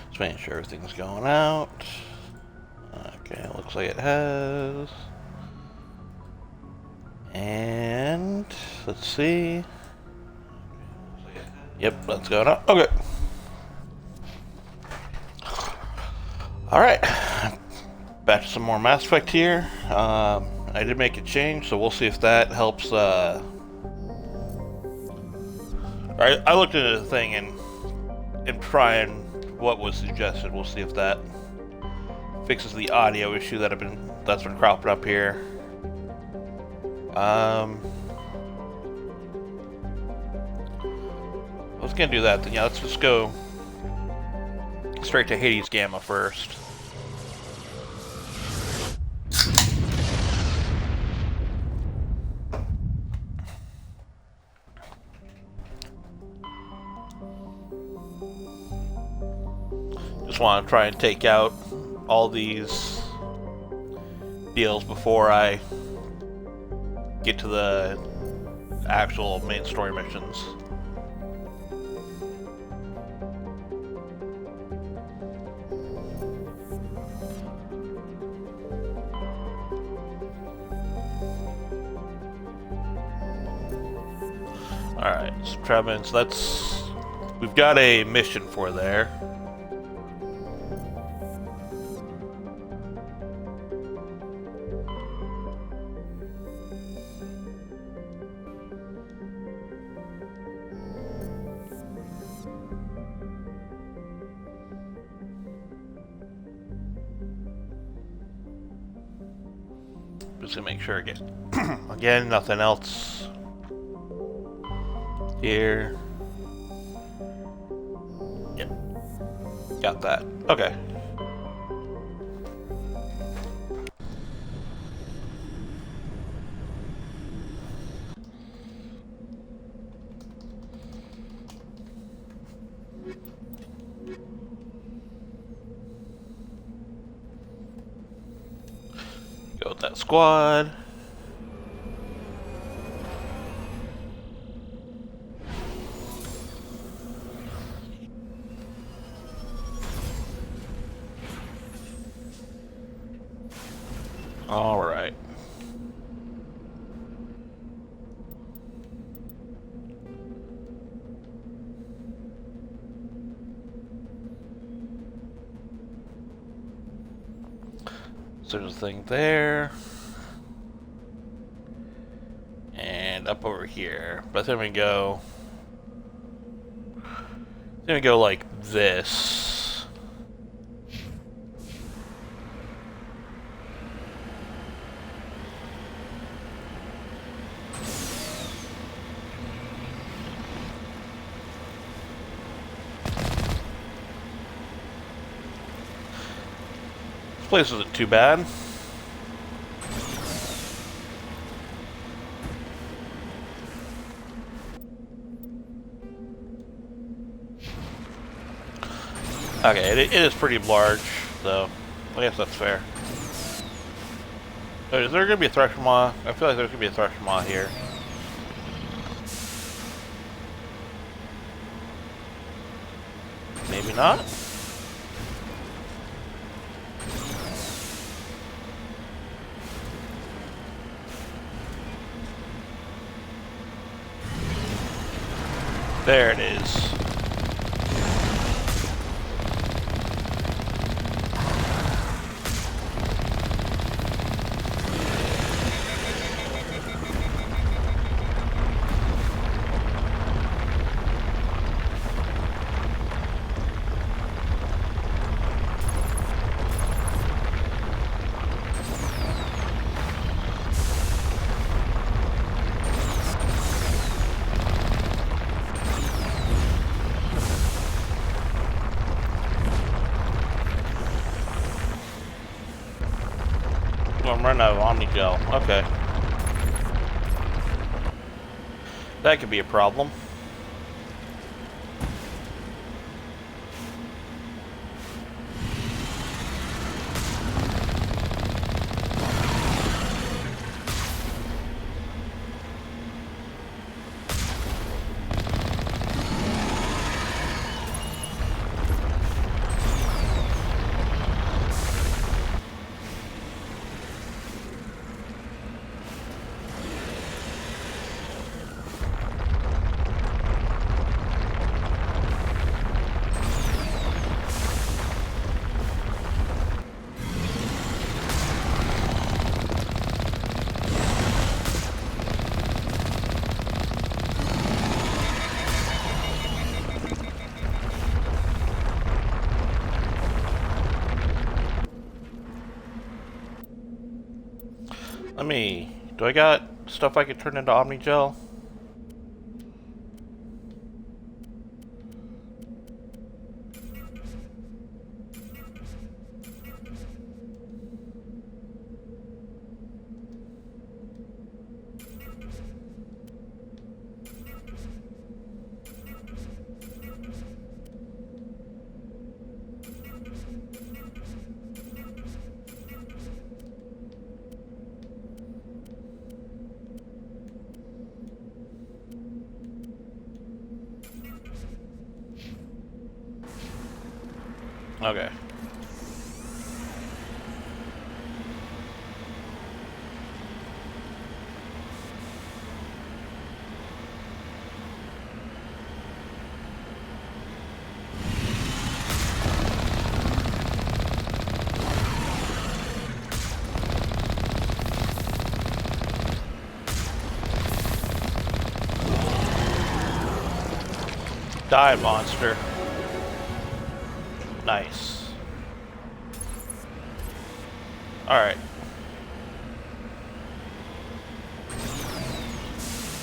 Just making sure everything's going out. Okay, looks like it has. And let's see. Yep, that's going up. Okay. Alright. Back to some more Mass Effect here. I did make a change, so we'll see if that helps. I looked into the thing and trying what was suggested. We'll see if that fixes the audio issue that's been cropping up here. I was gonna do that, then yeah, let's just go straight to Hades Gamma first. Just want to try and take out all these deals before I get to the actual main story missions. Alright, so Trevins, we've got a mission for there. Just gonna make sure again, nothing else here. Yep, got that. Okay. Go with that squad. All right. So there's a thing there. And up over here. But then we go like this. This place isn't too bad. Okay, it is pretty large, so I guess that's fair. So is there going to be a Thresher Maw? I feel like there's going to be a Thresher Maw here. Maybe not? There it is. I'm running out of Omni-Gel. Okay. That could be a problem. Do I got stuff I could turn into Omnigel? Okay. Die, monster. Nice. Alright.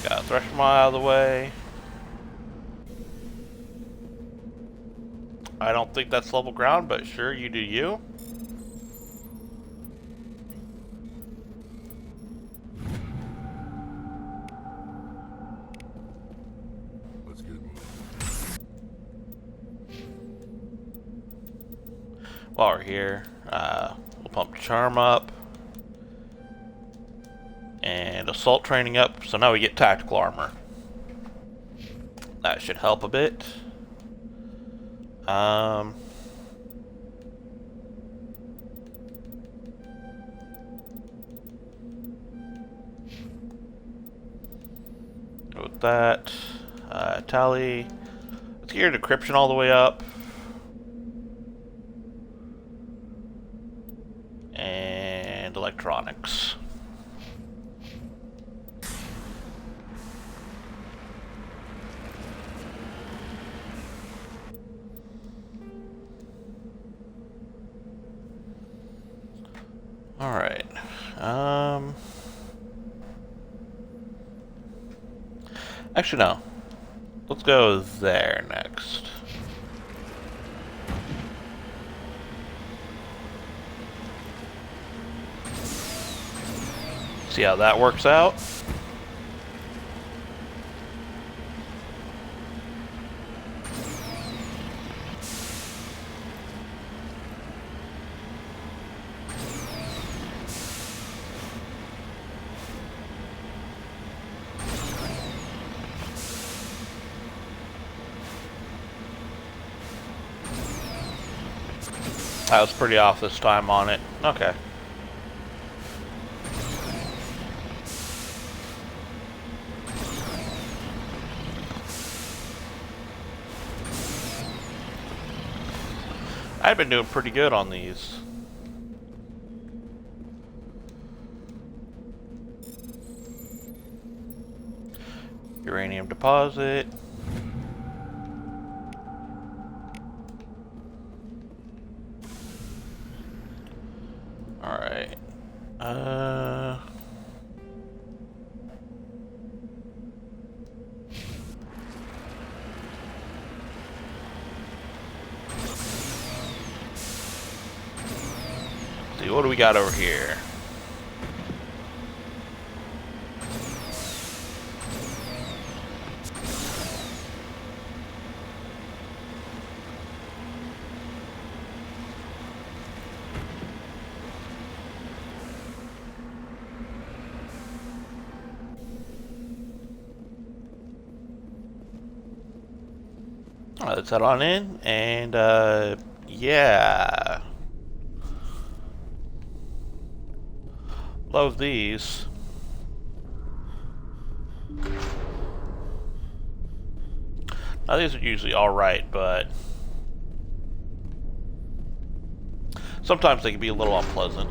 Got Thresher out of the way. I don't think that's level ground, but sure, you do you. Let's get moving. While we're here, we'll pump Charm up. And Assault Training up, so now we get Tactical Armor. That should help a bit. With that, Tally. Let's get your Decryption all the way up. And Electronics. Alright. Actually, no. Let's go there next. See how that works out. I was pretty off this time on it. Okay. I've been doing pretty good on these. Uranium deposit. Alright. See, what do we got over here? Alright, let's head on in, and, yeah. Love these. Now, these are usually alright, but sometimes they can be a little unpleasant.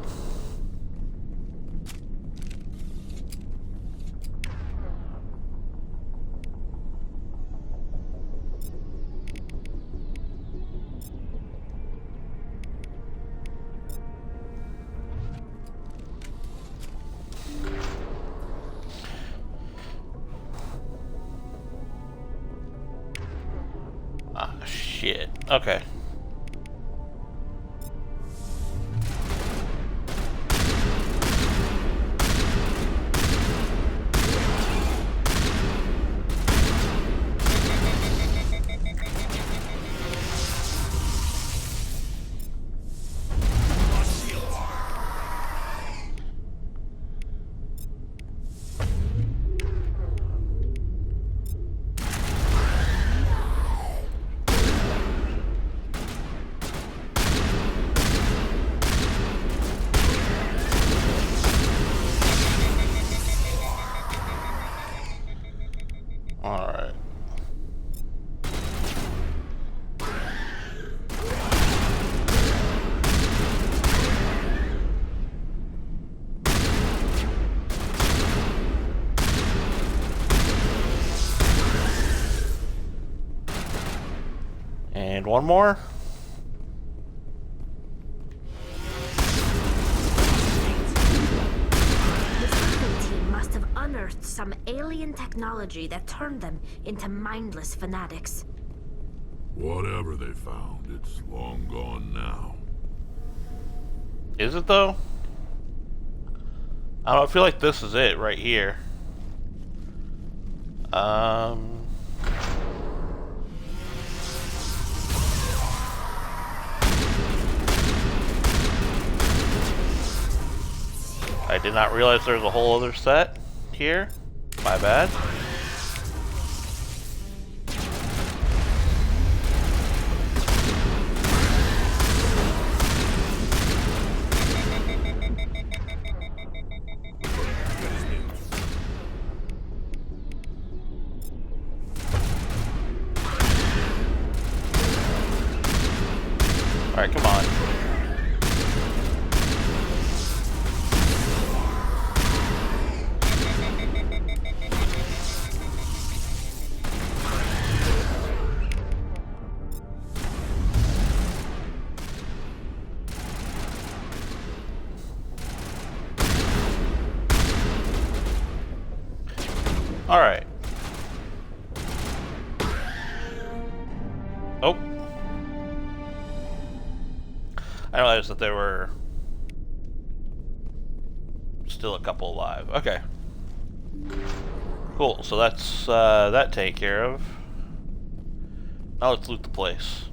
Ah, shit. Okay. Alright. And one more. The survey team must have unearthed some alien technology that turned them into mindless fanatics. Whatever they found, it's long gone now. Is it though? I don't feel like this is it right here. I did not realize there's a whole other set here. My bad. Alright, come on. Alright. Oh. I realized that there were still a couple alive. Okay. Cool, so that's that taken care of. Now let's loot the place.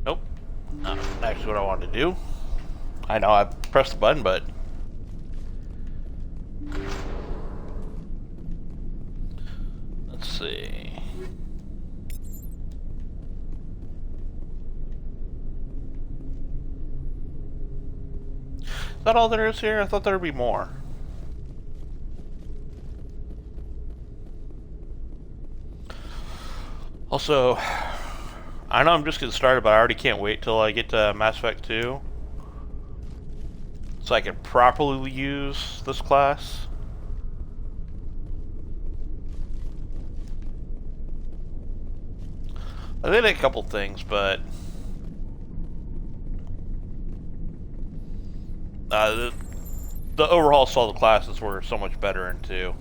Nope. Not actually what I wanted to do. I know I pressed the button, but let's see. Is that all there is here? I thought there'd be more. Also, I know I'm just getting started, but I already can't wait till I get to Mass Effect 2 so I can properly use this class. I did a couple things, but the overhaul saw the classes were so much better in 2.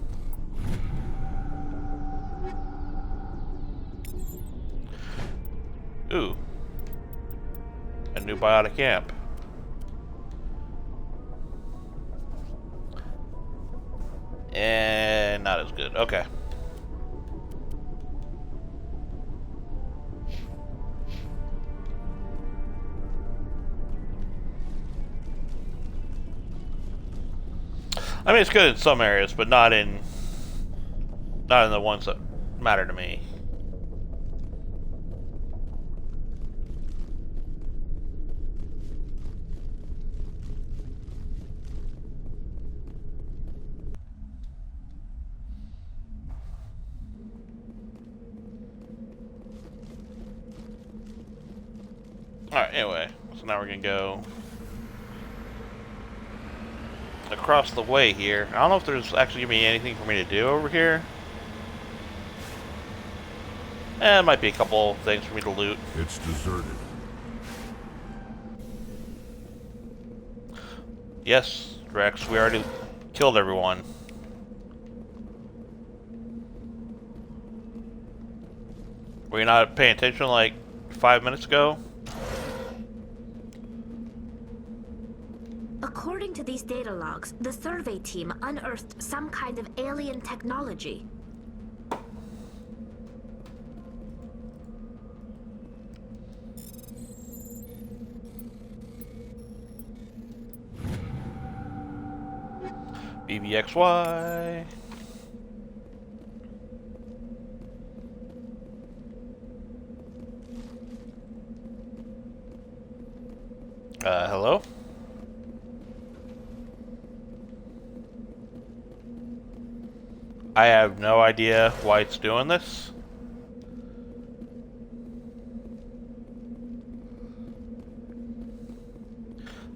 Ooh. A new biotic amp. And not as good. Okay. I mean, it's good in some areas, but not in the ones that matter to me. Alright, anyway, so now we're gonna go across the way here. I don't know if there's actually gonna be anything for me to do over here. It might be a couple things for me to loot. It's deserted. Yes, Rex, we already killed everyone. Were you not paying attention like 5 minutes ago? According to these data logs, the survey team unearthed some kind of alien technology. BBXY. Hello? I have no idea why it's doing this.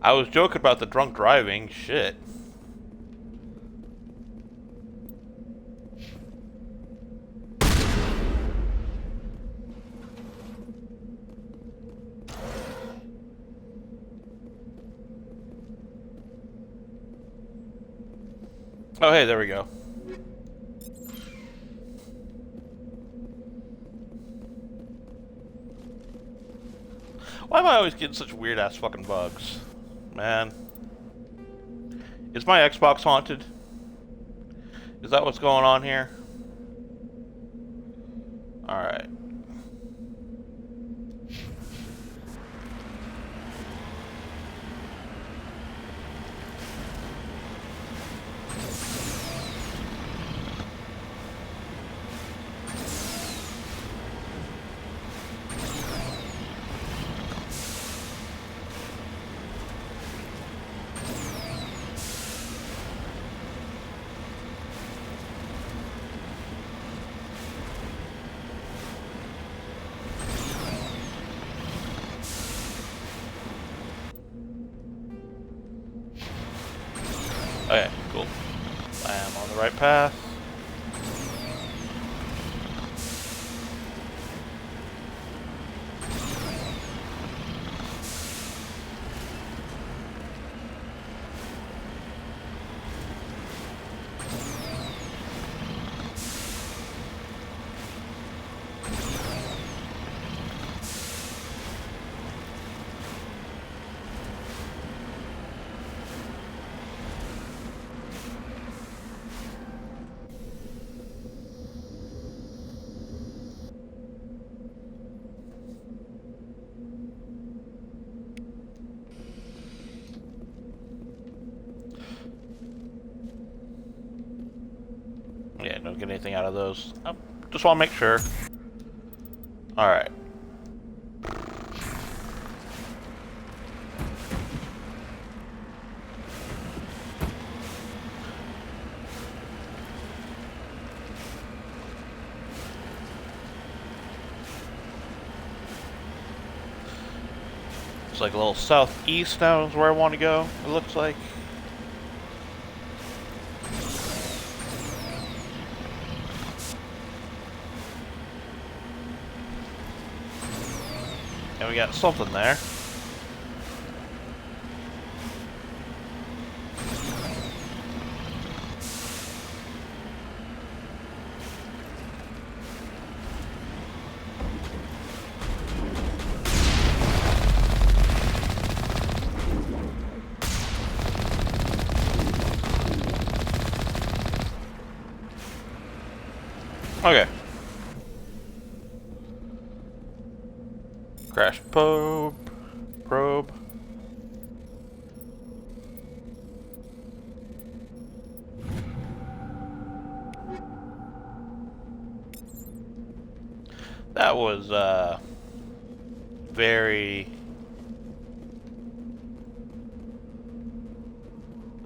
I was joking about the drunk driving, shit. Oh, hey, there we go. Why am I always getting such weird ass fucking bugs? Man. Is my Xbox haunted? Is that what's going on here? Alright. Okay, cool. I am on the right path. Yeah, don't get anything out of those. I just want to make sure. Alright. It's like a little southeast now is where I want to go, it looks like. And we got something there. Okay. Crash probe. That was very,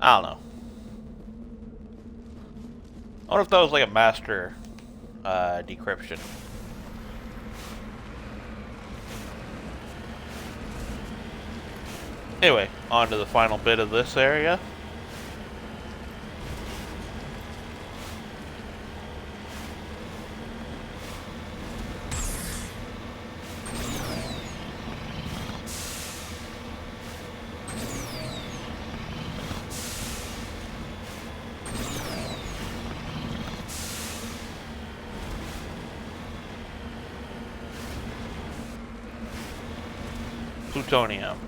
I don't know. I wonder if that was like a master decryption. Anyway, on to the final bit of this area. plutonium.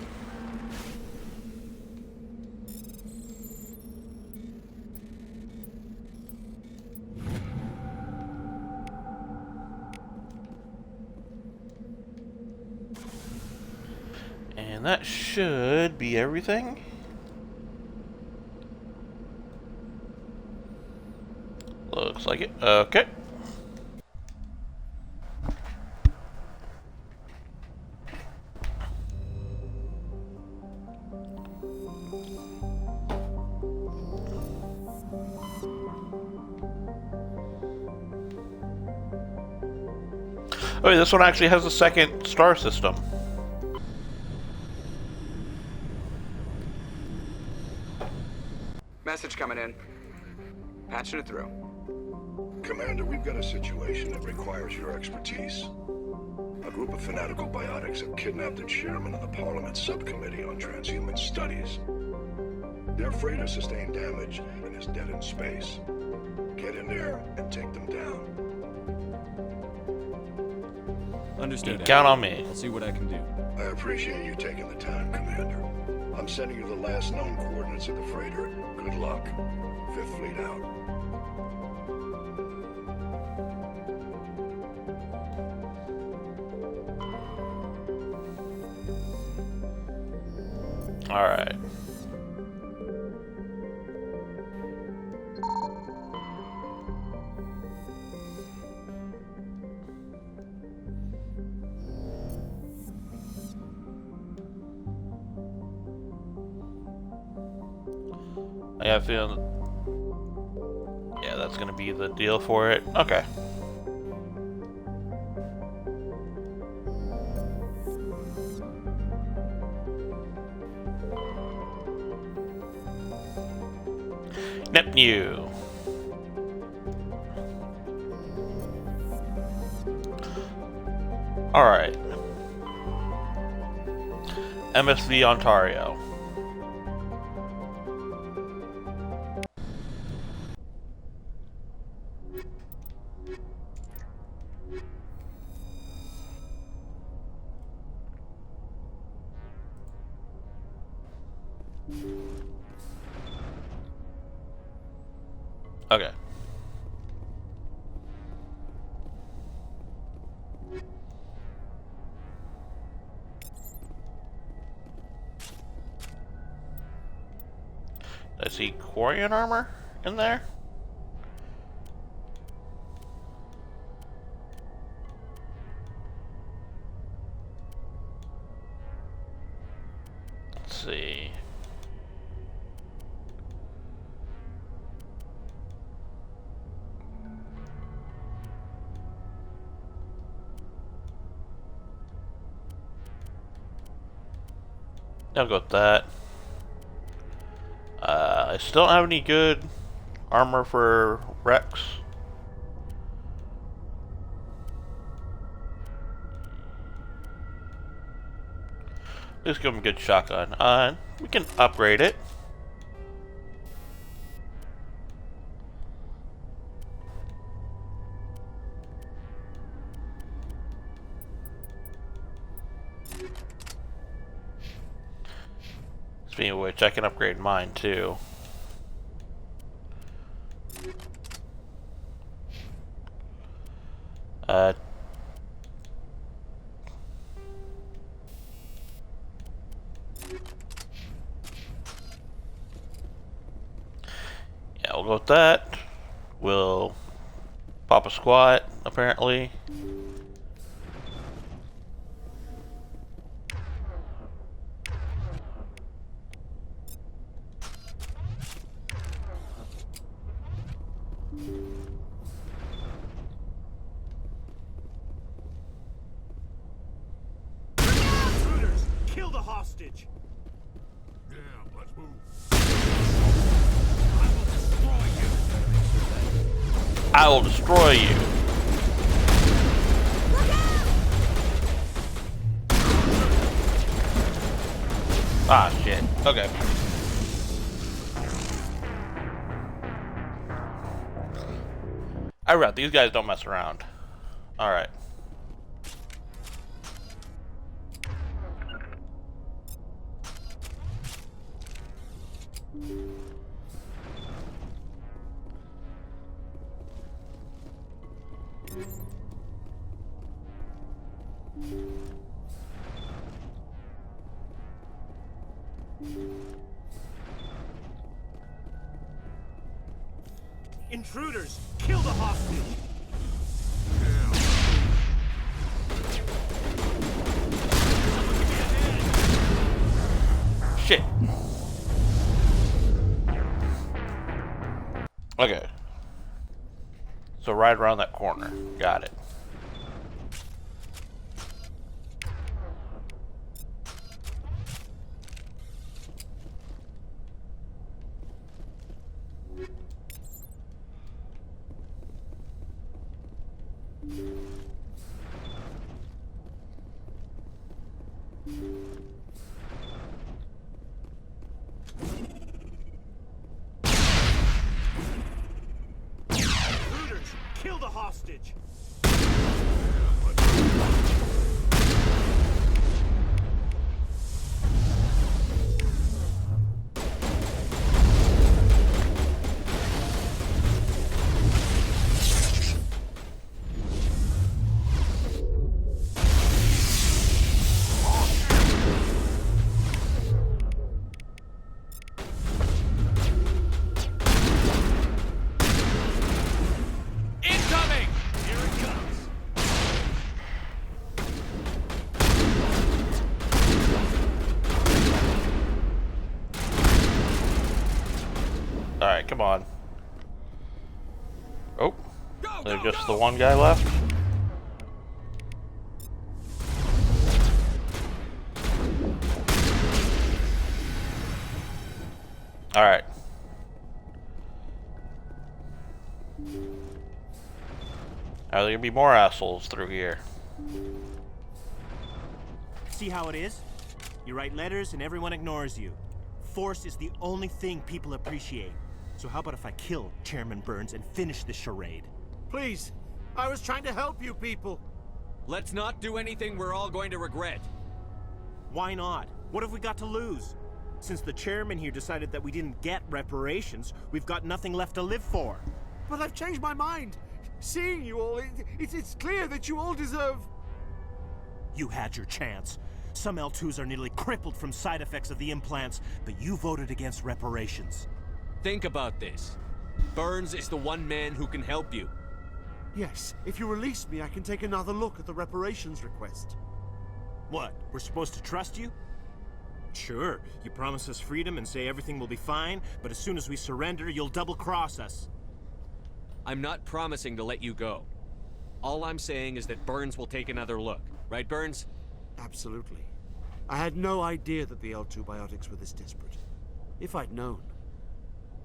And that should be everything. Looks like it. Okay. Oh, this one actually has a second star system. Message coming in. Patching it through. Commander, we've got a situation that requires your expertise. A group of fanatical biotics have kidnapped the chairman of the Parliament Subcommittee on Transhuman Studies. Their freighter sustained damage and is dead in space. Get in there and take them down. Understood. Count on me. I'll see what I can do. I appreciate you taking the time, Commander. I'm sending you the last known coordinates of the freighter. Good luck. Fifth Fleet out. All right. I have a feeling. Yeah, that's gonna be the deal for it. Okay. Nepnew. All right. MSV Ontario. Okay. I see Quarian armor in there. Let's see. I'll go with that. I still don't have any good armor for Rex. Let's give him a good shotgun. We can upgrade it. Speaking of which, I can upgrade mine too. Yeah, we'll go with that. We'll pop a squat, apparently. Kill the hostage! Yeah, let's move. I will destroy you. Ah, shit. Okay. Alright, these guys don't mess around. Alright. Intruders! Kill the hostage! Shit. Okay. So right around that corner. Got it. Intruders! Kill the hostage! Incoming! Here it comes! Alright, come on. Oh. There's just the one guy left. Alright. Are there gonna be more assholes through here? See how it is? You write letters and everyone ignores you. Force is the only thing people appreciate. So how about if I kill Chairman Burns and finish this charade? Please, I was trying to help you people. Let's not do anything we're all going to regret. Why not? What have we got to lose? Since the chairman here decided that we didn't get reparations, we've got nothing left to live for. But I've changed my mind. Seeing you all, it's clear that you all deserve... You had your chance. Some L2s are nearly crippled from side effects of the implants, but you voted against reparations. Think about this. Burns is the one man who can help you. Yes, if you release me, I can take another look at the reparations request. What, we're supposed to trust you? Sure, you promise us freedom and say everything will be fine, but as soon as we surrender, you'll double-cross us. I'm not promising to let you go. All I'm saying is that Burns will take another look. Right, Burns? Absolutely. I had no idea that the L2 biotics were this desperate. If I'd known,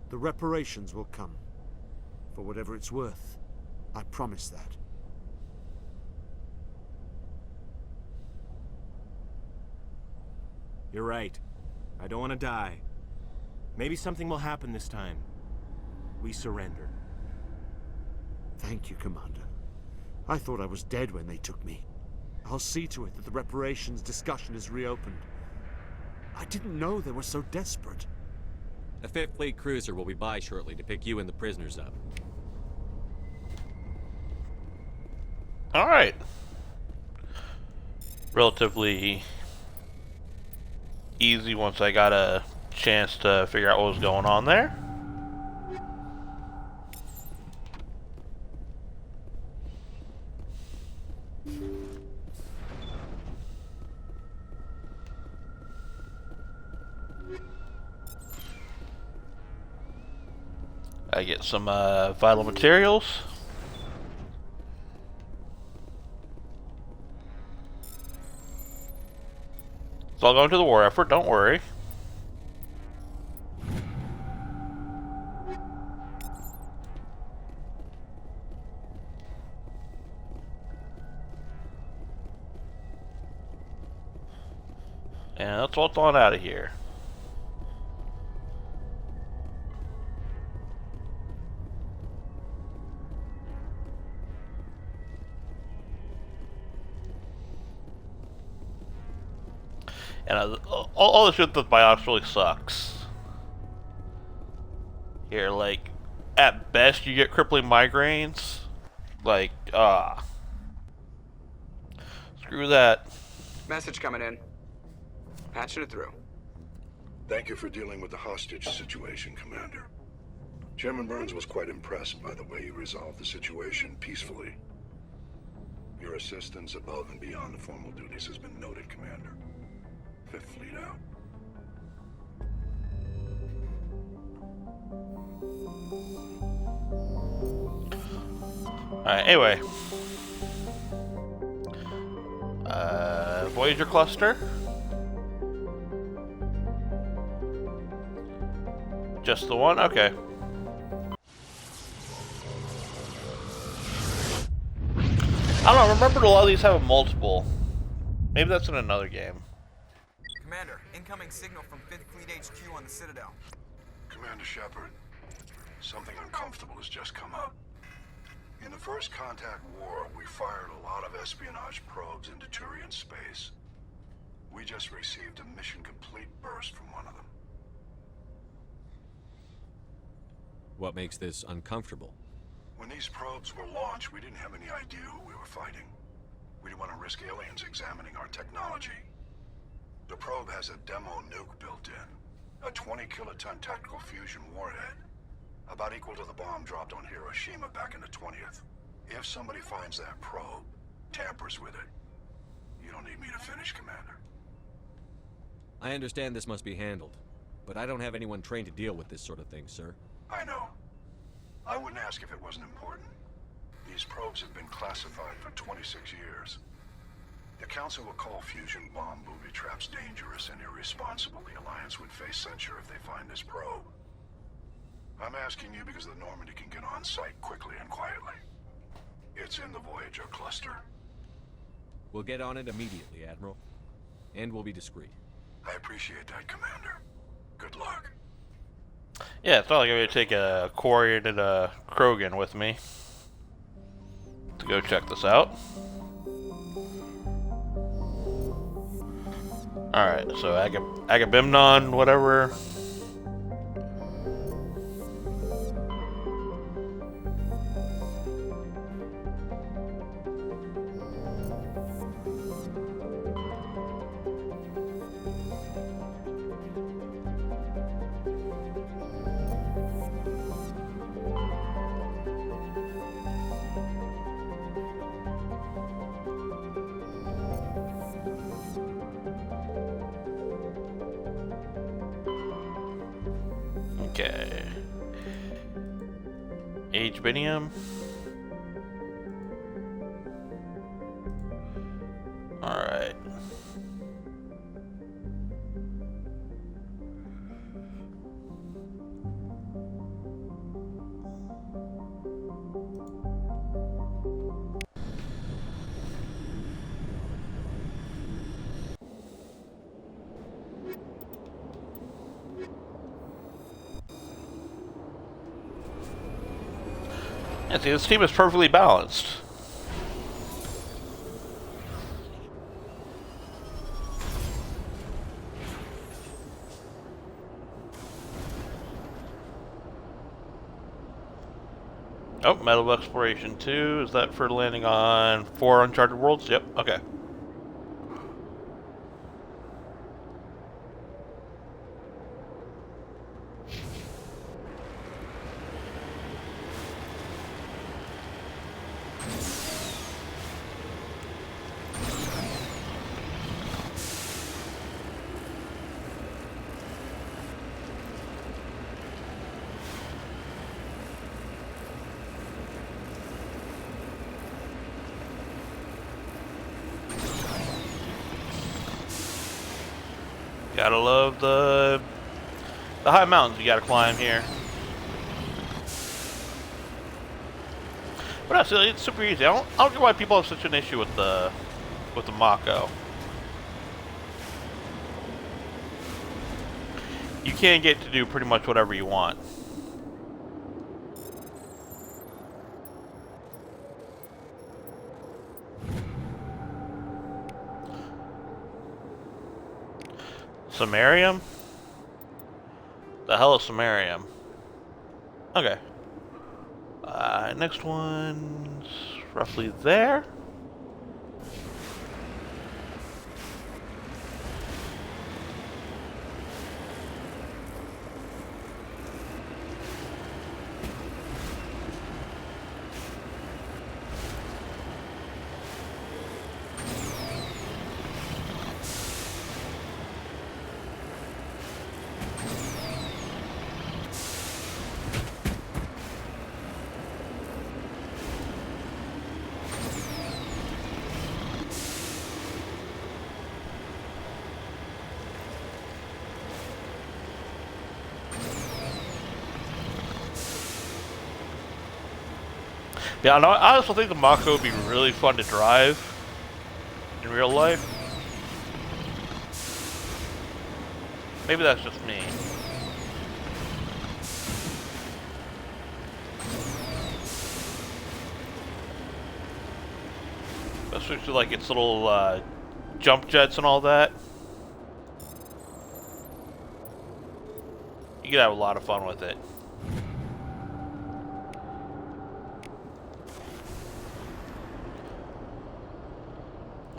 the reparations will come. For whatever it's worth, I promise that. You're right. I don't want to die. Maybe something will happen this time. We surrender. Thank you, Commander. I thought I was dead when they took me. I'll see to it that the reparations discussion is reopened. I didn't know they were so desperate. A Fifth Fleet cruiser will be by shortly to pick you and the prisoners up. Alright. Relatively easy once I got a chance to figure out what was going on there. I get some vital materials. It's all going to the war effort, don't worry. And that's what's on out of here. And all the shit with biotics really sucks. Here, like, at best you get crippling migraines. Like, screw that. Message coming in. Patching it through. Thank you for dealing with the hostage situation, Commander. Chairman Burns was quite impressed by the way you resolved the situation peacefully. Your assistance above and beyond the formal duties has been noted, Commander. Fifth Fleet out. Alright, anyway. Voyager cluster. Just the one? Okay. I don't know, remember a lot of these have multiple. Maybe that's in another game. Commander, incoming signal from 5th Fleet HQ on the Citadel. Commander Shepard, something uncomfortable has just come up. In the First Contact War, we fired a lot of espionage probes into Turian space. We just received a mission-complete burst from one of them. What makes this uncomfortable? When these probes were launched, we didn't have any idea who we were fighting. We didn't want to risk aliens examining our technology. The probe has a demo nuke built in. A 20-kiloton tactical fusion warhead. About equal to the bomb dropped on Hiroshima back in the 20th. If somebody finds that probe, tampers with it, you don't need me to finish, Commander. I understand this must be handled, but I don't have anyone trained to deal with this sort of thing, sir. I know. I wouldn't ask if it wasn't important. These probes have been classified for 26 years. The Council will call fusion bomb booby traps dangerous and irresponsible. The Alliance would face censure if they find this probe. I'm asking you because the Normandy can get on site quickly and quietly. It's in the Voyager cluster. We'll get on it immediately, Admiral. And we'll be discreet. I appreciate that, Commander. Good luck. Yeah, it's not like I'm gonna take a Quarian and a Krogan with me to go check this out. Alright, so Agamemnon, whatever. Okay. Age Binium. Alright. Yeah, see, this team is perfectly balanced. Oh, Medal of Exploration 2. Is that for landing on 4 Uncharted Worlds? Yep, okay. Gotta love the high mountains you gotta climb here. But actually, it's super easy. I don't get why people have such an issue with the Mako. You can get to do pretty much whatever you want. Samarium? The hell is Samarium? Okay. Next one's roughly there. Yeah, I also think the Mako would be really fun to drive in real life. Maybe that's just me. Especially like its little jump jets and all that. You could have a lot of fun with it.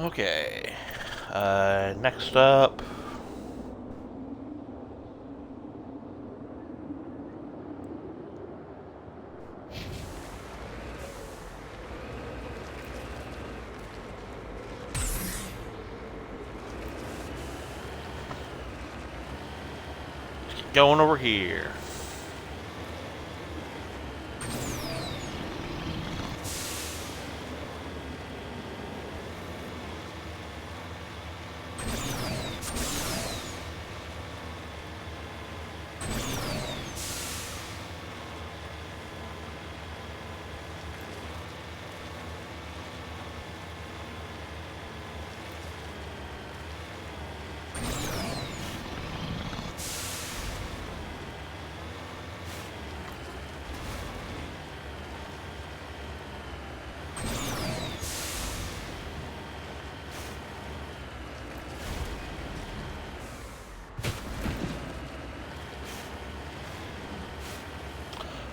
Okay. Next up. Going over here.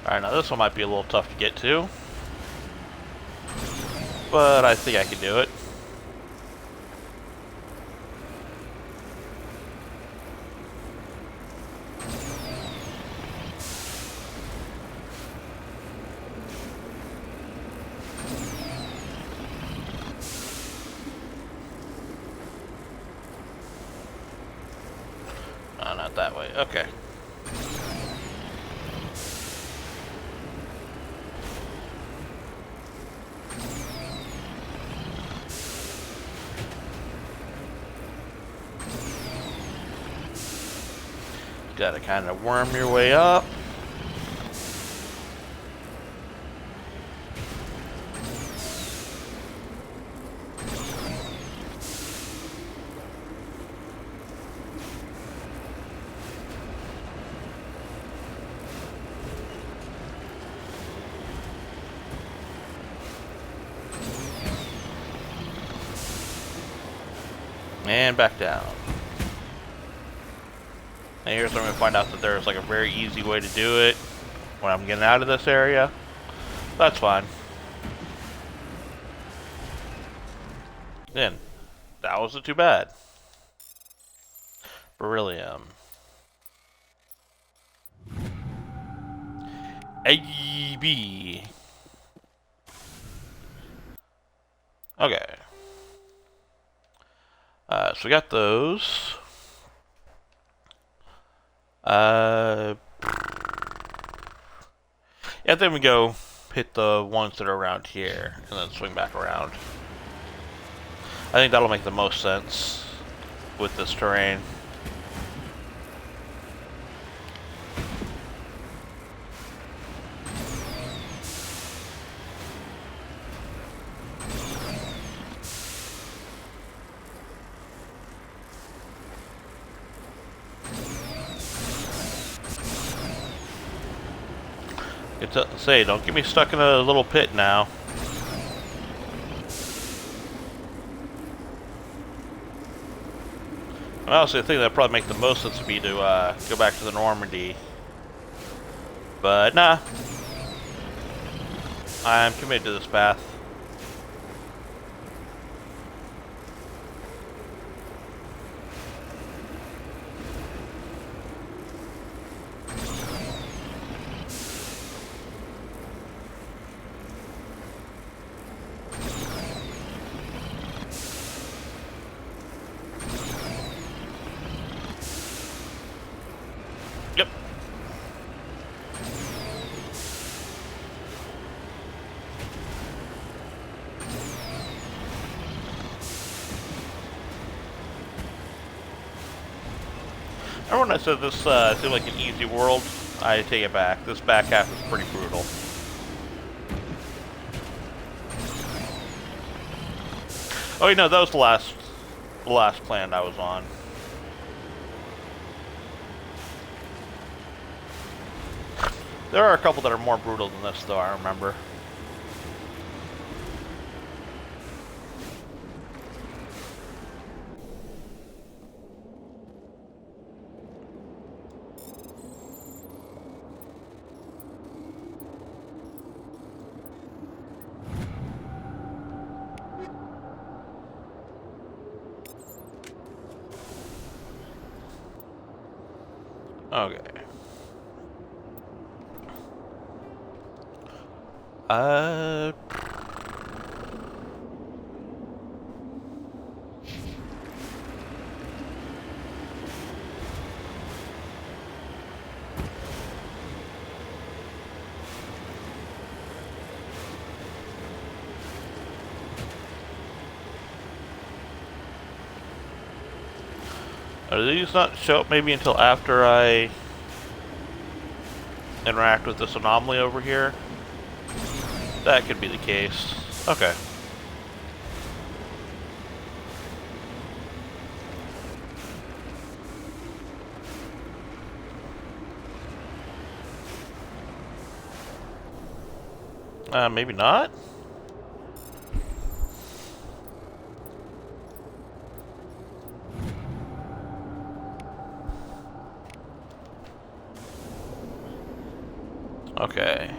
Alright, now this one might be a little tough to get to. But I think I can do it. No, not that way. Okay. Gotta kind of worm your way up. And back down. And here's where I'm going to find out that there's like a very easy way to do it when I'm getting out of this area. That's fine. Then, that wasn't too bad. Beryllium. AB. Okay. So we got those. Yeah, then we go hit the ones that are around here, and then swing back around. I think that'll make the most sense with this terrain. Say, don't get me stuck in a little pit now. I honestly think that'd probably make the most sense to me to go back to the Normandy. But nah. I'm committed to this path. Yep. Remember when I said this seemed like an easy world? I take it back. This back half is pretty brutal. Oh, you know, that was the last planet I was on. There are a couple that are more brutal than this, though, I remember. Okay. Uh... Do these not show up maybe until after I interact with this anomaly over here? That could be the case. Okay. Maybe not? Okay.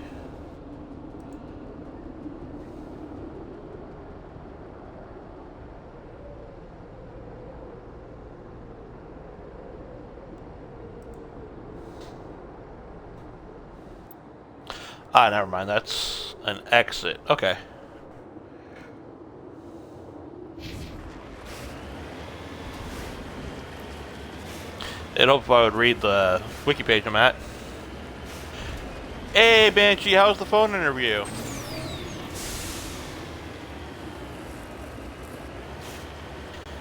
Ah, never mind. That's an exit. Okay. I'd hope if I would read the wiki page I'm at. Hey, Banshee, how's the phone interview?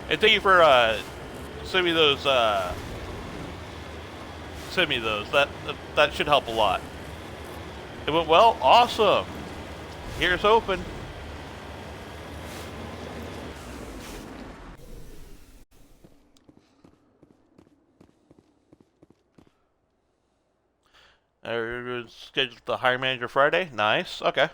And thank you for sending me those. Send me those. That should help a lot. It went well. Awesome. Here's hoping. Scheduled the hiring manager Friday. Nice. Okay.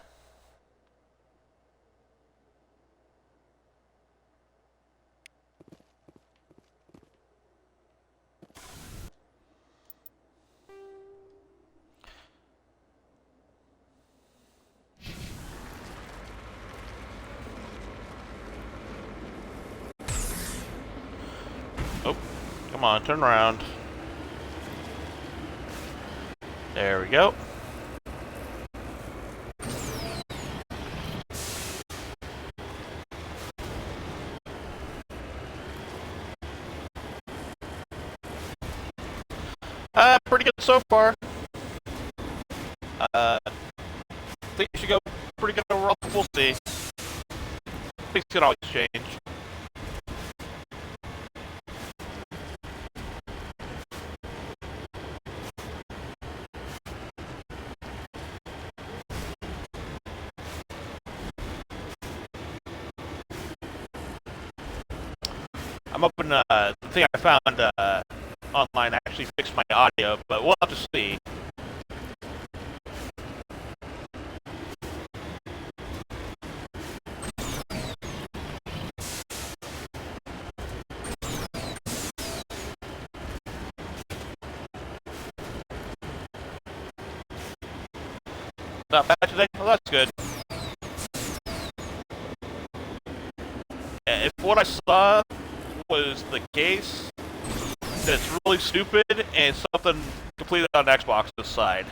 Oh, come on, turn around. There we go. Pretty good so far. I think you should go pretty good overall. We'll see. Things can always change. I'm hoping the thing I found online actually fixed my audio, but we'll have to see. Not bad today? Well, that's good. If what I saw was the case, then it's really stupid and something completely on Xbox's side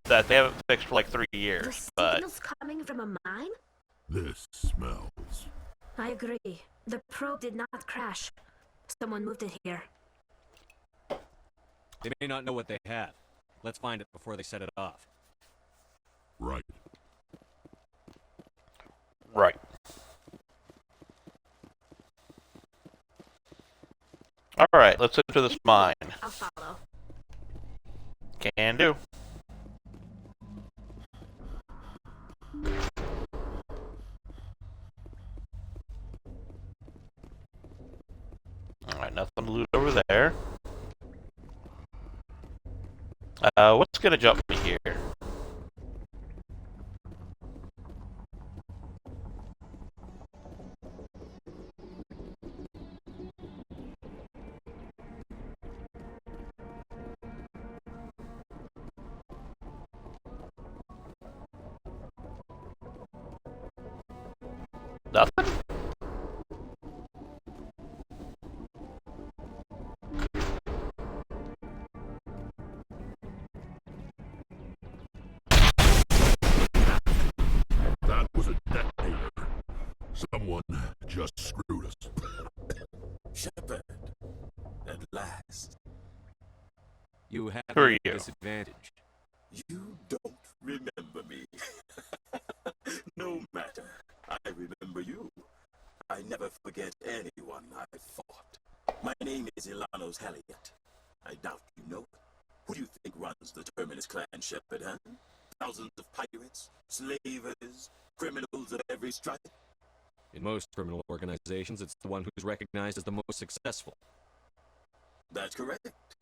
that they haven't fixed for like 3 years. The signal's coming from a mine? This smells. I agree. The probe did not crash. Someone moved it here. They may not know what they have. Let's find it before they set it off. Right. Right. Alright, let's enter this mine. I'll follow. Can do. It's gonna jump me here. Nothing? That was a detonator. Someone just screwed us. Shepard, at last. You have Who are a you? disadvantage. You don't remember me. No matter. I remember you. I never forget anyone I've fought. My name is Ilanos Halliot. I doubt you know it. Who do you think runs the Terminus clan, Shepard, huh? Thousands of pirates, slavers, criminals of every stripe. In most criminal organizations, it's the one who's recognized as the most successful. That's correct.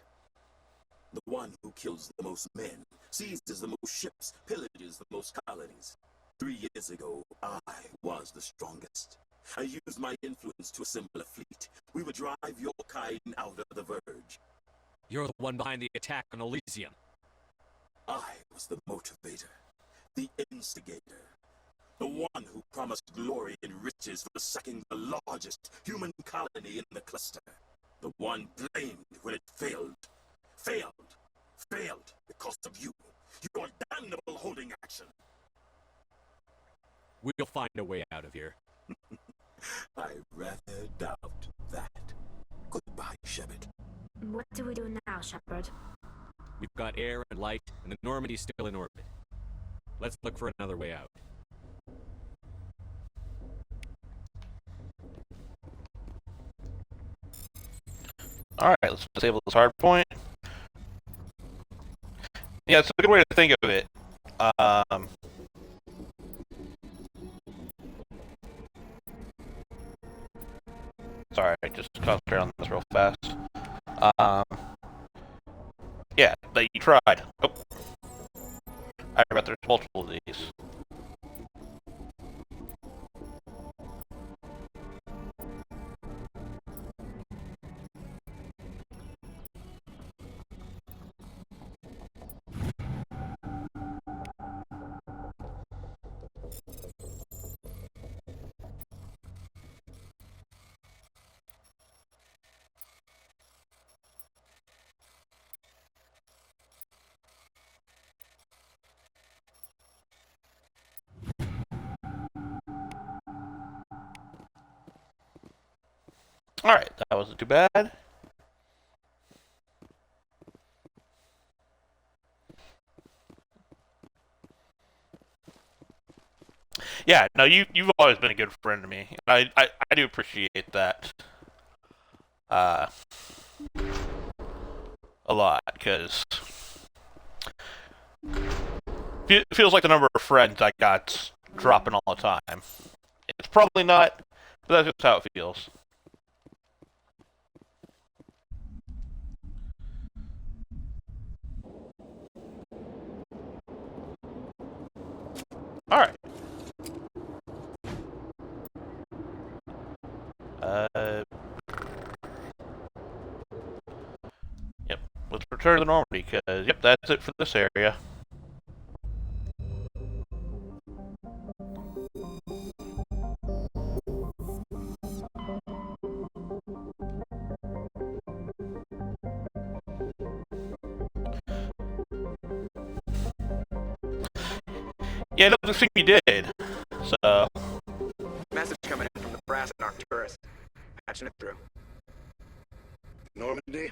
The one who kills the most men, seizes the most ships, pillages the most colonies. 3 years ago, I was the strongest. I used my influence to assemble a fleet. We would drive your kind out of the Verge. You're the one behind the attack on Elysium. I was the motivator, the instigator, the one who promised glory and riches for sacking the largest human colony in the cluster. The one blamed when it failed. Failed because of you. Your damnable holding action. We'll find a way out of here. I rather doubt that. Goodbye, Shepard. What do we do now, Shepard? We've got air and light, and the Normandy's still in orbit. Let's look for another way out. Alright, let's disable this hard point. Yeah, it's a good way to think of it. Sorry, just concentrate on this real fast. Yeah, that you tried. Oh. I bet there's multiple of these. Alright, that wasn't too bad. Yeah, no, you've always been a good friend to me. I do appreciate that. A lot, because it feels like the number of friends I got's dropping all the time. It's probably not, but that's just how it feels. Alright. Yep, let's return to the Normandy, because, yep, that's it for this area. Yeah, it doesn't seem you did, so... Message coming in from the brass at Arcturus. Patching it through. Normandy?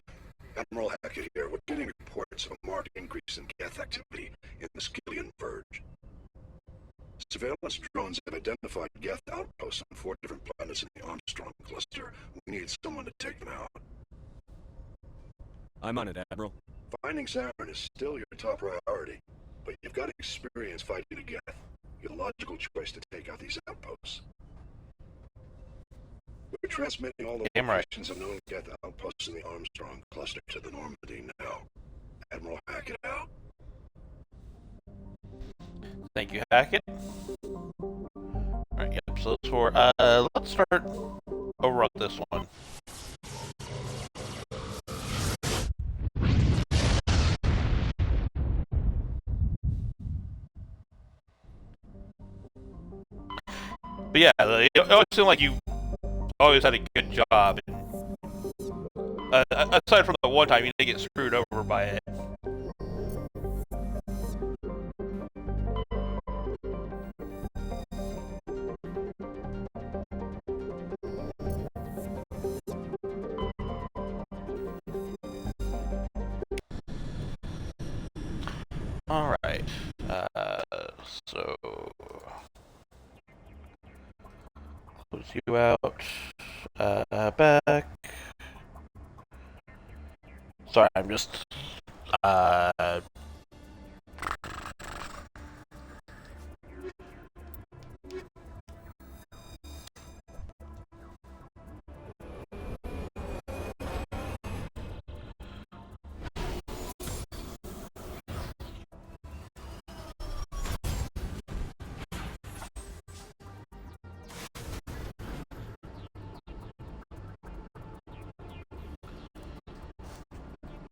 Admiral Hackett here. We're getting reports of a marked increase in Geth activity in the Skyllian Verge. Surveillance drones have identified Geth outposts on 4 different planets in the Armstrong cluster. We need someone to take them out. I'm on it, Admiral. Finding Saren is still your top priority, but you've got experience fighting the Geth. You're the logical choice to take out these outposts. We're transmitting all the locations of known Geth outposts in the Armstrong cluster to the Normandy now. Admiral Hackett out. Thank you, Hackett. Alright, yep, so that's for, let's start over on this one. But yeah, it always seemed like you always had a good job. And, aside from the one time you did get screwed over by it. Alright, so close you out, back. Sorry, I'm just,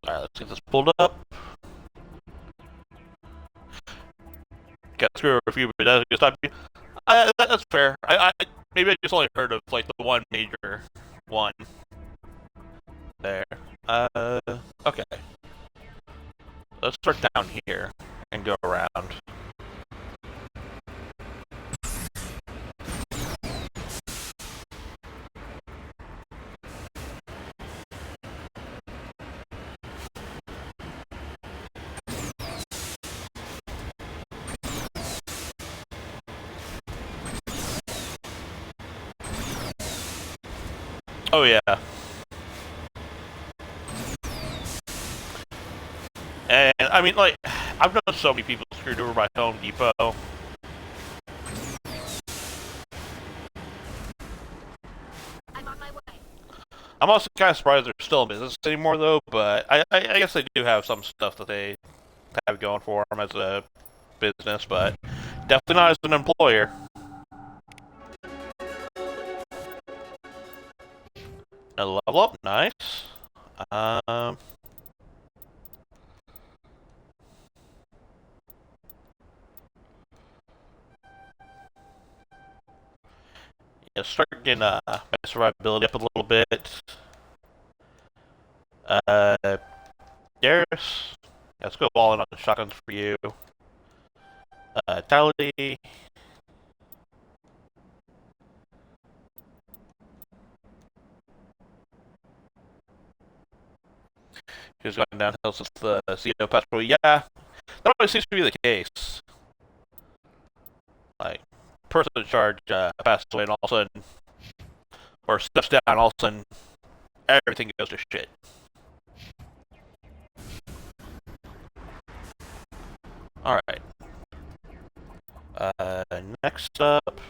Alright, let's get this pulled up. Got screwed over a few, but that's just not. That's fair. Maybe I just only heard of like the one major one. There. Okay. Let's start down here and go around. Oh yeah. And I mean, like, I've known so many people screwed over by Home Depot. I'm on my way. I'm also kind of surprised they're still in business anymore, though. But I guess they do have some stuff that they have going for them as a business, but definitely not as an employer. A level up, nice. Yeah, start getting my survivability up a little bit. Darius, let's go all in on the shotguns for you. Tally. She's going downhill since the CO patrol. Yeah, that always seems to be the case. Like, person in charge passes away and all of a sudden, or steps down, all of a sudden, everything goes to shit. Alright. Next up.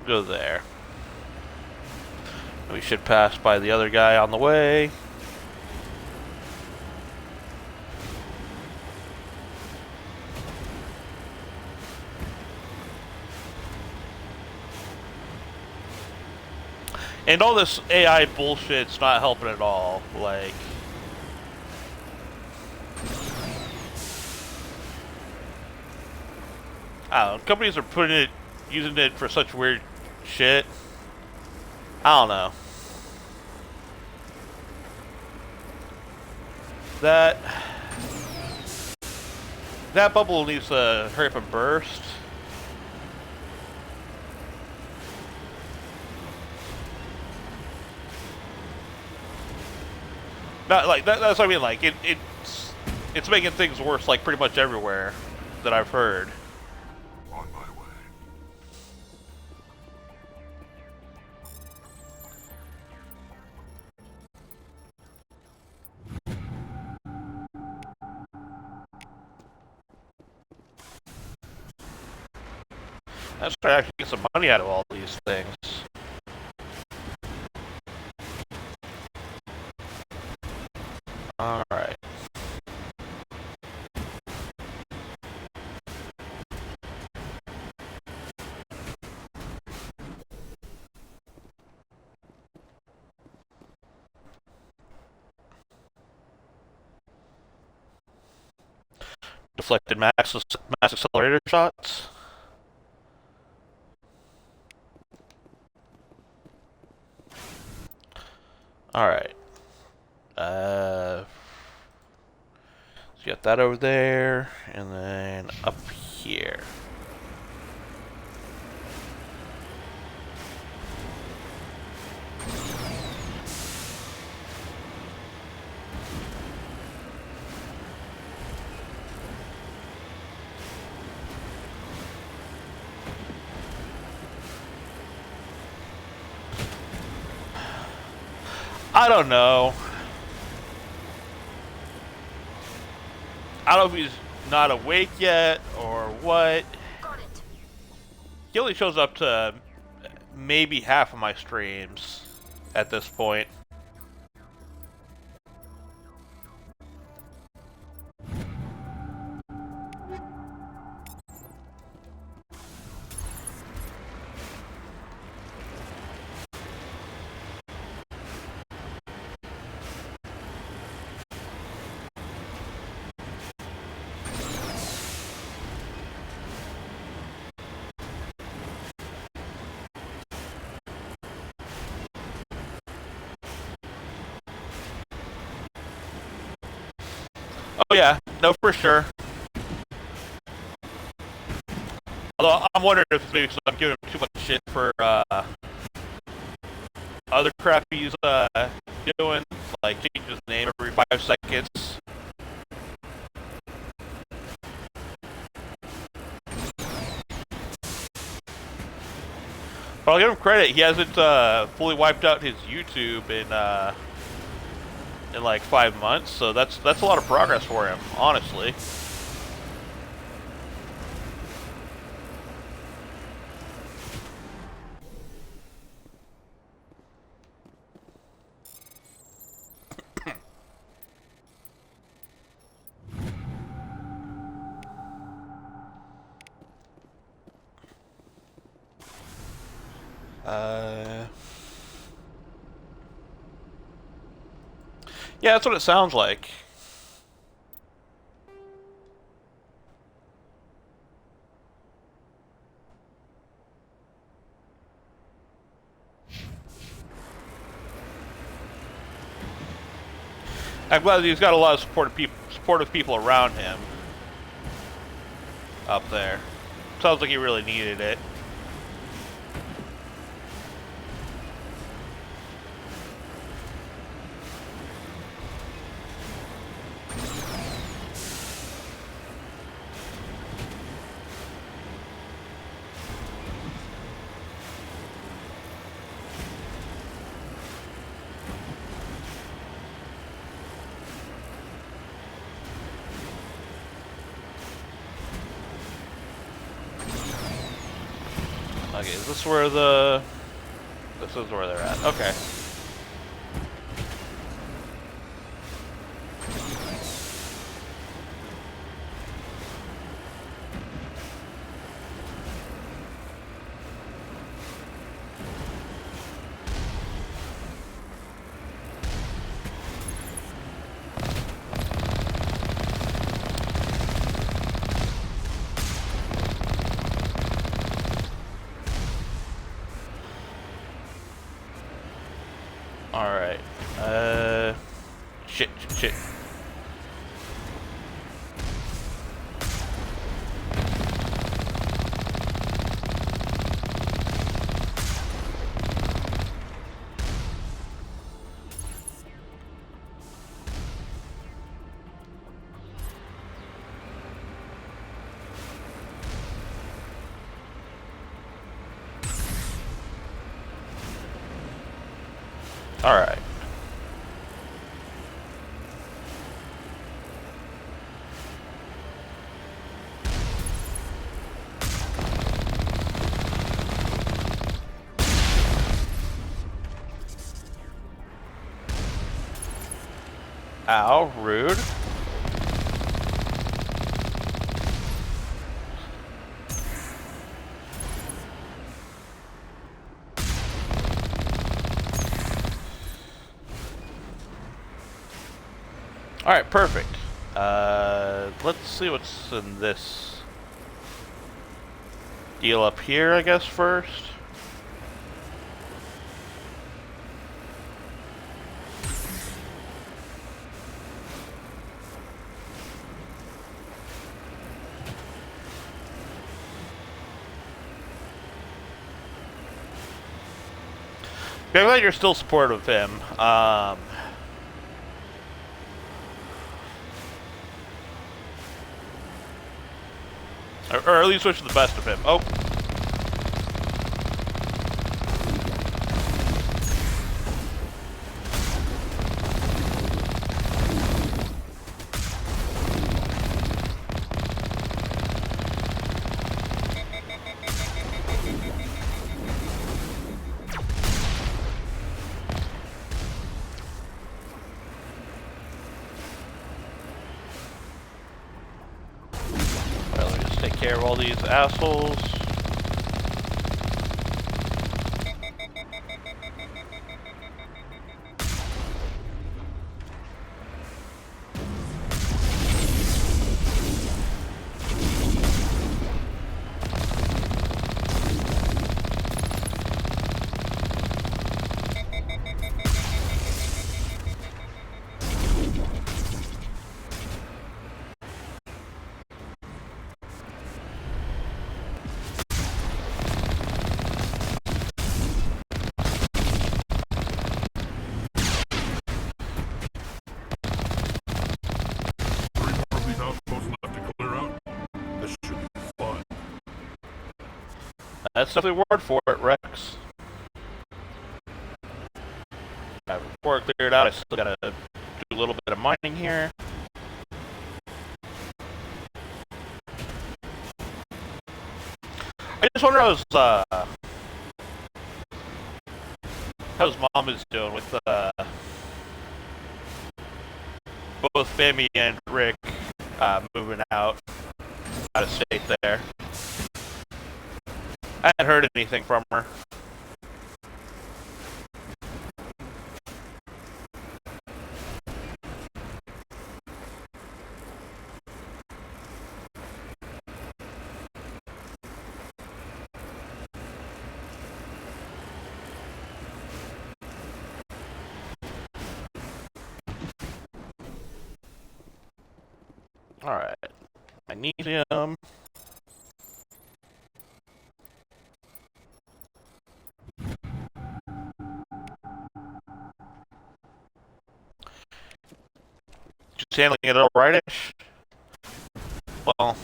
Go there. We should pass by the other guy on the way. And all this AI bullshit's not helping at all. Like, I don't know. Companies are using it for such weird shit. I don't know. That bubble needs to hurry up and burst. Not like that, that's what I mean. Like it's making things worse. Like pretty much everywhere that I've heard. On my way. Let's try to actually get some money out of all these things. deflected mass accelerator shots. Alright. So you got that over there, and then up here. I don't know. I don't know if he's not awake yet or what. Got it. He only shows up to maybe half of my streams at this point. Oh yeah, no, for sure. Although I'm wondering if maybe because I'm giving him too much shit for other crap he's doing, like changing his name every 5 seconds. But I'll give him credit; he hasn't fully wiped out his YouTube in like 5 months, so that's a lot of progress for him, honestly. Yeah, that's what it sounds like. I'm glad he's got a lot of supportive people around him up there. Sounds like he really needed it. Okay, is this where this is where they're at. Okay. Alright. Shit. Alright. Ow, rude. Alright, perfect. Let's see what's in this deal up here, I guess, first. I'm glad you're still supportive of him. Or at least wish the best of him. Oh. Well, let me just take care of all these assholes. That's definitely a word for it, Rex. Before I clear it out, I still gotta do a little bit of mining here. I just wonder how his mom is doing with both Femi and Rick moving out of state there. I hadn't heard anything from her. Alright. Magnesium. Just handling it all rightish. Well,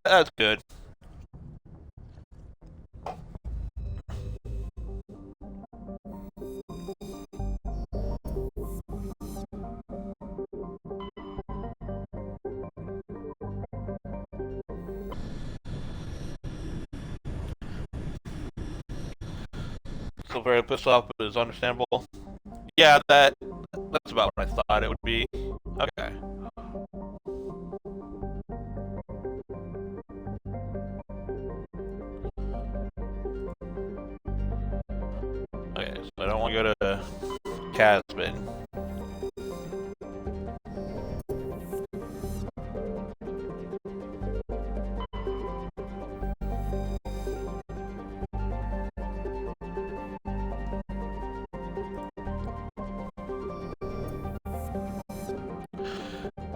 that's good. Still very pissed off, but it's understandable. Yeah, that's about what I thought it would be. Okay. Okay, so I don't want to go to Casbin.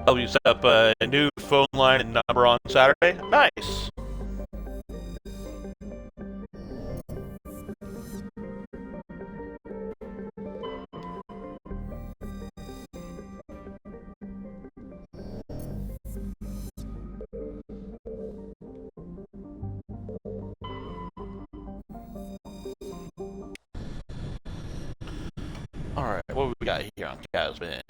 Help you set up a new phone line and number on Saturday. Nice. All right, what we got here on Casbin?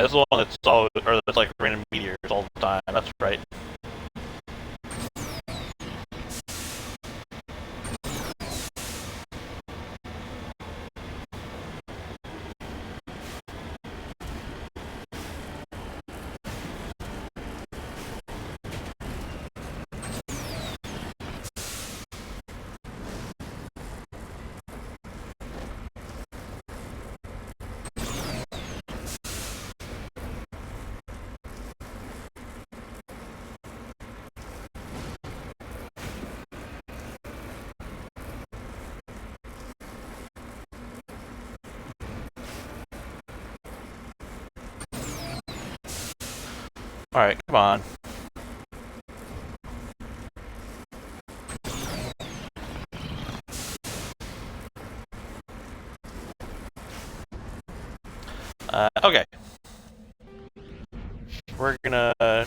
As long as it's all, or it's like random meteors all the time. That's right. Alright, come on. Okay. We're gonna try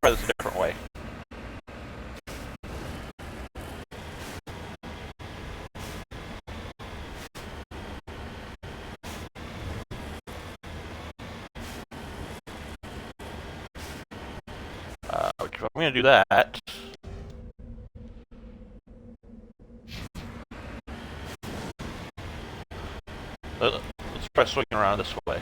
this a different way. If I'm gonna do that, let's try swinging around this way.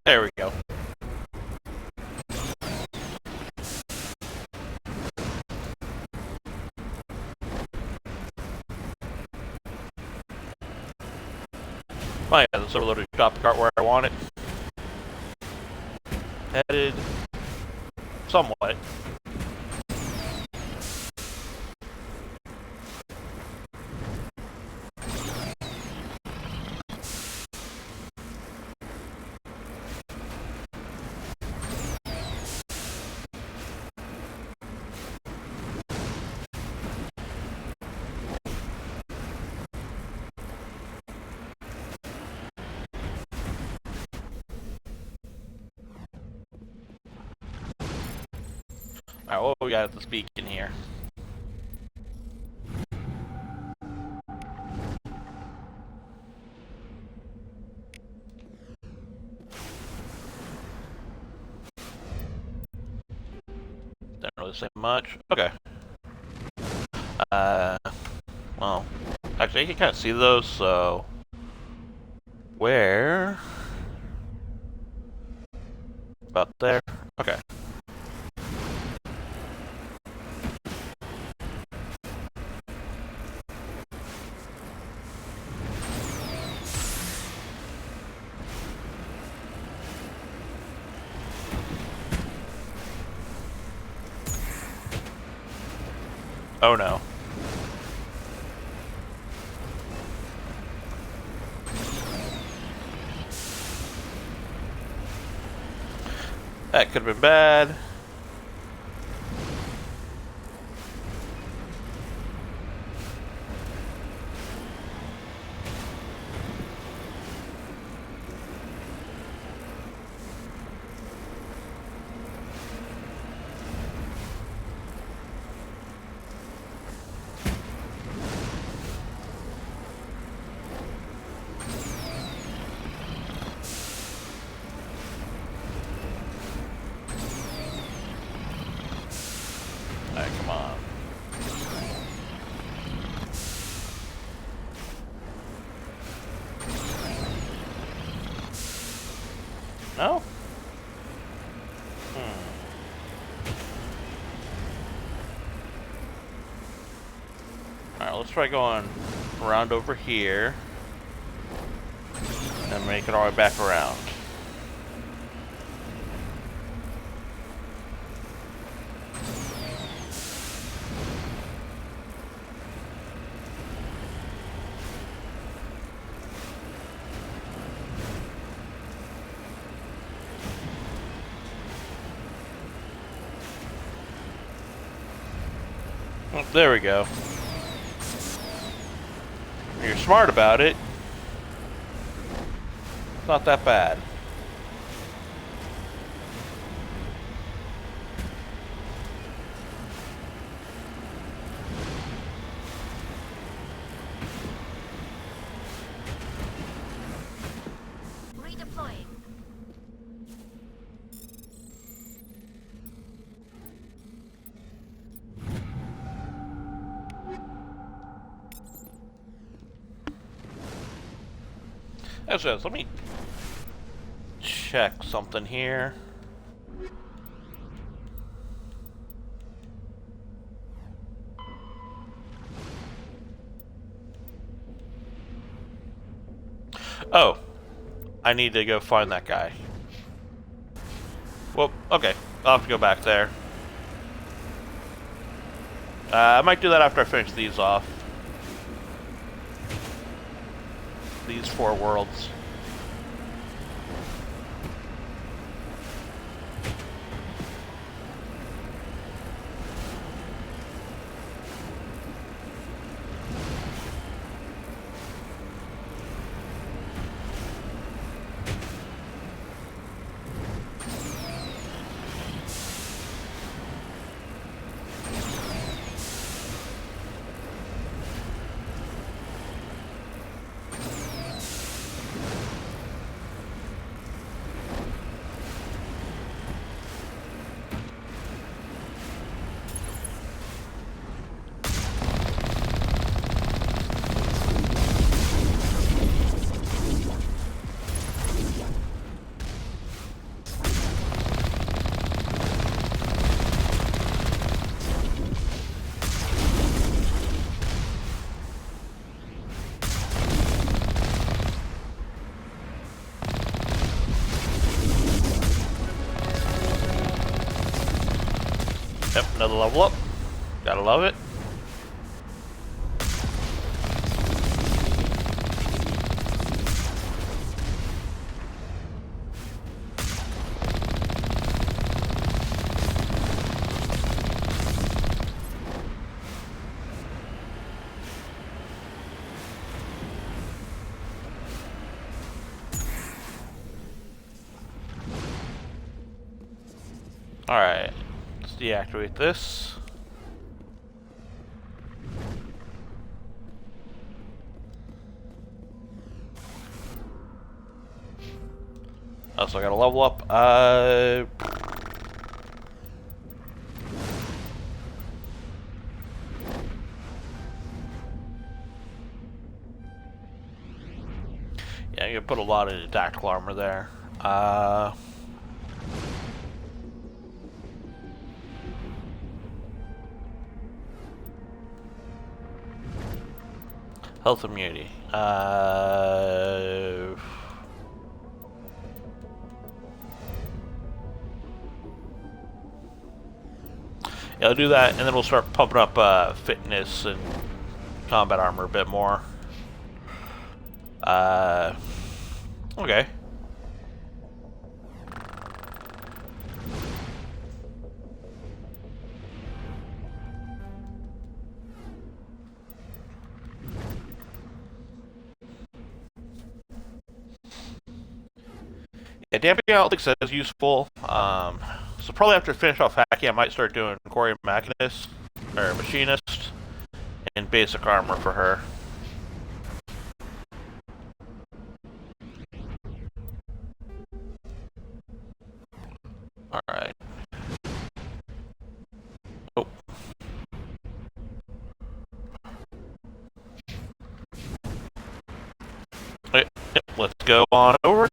There we go. Oh yeah, this overloaded shopping cart where I want it. Headed somewhat. Alright, what we got at the speak in here? Didn't really say much. Okay. Well, actually, I can kind of see those, so... Where? About there? Okay. Oh no. That could have been bad. Alright, come on. No? Alright, let's try going around over here and make it all the way back around. There we go. You're smart about it. It's not that bad. Redeploying. Actually, let me check something here. Oh, I need to go find that guy. Well, okay, I'll have to go back there. I might do that after I finish these off. These 4 worlds. Yep, another level up. Gotta love it. Alright, let's deactivate this. Also, I gotta level up. Yeah, you put a lot of tactical armor there. Health immunity. Yeah, I'll do that, and then we'll start pumping up fitness and combat armor a bit more. Okay. Yeah, damping I don't think so is useful. So probably after I finish off hacking, I might start doing Quarry Machinist, or Machinist, and basic armor for her. Alright. Oh. Wait, let's go on over.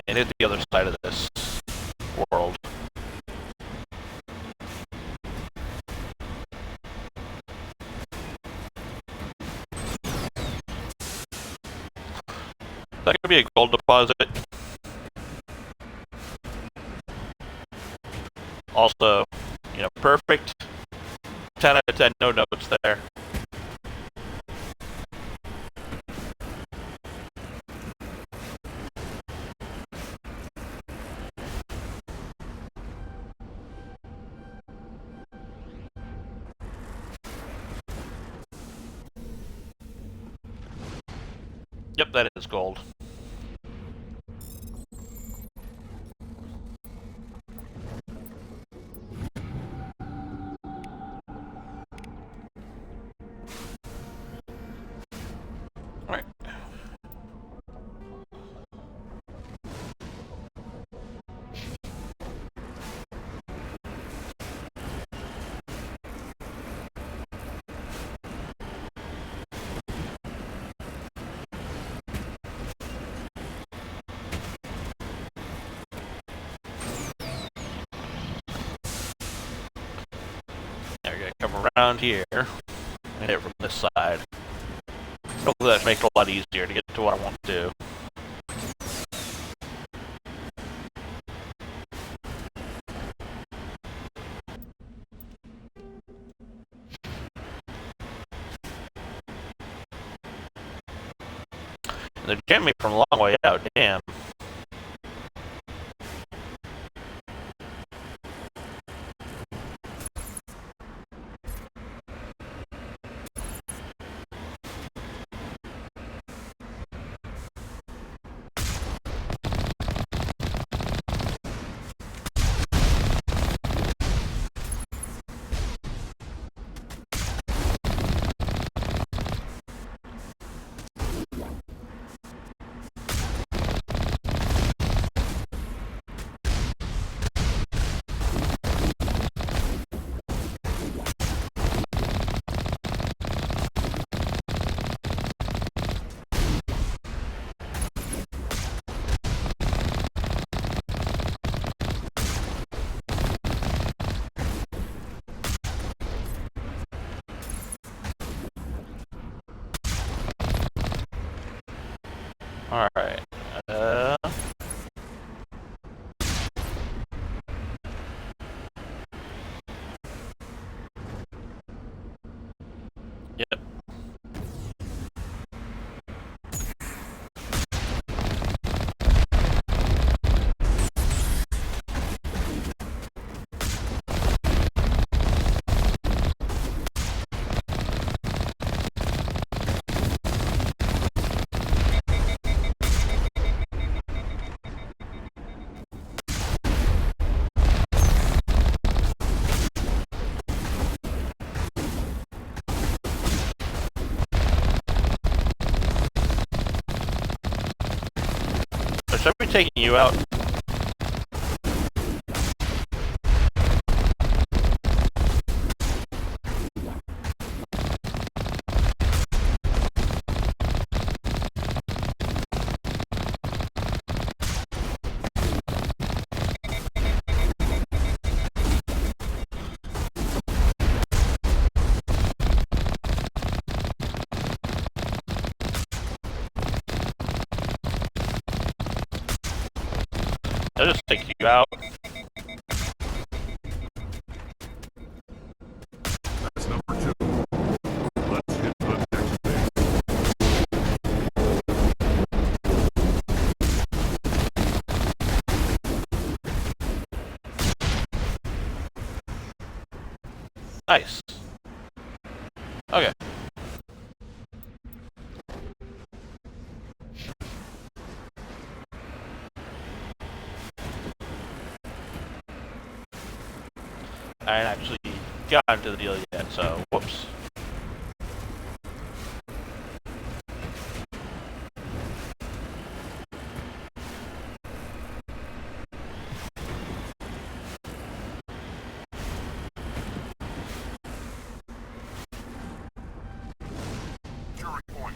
and hit the other side of this world. That could be a gold deposit. Also, you know, perfect. 10 out of 10, no notes there. Yep, that is gold. Alright. Now we're gonna come around here and hit it from this side. Hopefully that makes it a lot easier to get to what I want to do. They're jamming me from a long way out, damn. Alright. Yep. Should I be taking you out? I'll just take you out. That's number 2. Let's hit the next thing. Nice. Okay. I ain't actually gotten to the deal yet, so whoops. Jury point.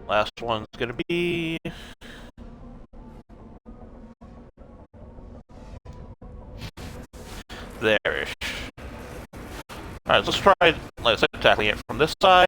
Last one's gonna be... there-ish. Alright, let's try, like I said, tackling it from this side.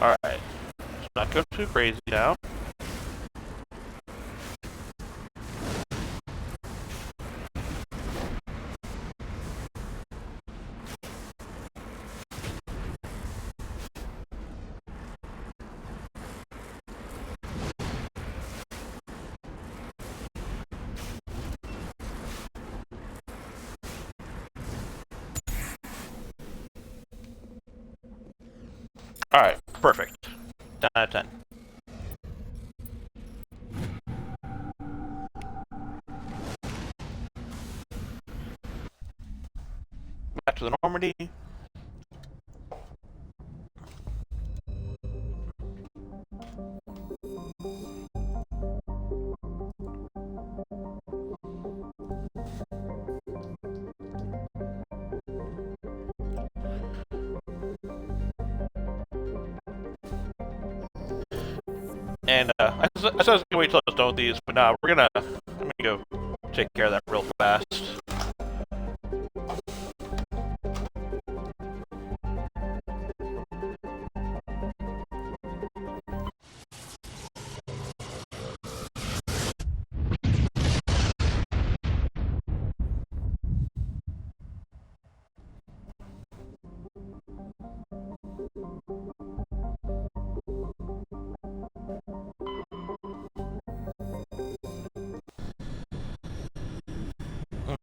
Alright, let's not go too crazy now. Alright, perfect. 10 out of 10. Back to the Normandy. And I said I was gonna wait till I was done with these, but nah, I'm gonna go take care of that real fast.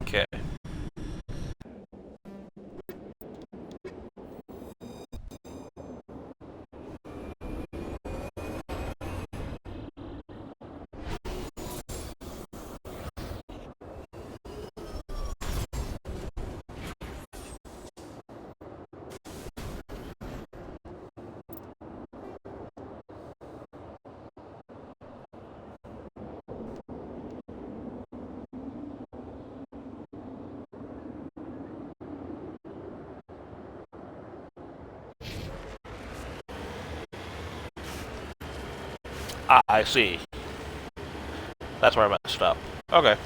Okay. Ah, I see. That's where I messed up. Okay.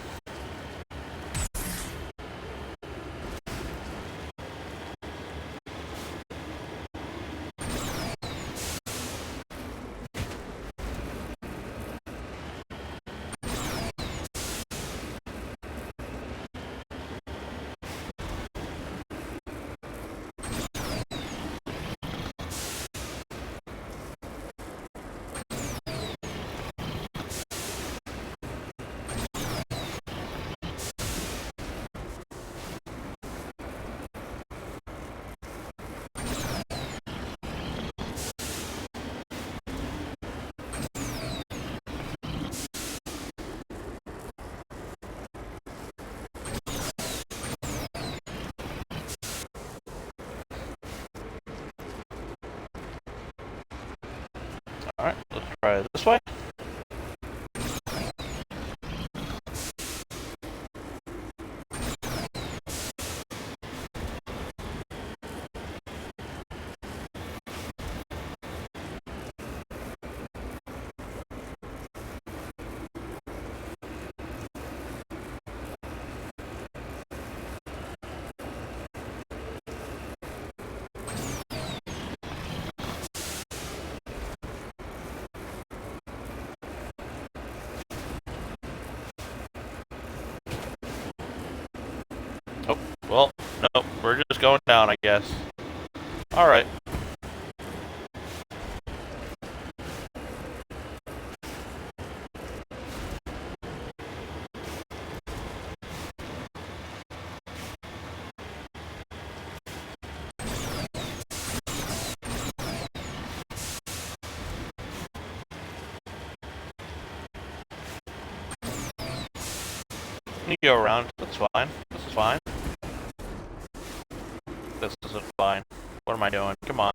Alright, let's try it this way. going down, I guess. Alright. You go around. That's fine. This is fine. This isn't fine. What am I doing? Come on.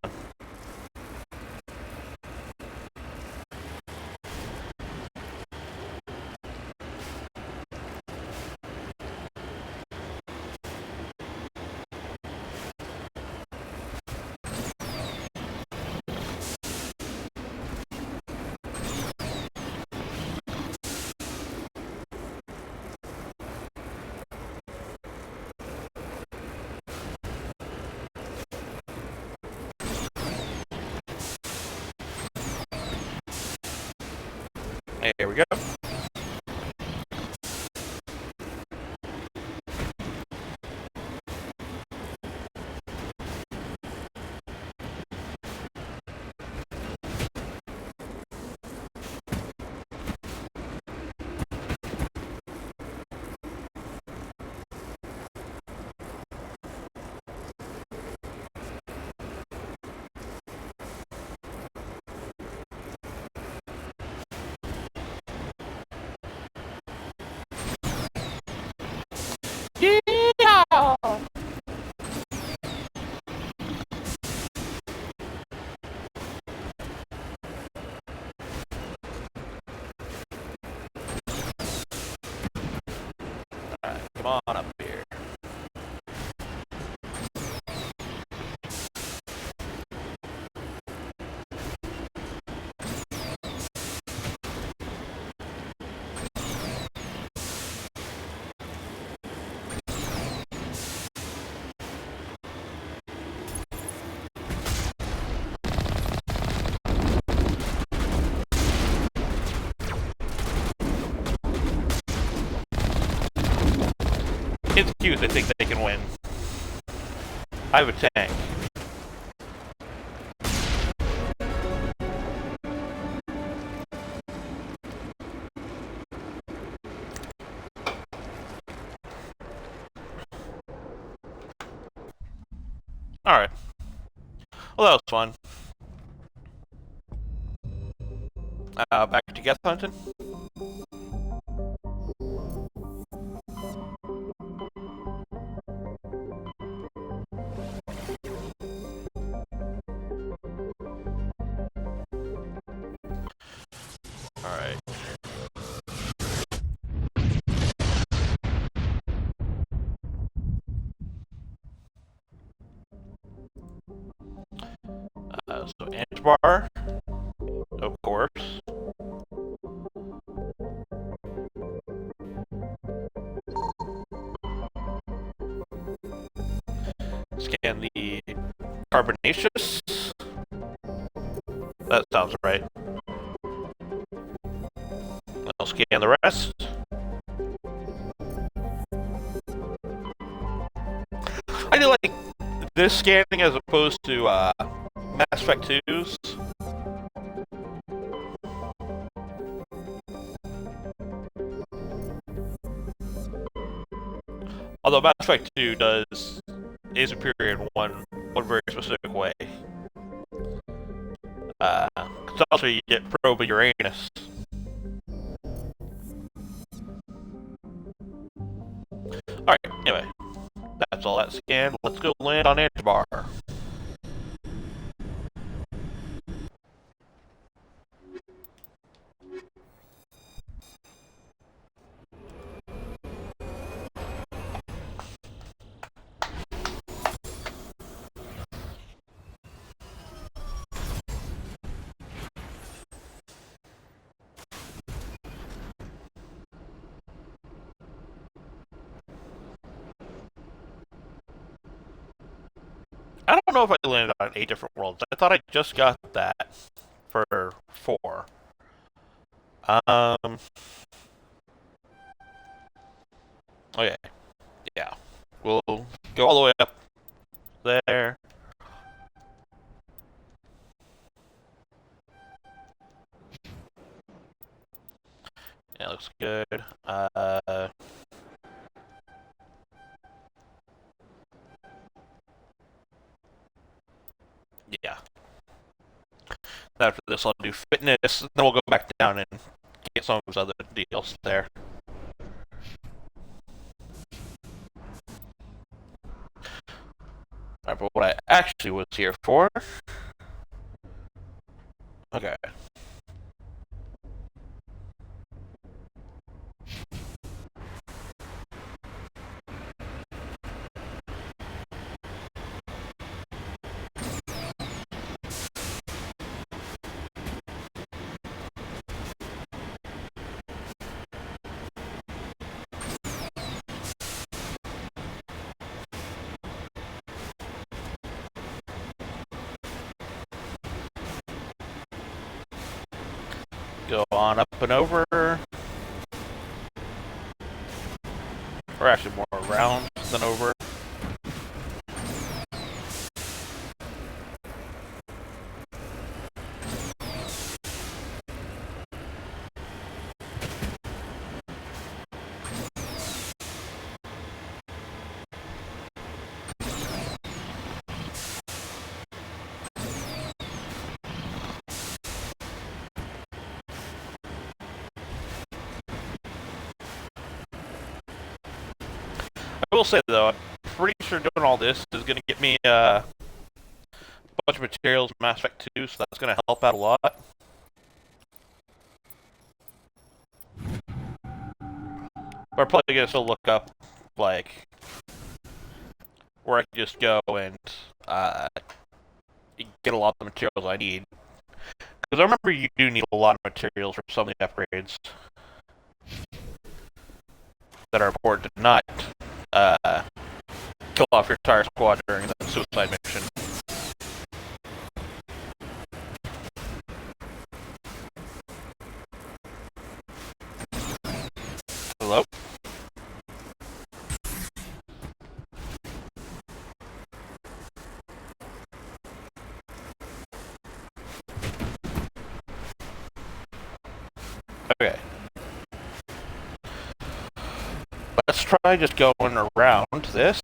Here we go. Alright, come on up here. It's cute, they think they can win. I have a tank. Alright. Well, that was fun. Back to Geth Hunting. Alright. So Antibar, of course. Scan the Carbonaceous. That sounds right. I'll scan the rest. I do like this scanning as opposed to Mass Effect 2's. Although Mass Effect 2 is superior in one very specific way. Because also you get Probe Uranus. Alright, anyway. That's all that scanned. Let's go land on Antibar. I don't know if I landed on 8 different worlds. I thought I just got that for 4. Okay. Yeah. We'll go all the way up there. Yeah, looks good. Yeah. After this, I'll do fitness, then we'll go back down and get some of his other deals there. Alright, but what I actually was here for... Okay. Go on up and over. Or actually more around than over. I will say though, I'm pretty sure doing all this is going to get me a bunch of materials in Mass Effect 2, so that's going to help out a lot. But I'm probably going to still look up, like, where I can just go and get a lot of the materials I need. Because I remember you do need a lot of materials for some of the upgrades that are important to not kill off your entire squad during the suicide mission. Hello? Okay. Let's try just going around this.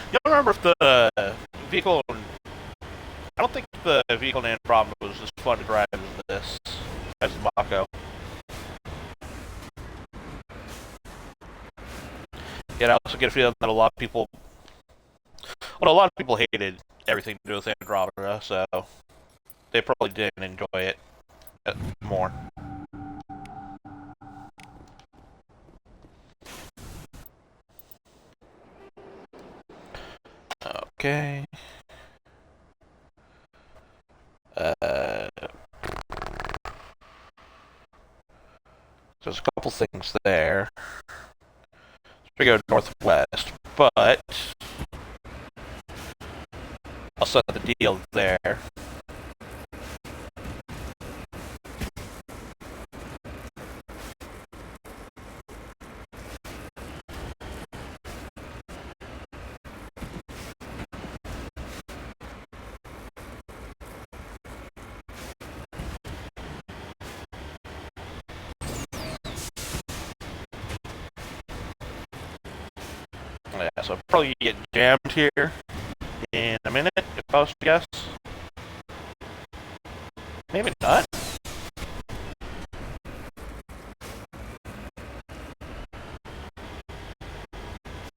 You don't remember if the vehicle... I don't think the vehicle in Andromeda was as fun to drive as this, as Mako. Yet I also get a feeling that a lot of people... Well, a lot of people hated everything to do with Andromeda, so they probably didn't enjoy it more. Okay. There's a couple things there. We go northwest, but I'll set the deal there. Yeah, so I'll probably get jammed here in a minute, if I was to guess. Maybe not.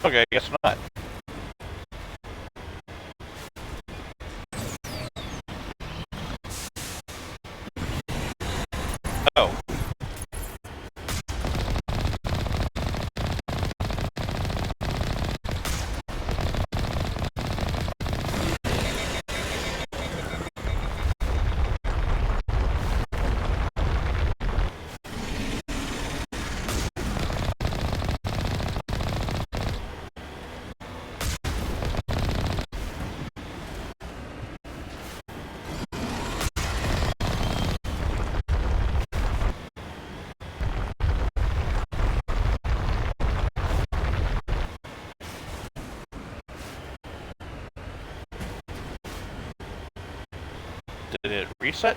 Okay, I guess not. Did it reset?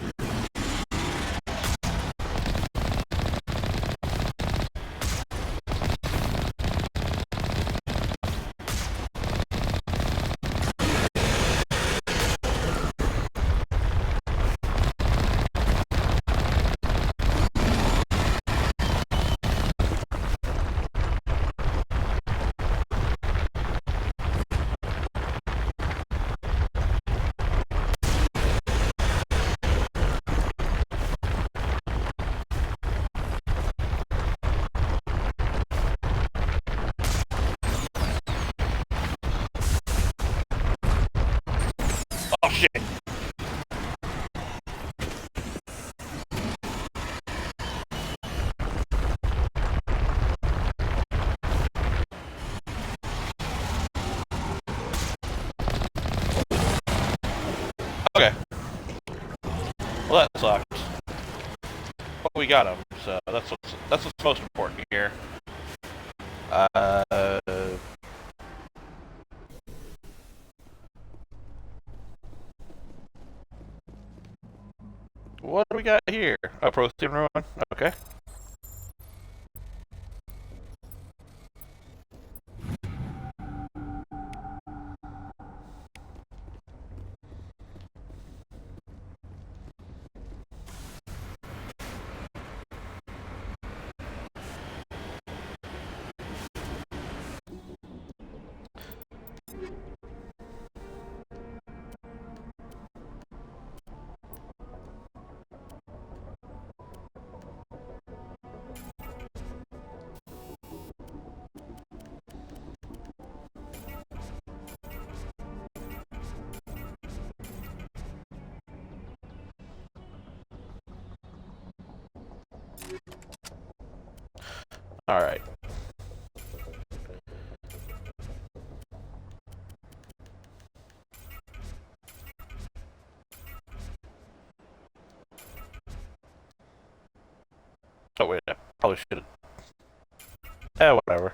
Oh shit! Okay. Well, that sucked. But we got him, so that's what's most important here. What do we got here? A Prothean ruin? Okay. Alright. Oh wait, I probably should have... whatever.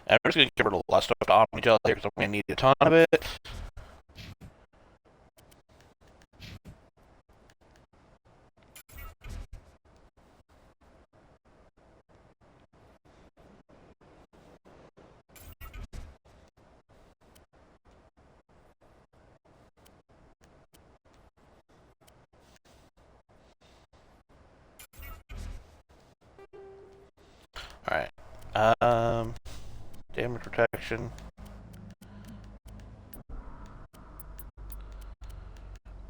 And I'm just gonna give her a lot of stuff to Omni Gel here because I'm gonna need a ton of it. Alright. Damage protection.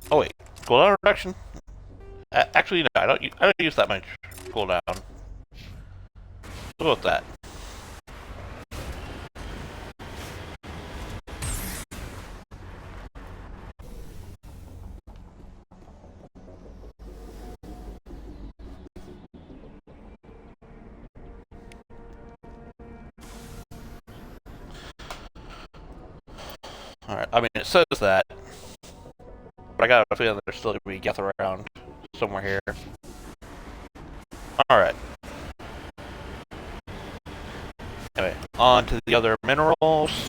Oh wait, cooldown reduction? Actually, no, I don't use that much cooldown. What about that? Alright, I mean, it says that. But I got a feeling there's still gonna be Geth around somewhere here. Alright. Anyway, on to the other minerals.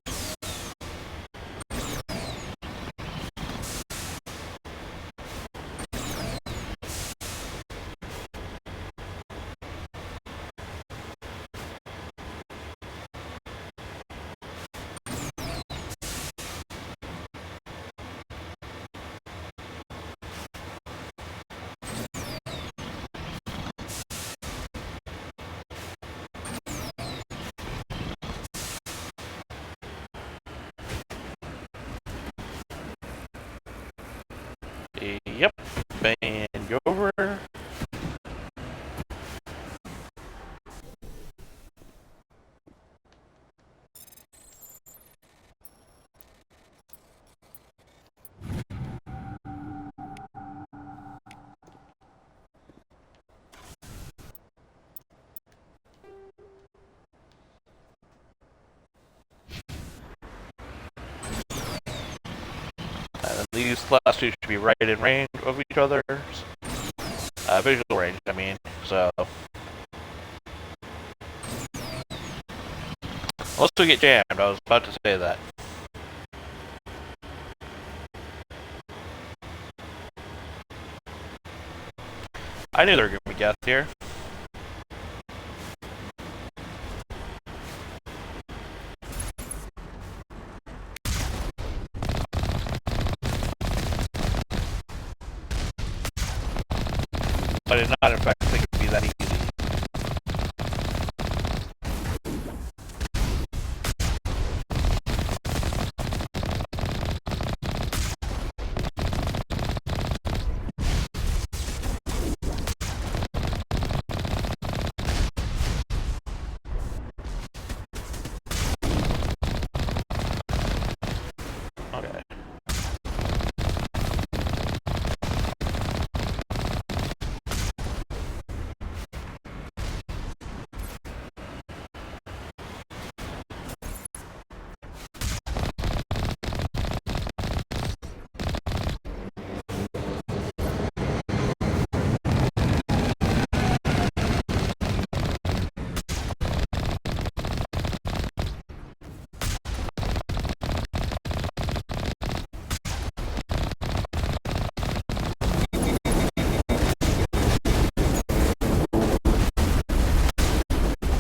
Yep, band over. these last two should be right in range of each other. Visual range, I mean. So, unless we get jammed, I was about to say that. I knew there were going to be guests here. I did not, in fact, think it would be that easy. Okay.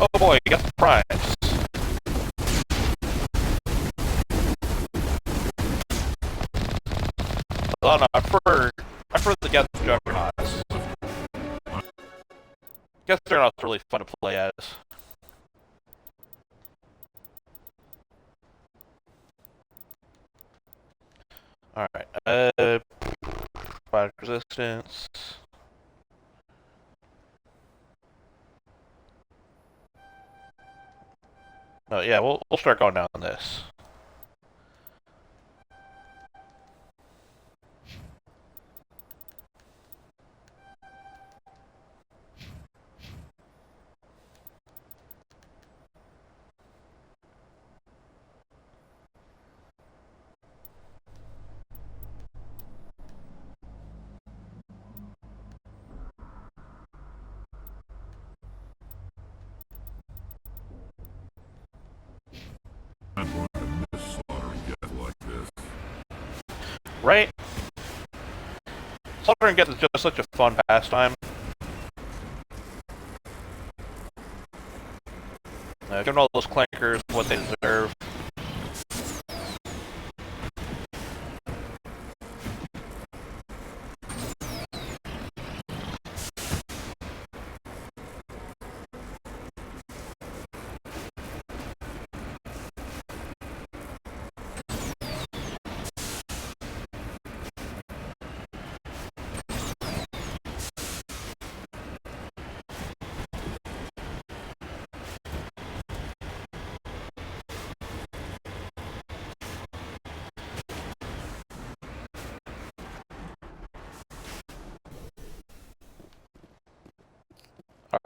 Oh boy, you got the prize. Oh no, I prefer the Guest Juggernauts. Guest Juggernauts are really fun to play as. Alright, fire resistance. Oh yeah, we'll start going down this. I'd want to miss slaughtering Geth like this. Right? Slaughtering Geth is just such a fun pastime. Giving all those clankers what they deserve.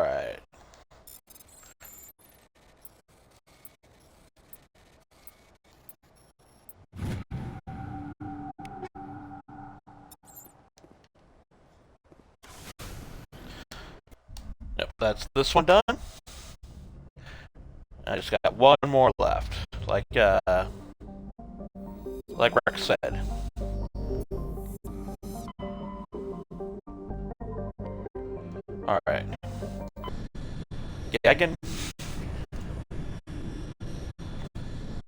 Alright. Yep, that's this one done. I just got one more left. Like Rex said. Alright. Again.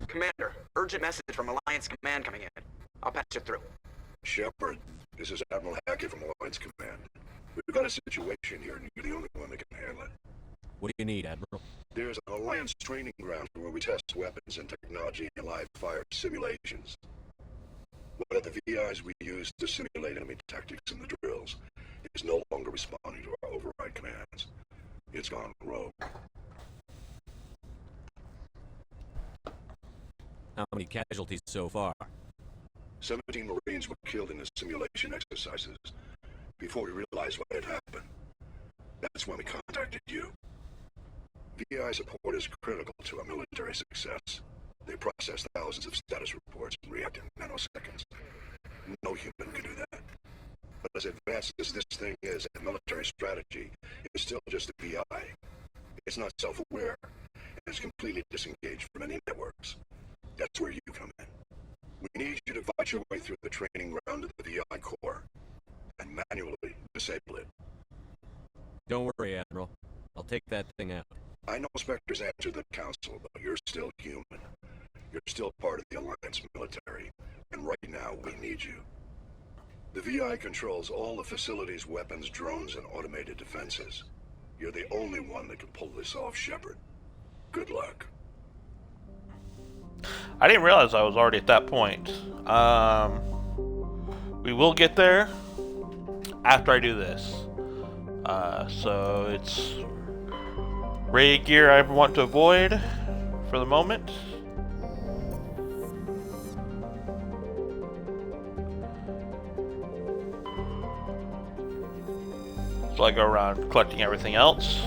Commander, urgent message from Alliance Command coming in. I'll patch it through. Shepard, this is Admiral Hackett from Alliance Command. We've got a situation here, and you're the only one that can handle it. What do you need, Admiral? There's an Alliance training ground where we test weapons and technology in live fire simulations. One of the VIs we use to simulate enemy tactics in the drills is no longer responding to our override commands. It's gone rogue. How many casualties so far? 17 Marines were killed in the simulation exercises before we realized what had happened. That's when we contacted you. VI support is critical to our military success. They process thousands of status reports and react in nanoseconds. No human can do that. But as advanced as this thing is in military strategy, it's still just a VI. It's not self-aware, and it's completely disengaged from any networks. That's where you come in. We need you to fight your way through the training ground of the VI core, and manually disable it. Don't worry, Admiral. I'll take that thing out. I know Spectre's answered the Council, but you're still human. You're still part of the Alliance military, and right now we need you. The VI controls all the facility's weapons, drones, and automated defenses. You're the only one that can pull this off, Shepard. Good luck. I didn't realize I was already at that point. We will get there after I do this. So it's raid gear I want to avoid for the moment. So I go around collecting everything else.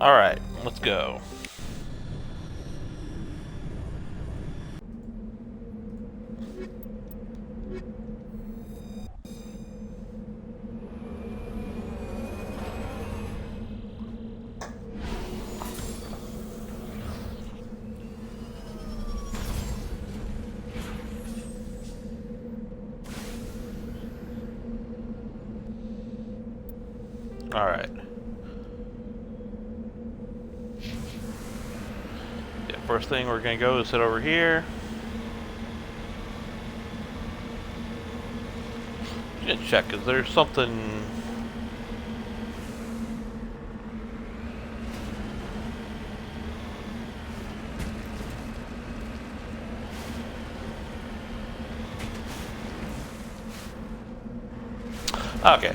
Alright, let's go. Alright. First thing we're gonna go is sit over here. I'm gonna check, is there something... Okay.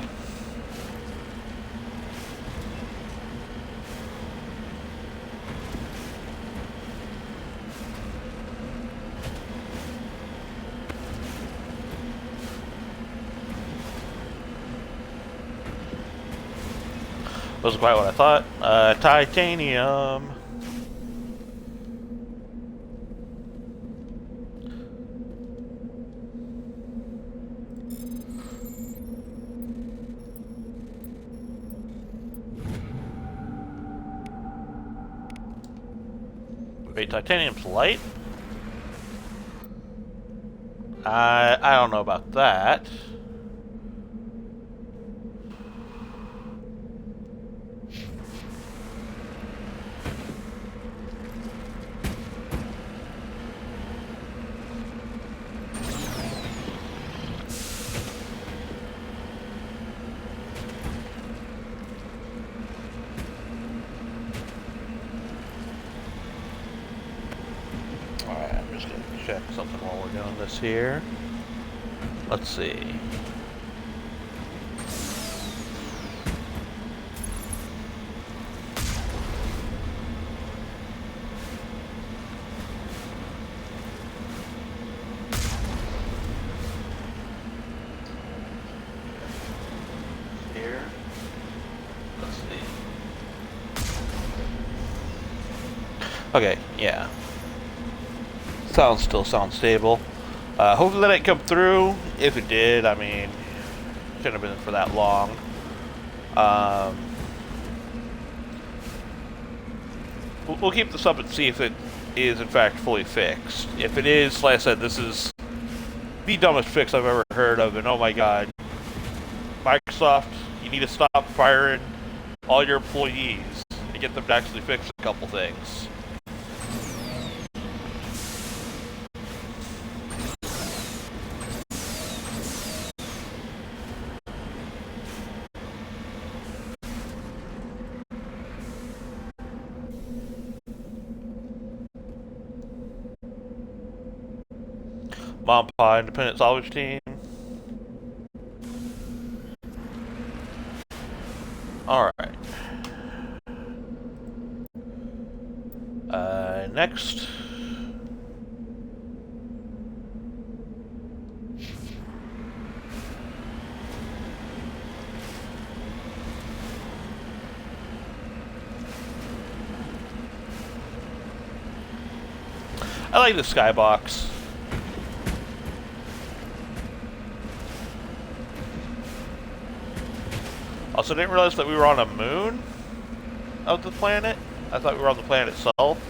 Wasn't quite what I thought. Titanium. Wait, titanium's light? I don't know about that. Check something while we're doing this here. Let's see. Here. Let's see. Okay, yeah. Still sounds stable. Hopefully that didn't come through. If it did, I mean, shouldn't have been for that long. We'll keep this up and see if it is in fact fully fixed. If it is, like I said, this is the dumbest fix I've ever heard of, and oh my god. Microsoft, you need to stop firing all your employees and get them to actually fix a couple things. Mom Pa Independent Salvage Team. Alright. next. I like the skybox. Also, didn't realize that we were on a moon of the planet. I thought we were on the planet itself.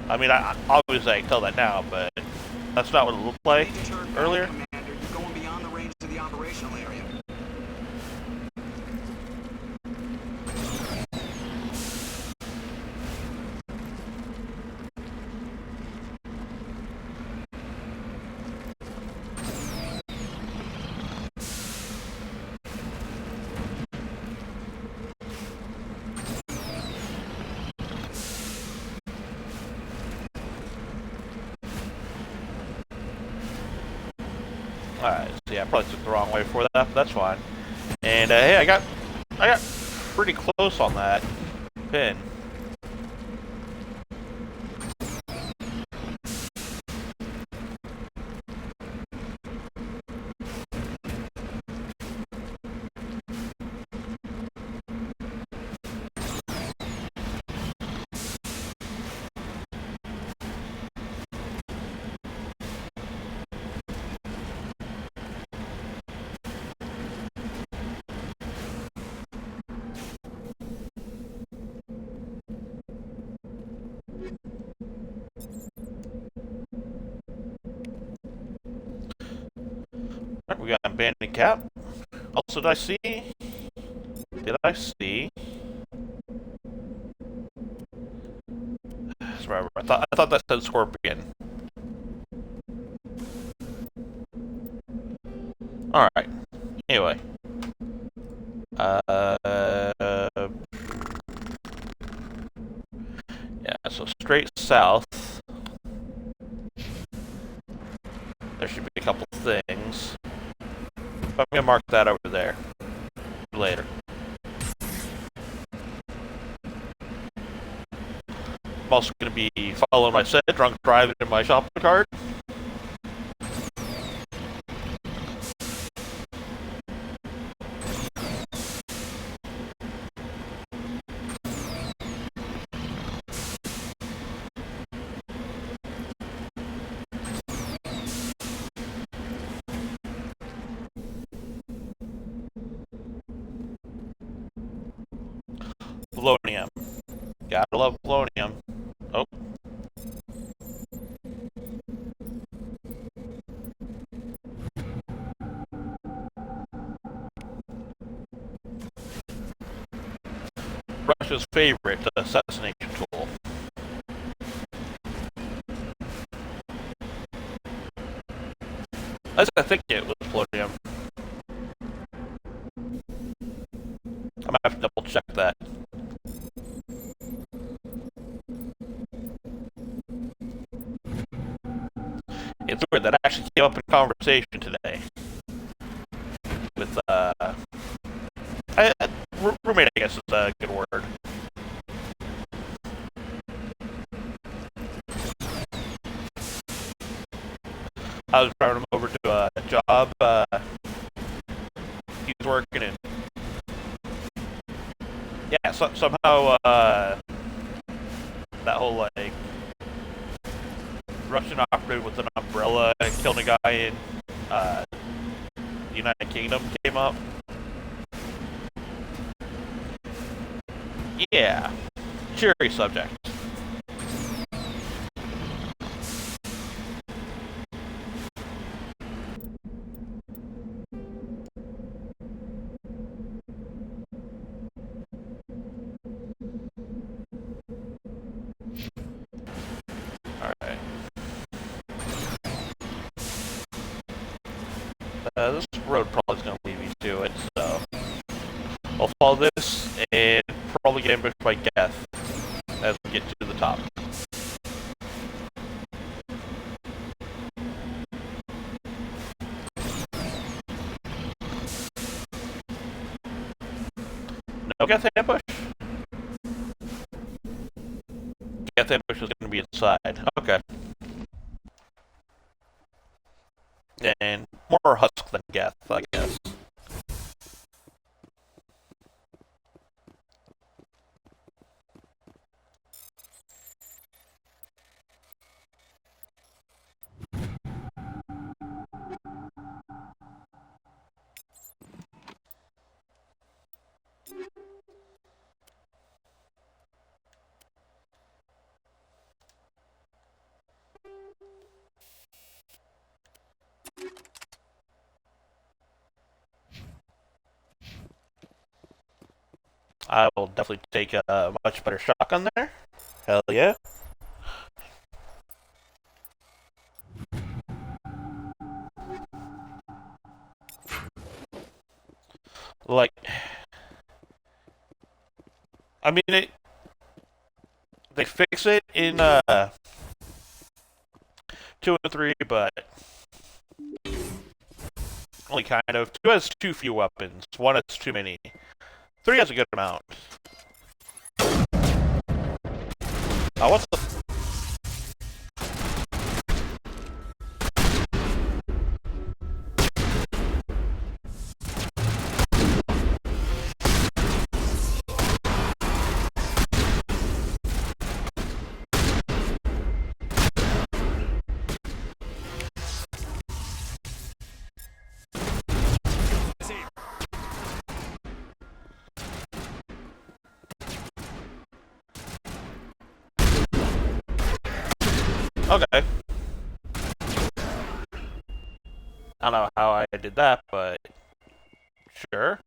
I mean, obviously I can tell that now, but that's not what it looked like earlier. Commander, you're going beyond the range of the operational area. Alright, so yeah, I probably took the wrong way for that, but that's fine. And hey, I got pretty close on that pin. Alright, we got an abandoned cap. Also, did I see? Forever. I thought that said Scorpion. Alright. Anyway. Yeah, so straight south. There should be a couple things. But I'm gonna mark that over there. Later. I'm also going to be following my set, drunk driving in my shopping cart. Polonium. Gotta love polonium. Oh. Russia's favorite assassination tool. At least I think it was polonium. I might have to double check that. It's weird that actually came up in conversation today with roommate, I guess is a good word. I was driving him over to a job he's working in. Yeah, somehow that whole like Russian operative with an umbrella and killed a guy in the United Kingdom came up. Yeah, cheery subject. Alright. This road probably is going to lead me to it, so I'll follow this and probably get ambushed by Geth as we get to the top. No Geth ambush? Geth ambush is going to be inside. Okay. And more Husk than Geth, I guess. I will definitely take a much better shotgun there. Hell yeah. Like, I mean, they fix it in 2 and 3, but only kind of. 2 has too few weapons. 1 has too many. 3 has a good amount. What's the... Okay. I don't know how I did that, but sure.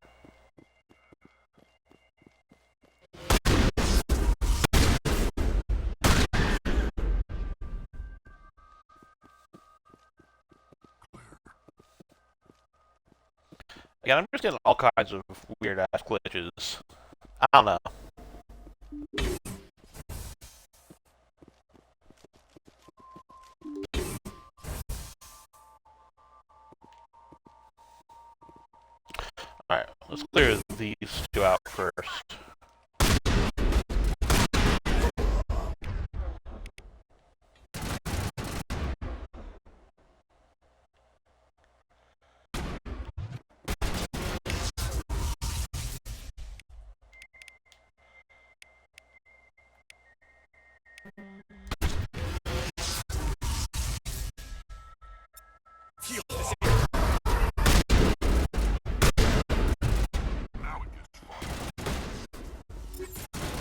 Again, I'm just getting all kinds of weird ass glitches. I don't know. Alright, let's clear these 2 out first.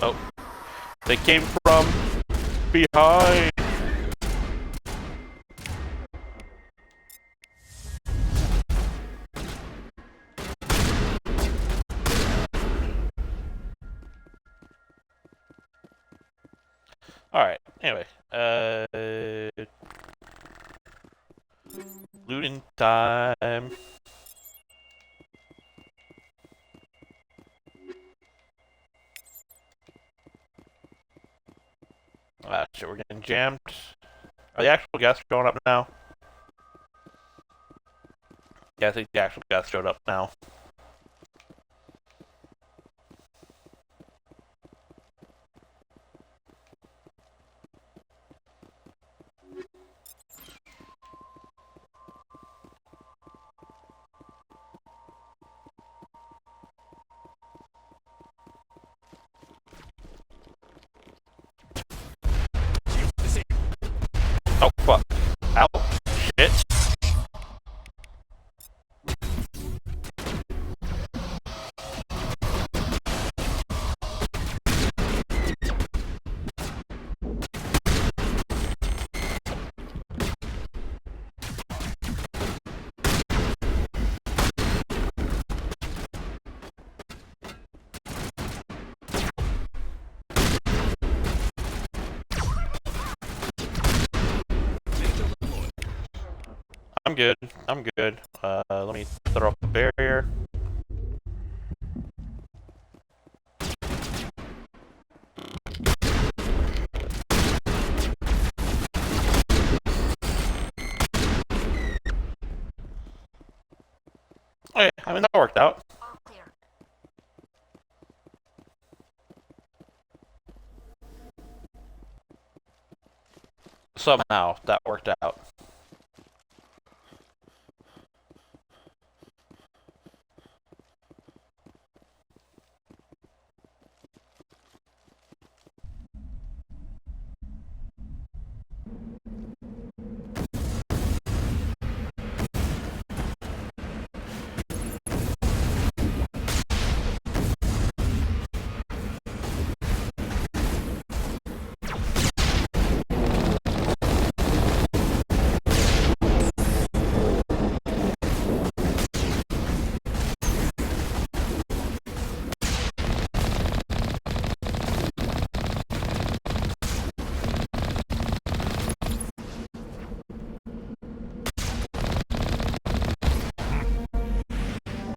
Oh, they came from behind. Alright, anyway, looting time. Ah, shit, we're getting jammed. Are the actual guests showing up now? Yeah, I think the actual guests showed up now. Oh, fuck. Ow. Shit. I'm good. I'm good. Let me throw up a barrier. Okay, I mean, that worked out. All clear. somehow that worked out.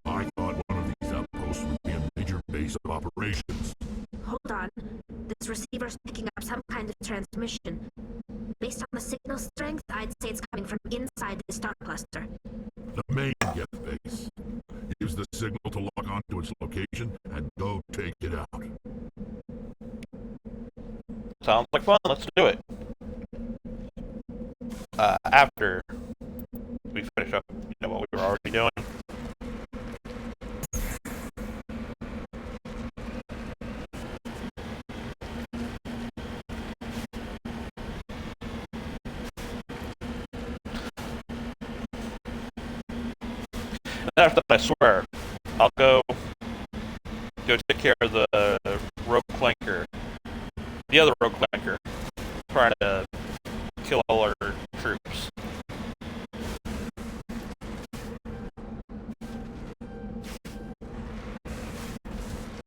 I thought one of these outposts would be a major base of operations. Hold on. This receiver's picking up some kind of transmission. Based on the signal strength, I'd say it's coming from inside the star cluster. The main guest base. Use the signal to lock onto its location and go take it out. Sounds like fun. Let's do it. After we finish up, what we were already doing. And after that, I swear, I'll go take care of the rogue clanker. The other rogue clanker. Trying to kill all our troops.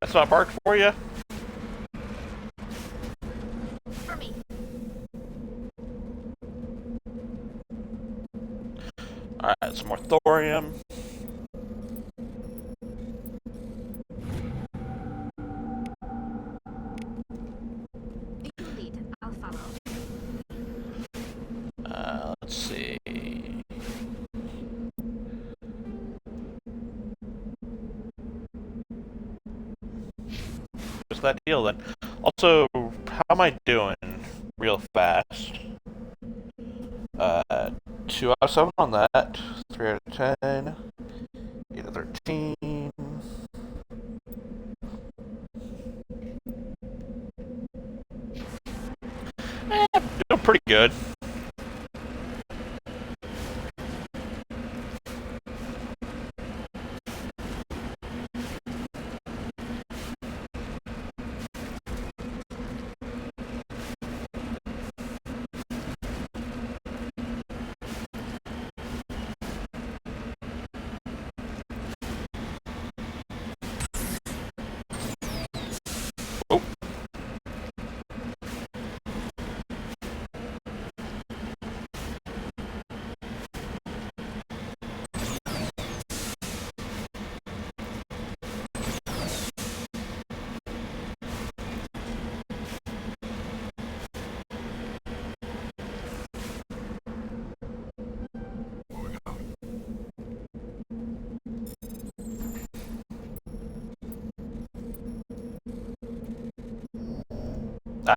That's not barked for you? For me. Alright, some more thorium. You lead. I'll follow. Let's see. What's that deal then? Also, how am I doing real fast? 2 out of 7 on that. 3 out of 10. 8 out of 13. Doing pretty good.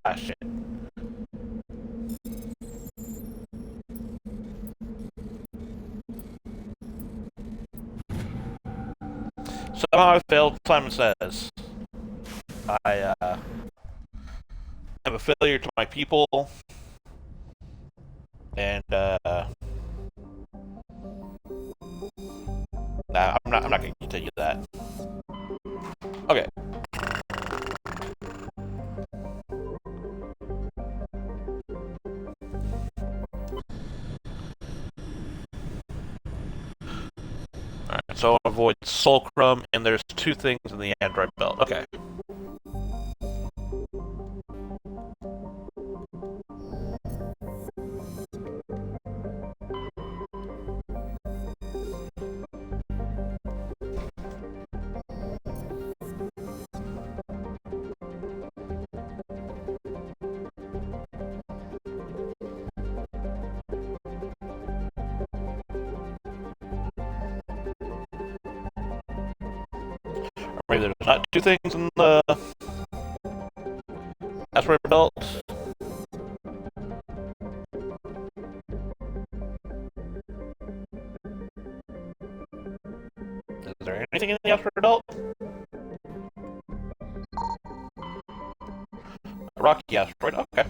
Ah, shit. Somehow I failed, Simon Says. I am a failure to my people. And, nah, I'm not gonna continue that. Okay. Alright, so I'll avoid Sulcrum, and there's 2 things in the Android belt. Okay. Maybe there's not 2 things in the asteroid belt. Rocky asteroid. Okay.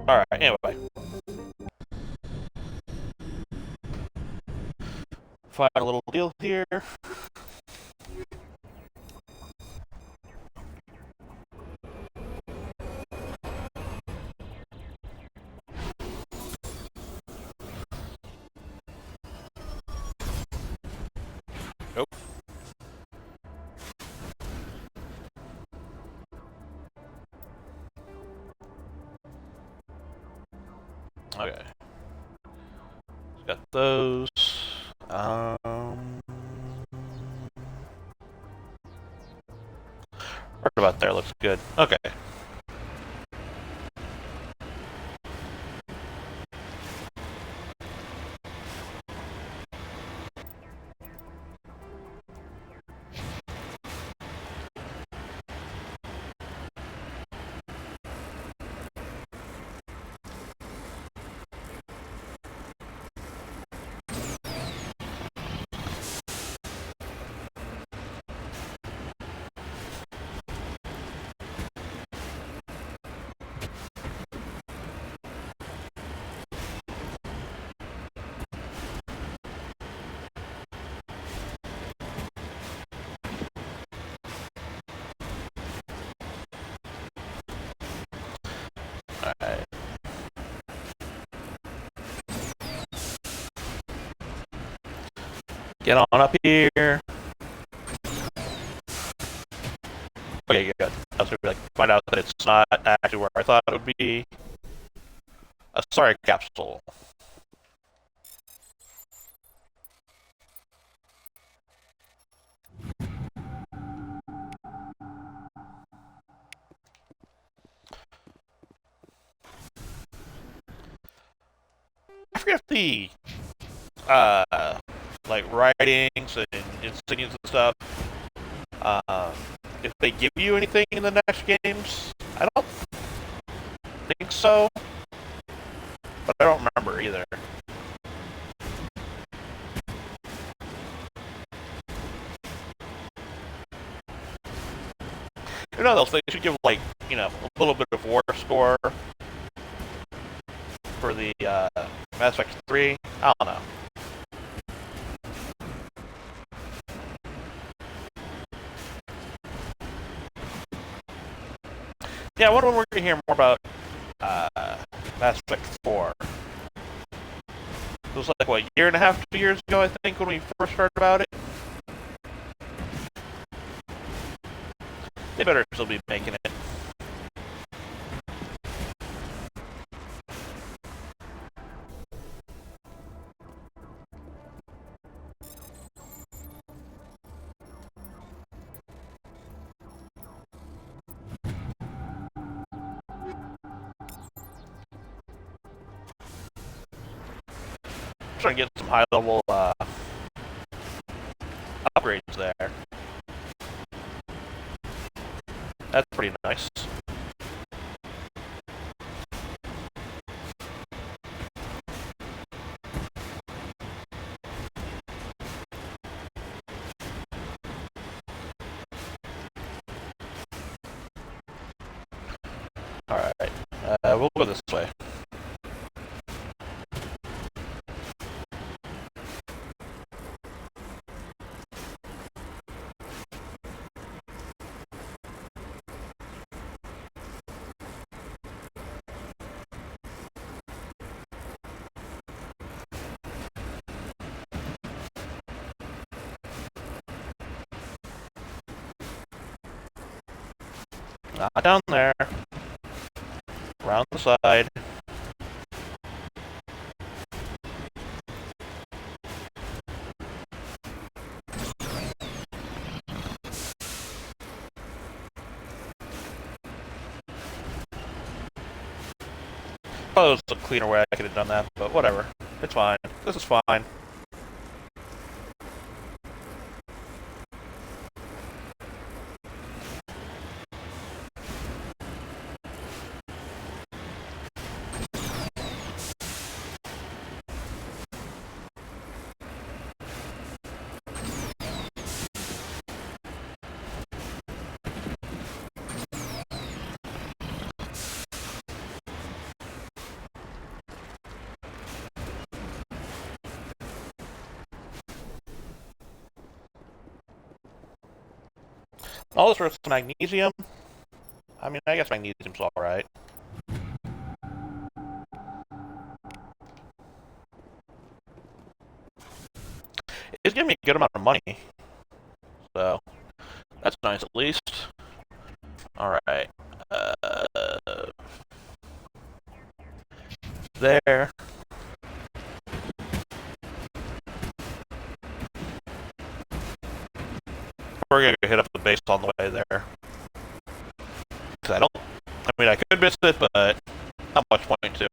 All right. Anyway, find a little deal here. Nope. Okay. Got those. Right about there looks good. Okay. Alright. Get on up here. Okay, good. I was gonna be like, find out that it's not actually where I thought it would be. A sorry capsule. I forget if the like writings and insignias and stuff, if they give you anything in the next games. I don't think so, but I don't remember either. You know, they should give, like, you know, a little bit of war score for the Mass Effect 3. I don't know. Yeah, I wonder when we're going to hear more about Mass Effect 4. It was like, what, a year and a half, 2 years ago, I think, when we first heard about it? They better still be making it. Trying to get some high-level upgrades there. That's pretty nice. Alright, we'll go this way. Not down there. Around the side. Probably was a cleaner way I could have done that, but whatever. It's fine. This is fine. All this for some magnesium. I mean, I guess magnesium's alright. It's giving me a good amount of money. So, that's nice at least. Alright. There. We're gonna go hit up the base on the way there. Cause I mean, I could miss it, but not much point to.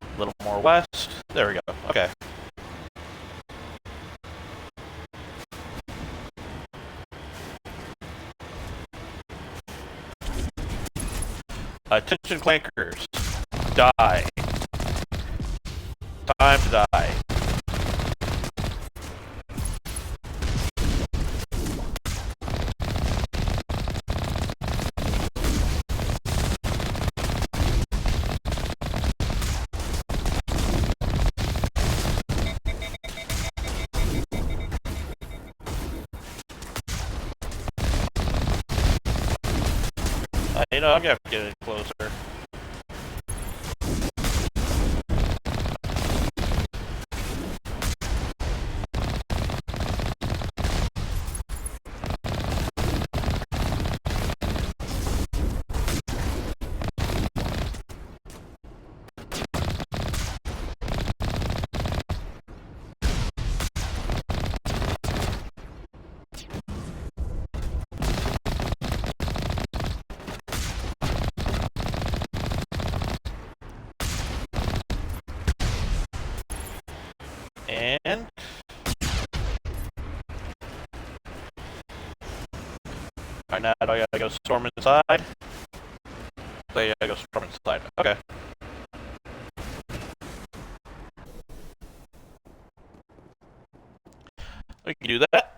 A little more west. There we go. Okay. Attention clankers. Die. Time to die. You know, I'm gonna have to get it closer. And right now I gotta go storm inside. So yeah, I gotta go storm inside. Okay. We can do that.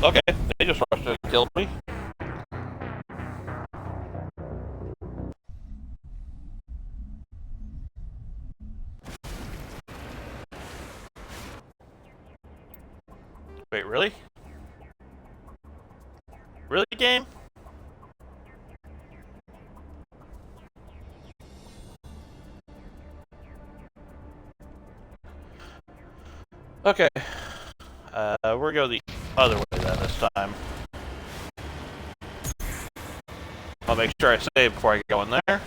Okay, they just rushed and killed me. Wait, really? Really, game? Okay. We're going the other way then this time. I'll make sure I save before I go in there.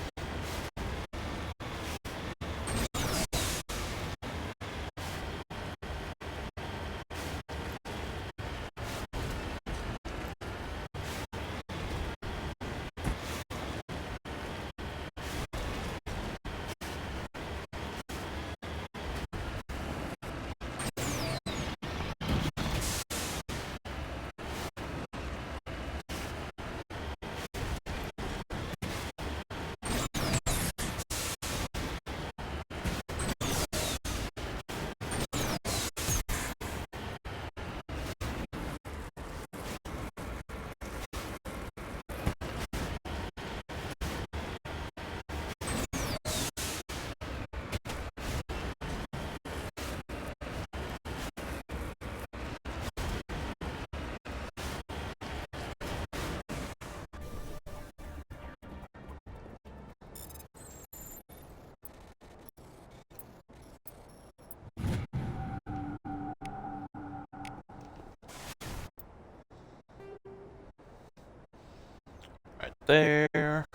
Right there.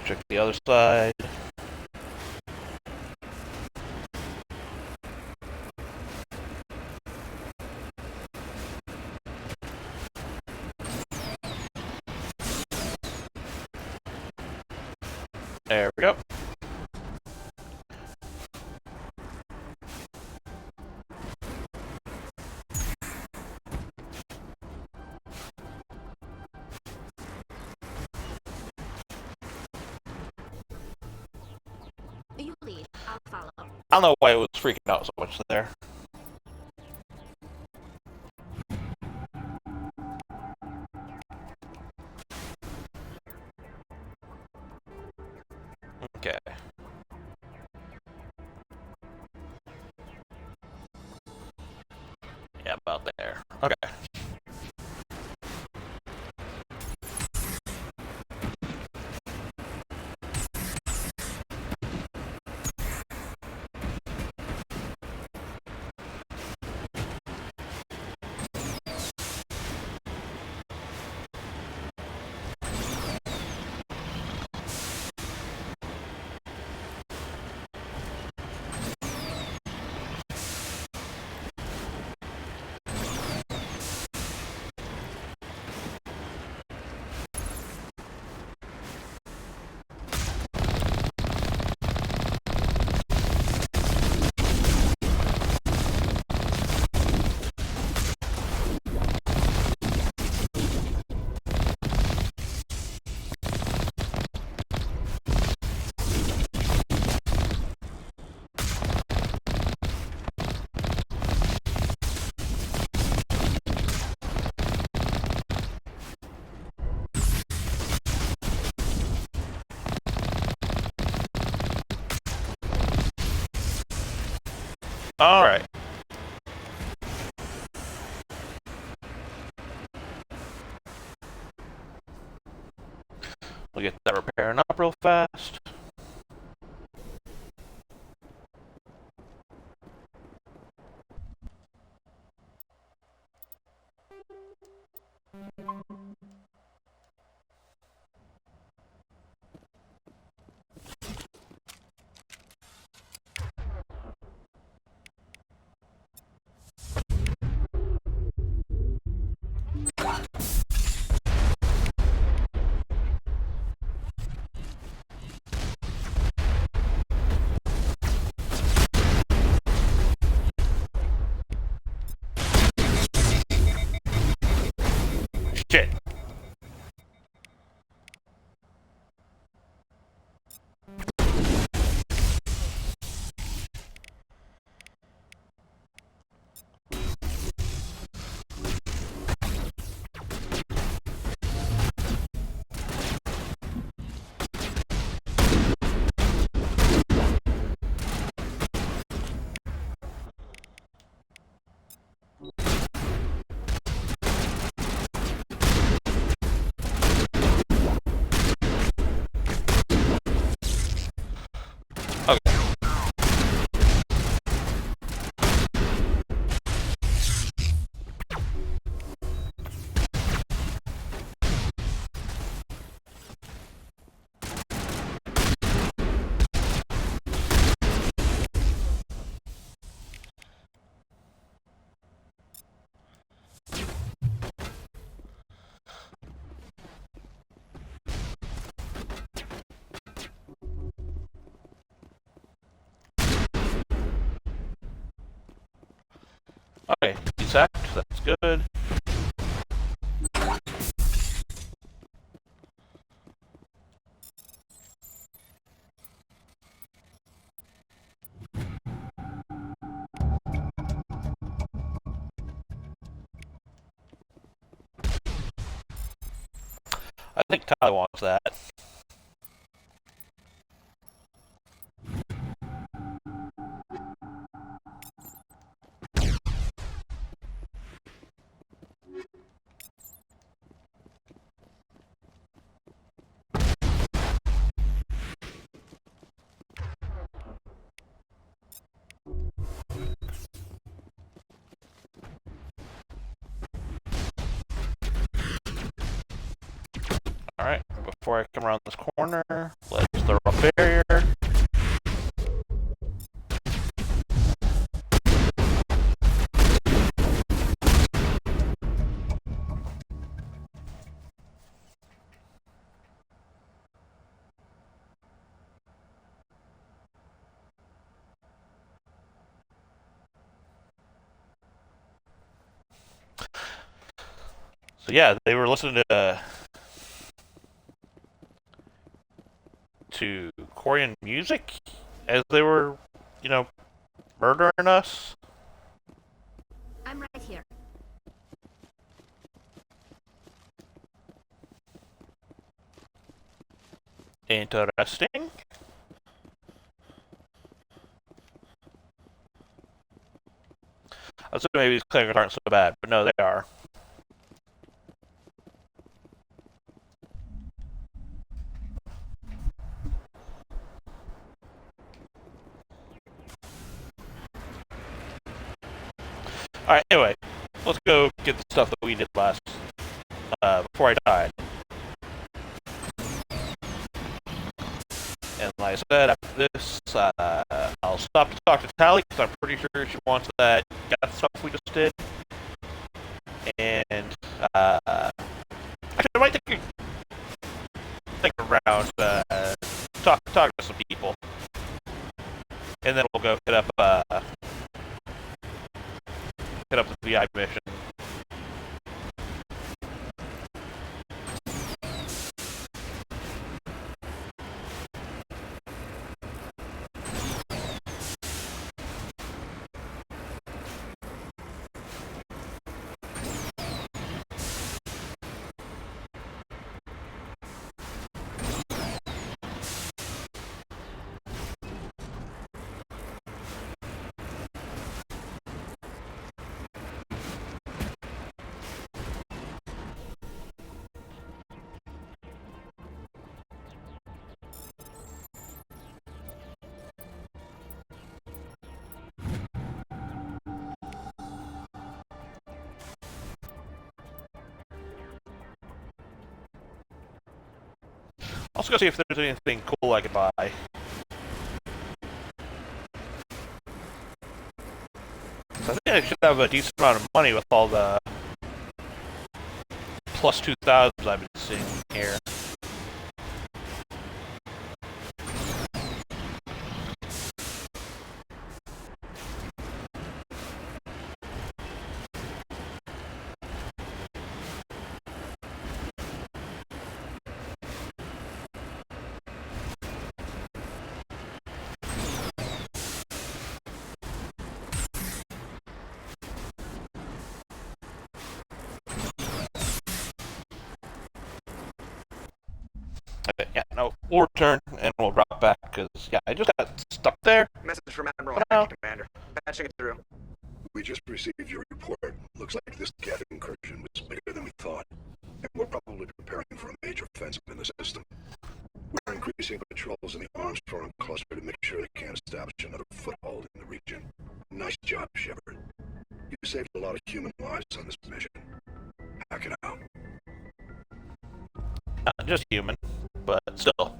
Check the other side. There we go. You lead. I'll follow. I don't know why it was freaking out so much there. Okay. Yeah, about there. Okay. All right. We'll get that repairing up real fast. Shit. Okay, exact. That's good. I think Tyler wants that. All right. before I come around this corner, let's throw a barrier. So yeah, they were listening to Korean music as they were, you know, murdering us. I'm right here. Interesting. I was maybe these clickers aren't so bad, but no, they are. Alright, anyway, let's go get the stuff that we did last, before I died. And like I said, after this, I'll stop to talk to Tally, because I'm pretty sure she wants that got stuff we just did. And, actually, I might take a round, talk to some people. And then we'll go hit up the VI mission. Let's go see if there's anything cool I can buy. So I think I should have a decent amount of money with all the plus 2,000s I've been seeing here. Okay, yeah, no, we'll return and we'll drop back because, yeah, I just got stuck there. Message from Admiral Wow. Hackett, Commander. Patching it through. We just received your report. Looks like this cat incursion was bigger than we thought. And we're probably preparing for a major offensive in the system. We're increasing patrols in the Armstrong cluster to make sure they can't establish another foothold in the region. Nice job, Shepard. You saved a lot of human lives on this mission. Hack it out. Not just human, but still.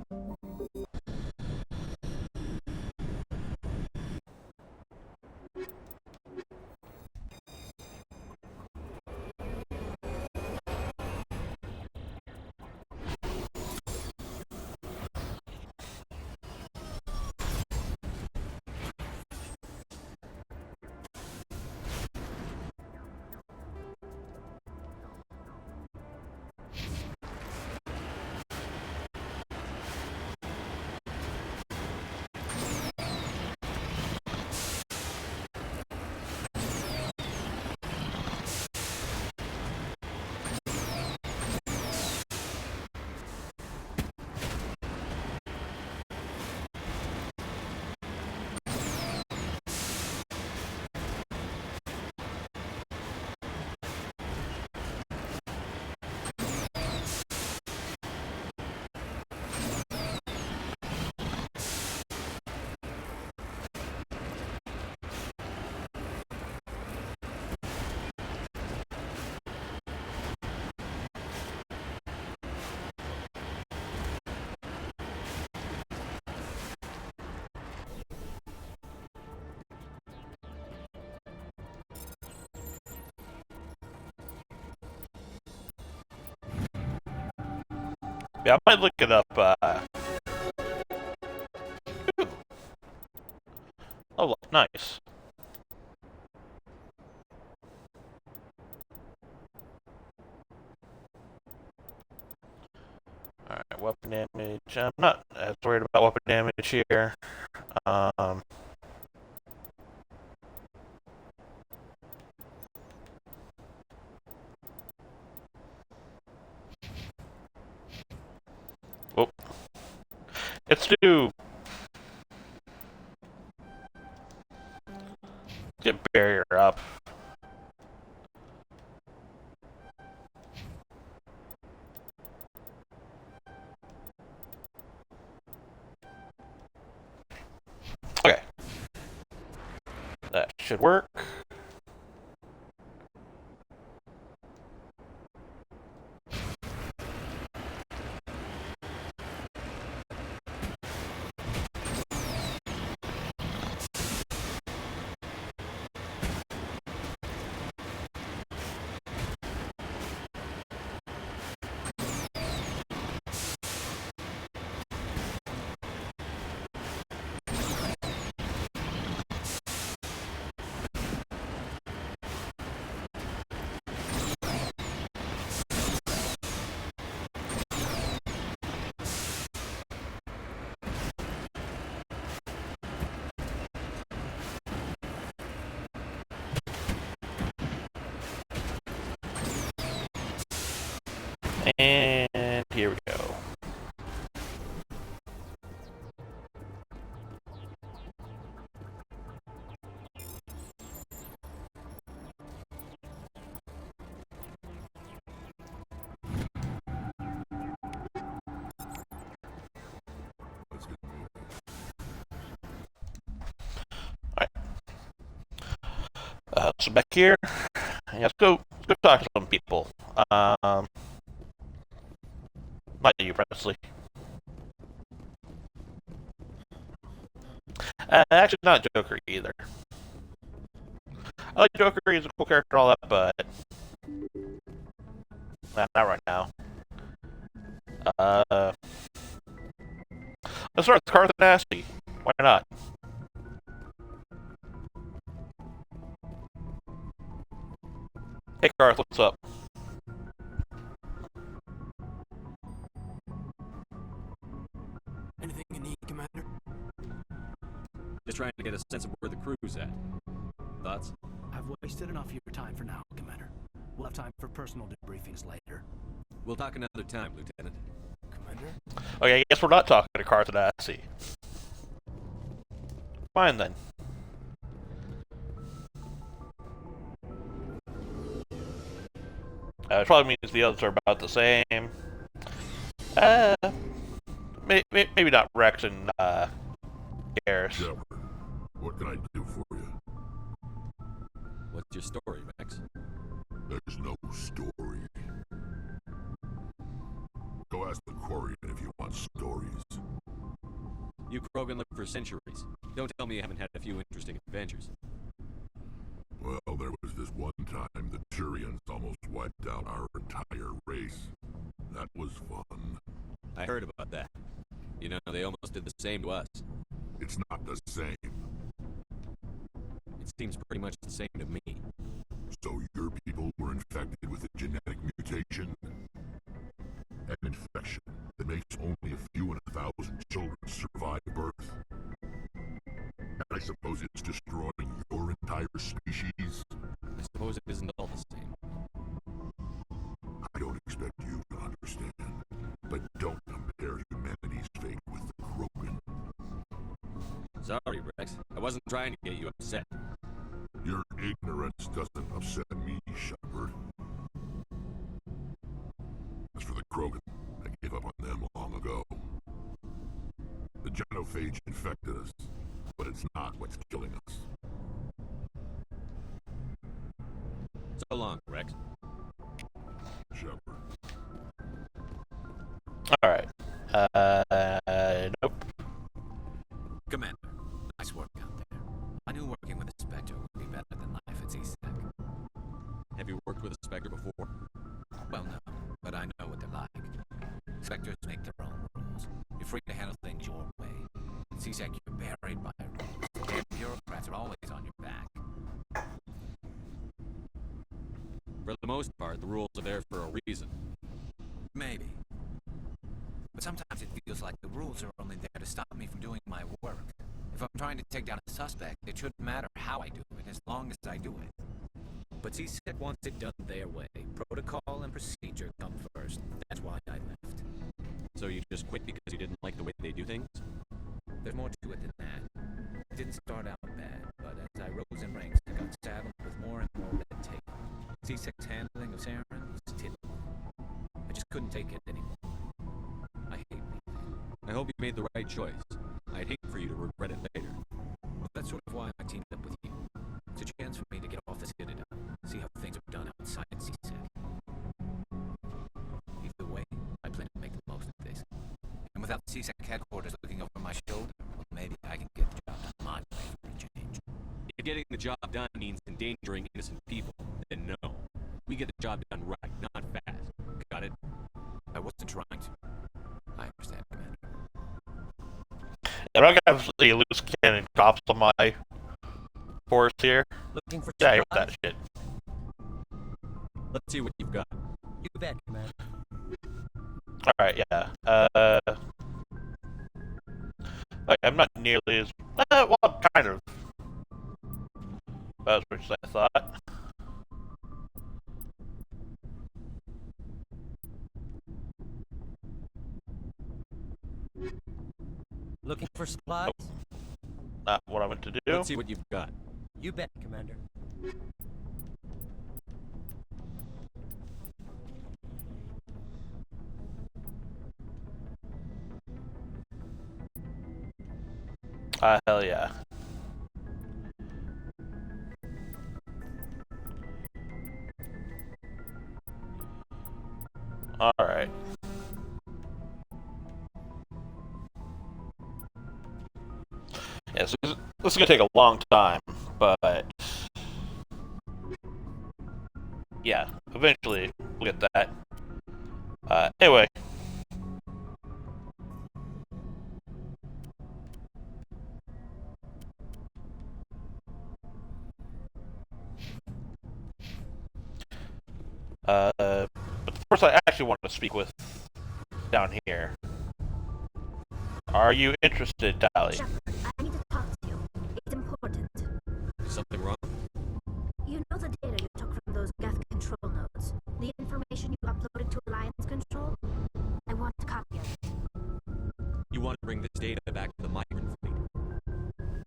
Yeah, I might look it up. Ooh. Oh, nice. Alright, weapon damage. I'm not as worried about weapon damage here. Whoop. Let's do... Get barrier up. Okay. That should work. And here we go. Let's get moving. Alright. So back here. Yeah, let's go talk to some people. Not you, Presley. Actually, not Joker either. I like Joker, he's a cool character, all that, but not right now. Let's start with Carth Nasty. Why not? Hey, Carth, what's up? Anything you need, Commander? Just trying to get a sense of where the crew's at. Thoughts? I've wasted enough of your time for now, Commander. We'll have time for personal debriefings later. We'll talk another time, Lieutenant. Commander? Okay, I guess we're not talking to Carth Nasty. Fine then. It probably means the others are about the same. Maybe not Rex and Garrus. Shepard, what can I do for you? What's your story, Max? There's no story. Go ask the Quarian if you want stories. You Krogan live for centuries. Don't tell me you haven't had a few interesting adventures. Well, there was this one time the Turians almost wiped out our entire race. That was fun. I heard about that. You know, they almost did the same to us. It's not the same. It seems pretty much the same to me. So your people were infected with a genetic mutation? An infection that makes only a few in 1,000 children survive birth? And I suppose it's destroying your entire species? I suppose it isn't all the same. I don't expect you to understand, but don't compare humanity's fate with the Krogan. Sorry, Rex. I wasn't trying to get you upset. Your ignorance doesn't upset me, Shepard. As for the Krogan, I gave up on them long ago. The genophage infected us, but it's not what's killing us. So long, Rex. Shepard. Alright. Nope. Commander, nice work out there. I knew working with a Spectre would be better than life at CSEC. Have you worked with a Spectre before? Well, no, but I know what they're like. Spectres make free to handle things your way. In C-Sec, you're buried by rules. The damn bureaucrats are always on your back. For the most part, the rules are there for a reason. Maybe. But sometimes it feels like the rules are only there to stop me from doing my work. If I'm trying to take down a suspect, it shouldn't matter how I do it, as long as I do it. But C-Sec wants it done their way. Protocol and procedure come first. That's why I left. So you just quit because you didn't like the way they do things? There's more to it than that. It didn't start out bad, but as I rose in ranks, I got saddled with more and more red tape. C-Sec's handling of Saren was typical. I just couldn't take it anymore. I hate leaving. I hope you made the right choice. I'd hate for you to regret it later. Well, that's sort of why I teamed up with you. It's a chance for me to get off the Citadel, see how things are done outside C-Sec. Either way, I plan to make the most of this. And without C-Sec headquarters looking over my shoulder, well, maybe I can get the job done my way for a change. If getting the job done means endangering innocent people, then no. We get the job done right, not fast. Got it? I wasn't trying to. I understand, Commander. I'm not gonna have the loose cannon drops on my force here. Looking for Yeah, I hear supplies? that shit. Let's see what you've got. You bet, Commander. Alright, yeah. Okay, I'm not nearly as... well, kind of. That's what I thought. Looking for supplies? Not what I meant to do. Let's see what you've got. You bet, Commander. Hell yeah. Alright. Yeah, so this is gonna take a long time, but yeah, eventually we'll get that. Anyway. But first I actually want to speak with down here. Are you interested, Tally? Shepard, I need to talk to you. It's important. Is something wrong? You know the data you took from those Geth control nodes? The information you uploaded to Alliance Control? I want a copy of it. You want to bring this data back to the migrant fleet?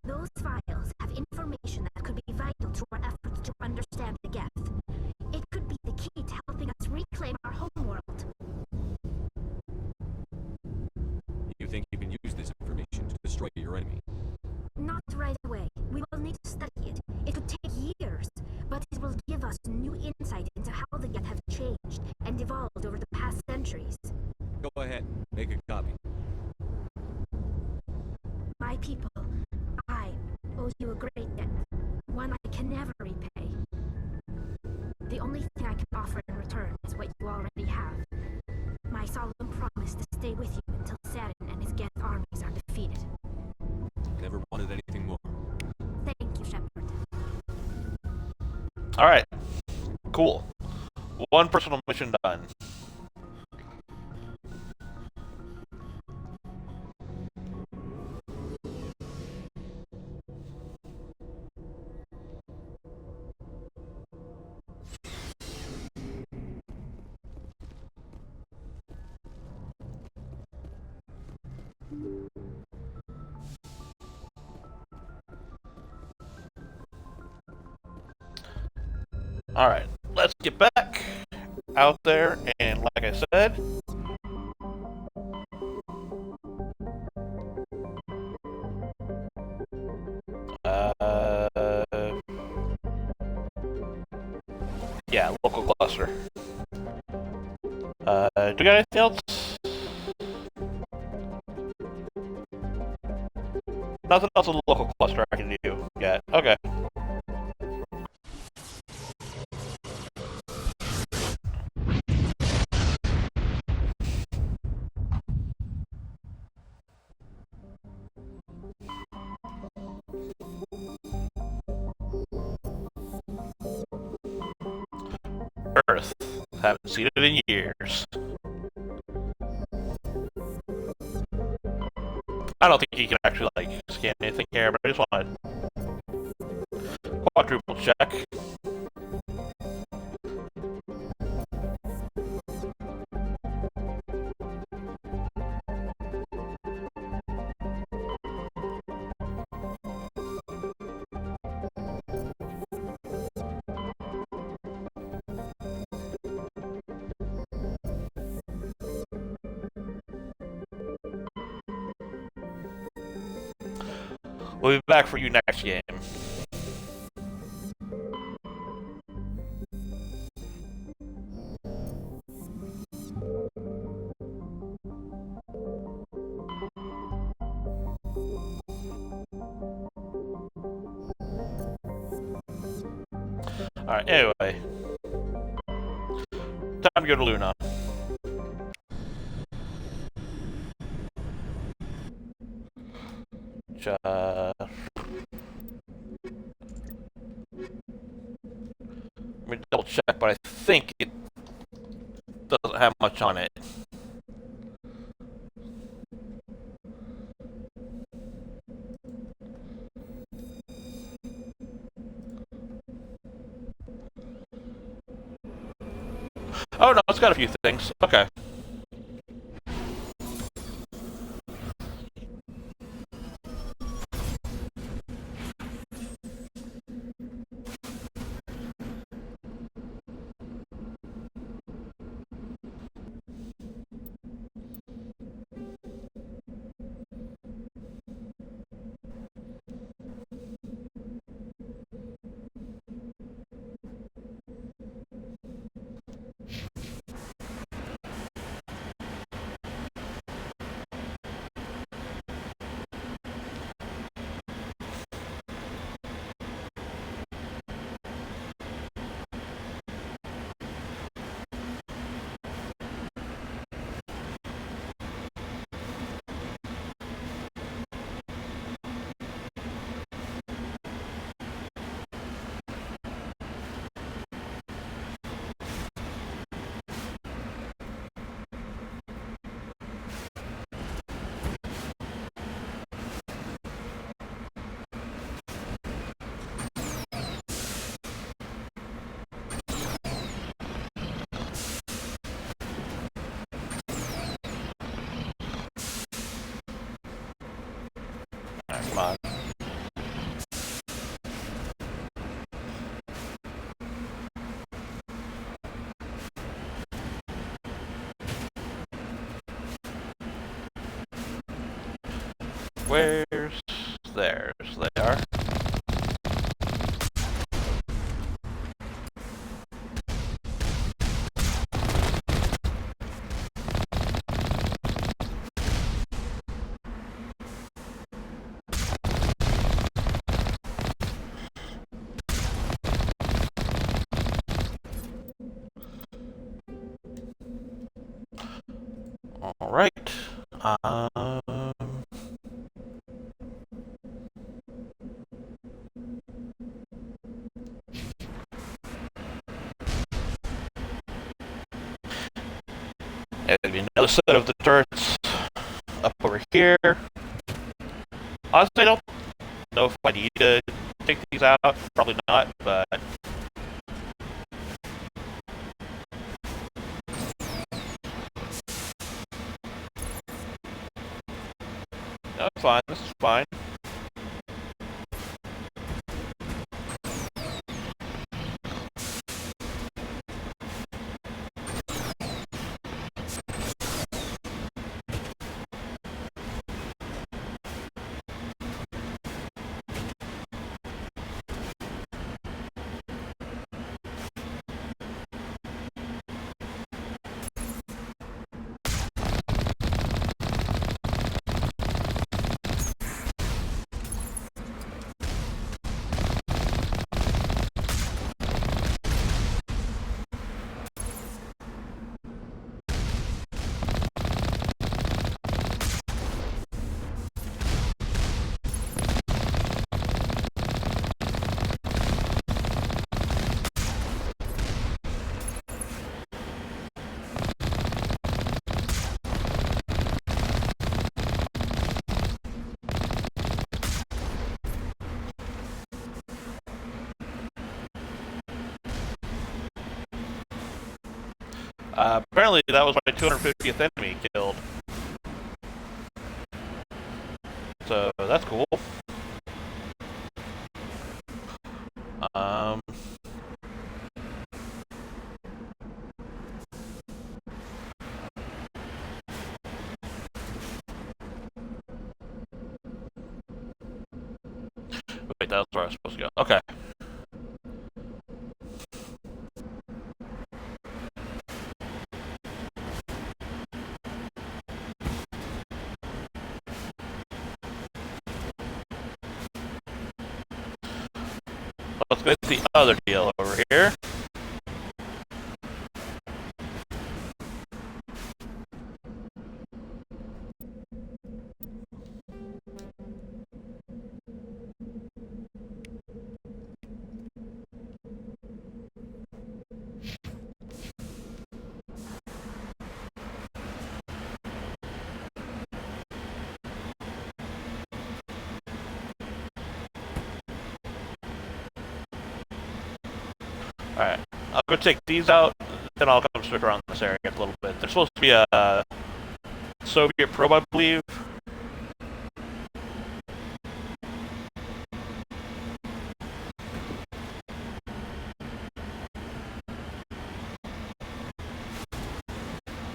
Those files have information that could be vital to our efforts to understand the Geth. It could be the key to helping us reclaim our homeworld. You think you can use this information to destroy your enemy? Not right away. We will need to study it. It could take years, but it will give us new insight into how the Geth have changed and evolved over the past centuries. Go ahead, make a copy. My people, I owe you a great debt, one I can never repay. The only thing I can offer in return is what you already have. My solemn promise to stay with you until Saturn and his Geth armies are defeated. Never wanted anything more. Thank you, Shepard. Alright. Cool. One personal mission done. Alright, let's get back out there, and like I said, yeah, local cluster. Do we got anything else? Nothing else in the local cluster I can do yet. Okay. Haven't seen it in years. I don't think you can actually, like, scan anything here, but I just wanted quadruple check. We'll be back for you next game. Alright, anyway. Time to go to Luna. Let me double check, but I think it doesn't have much on it. Oh no, it's got a few things. Okay. Come on. Where's theirs? They are. All right. There'll be another set of the turrets up over here. Honestly, I don't know if I need to take these out. Probably not, but that's fine. This is fine. Apparently that was my 250th enemy killed. So that's cool. Wait, that's where I was supposed to go. Okay. Let's get the other deal over here. Alright, I'll go take these out, then I'll come switch around this area a little bit. There's supposed to be a Soviet probe, I believe.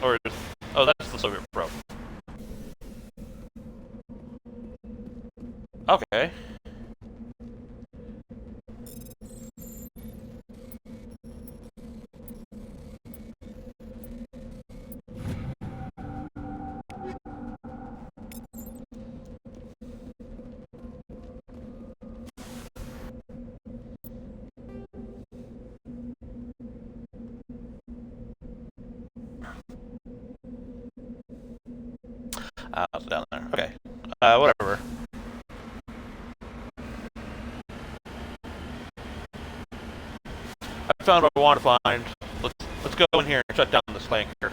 Or, oh, that's the Soviet probe. Okay. It's down there. Okay. Whatever. I found what I want to find. Let's go in here and shut down this flanker.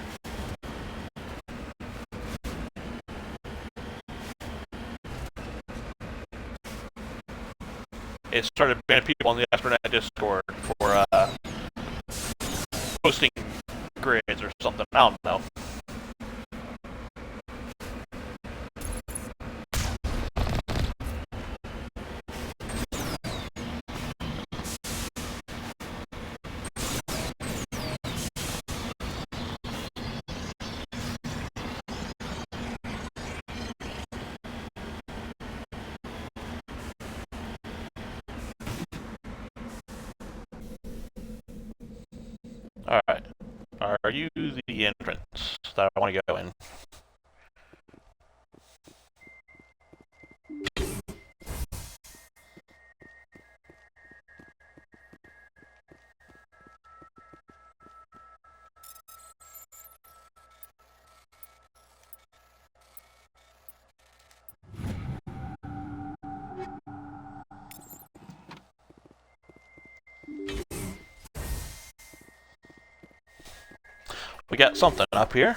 It started banning people on the Astronet Discord for posting grids or something. I don't know. Alright. Are you the entrance that I want to go in? We got something up here.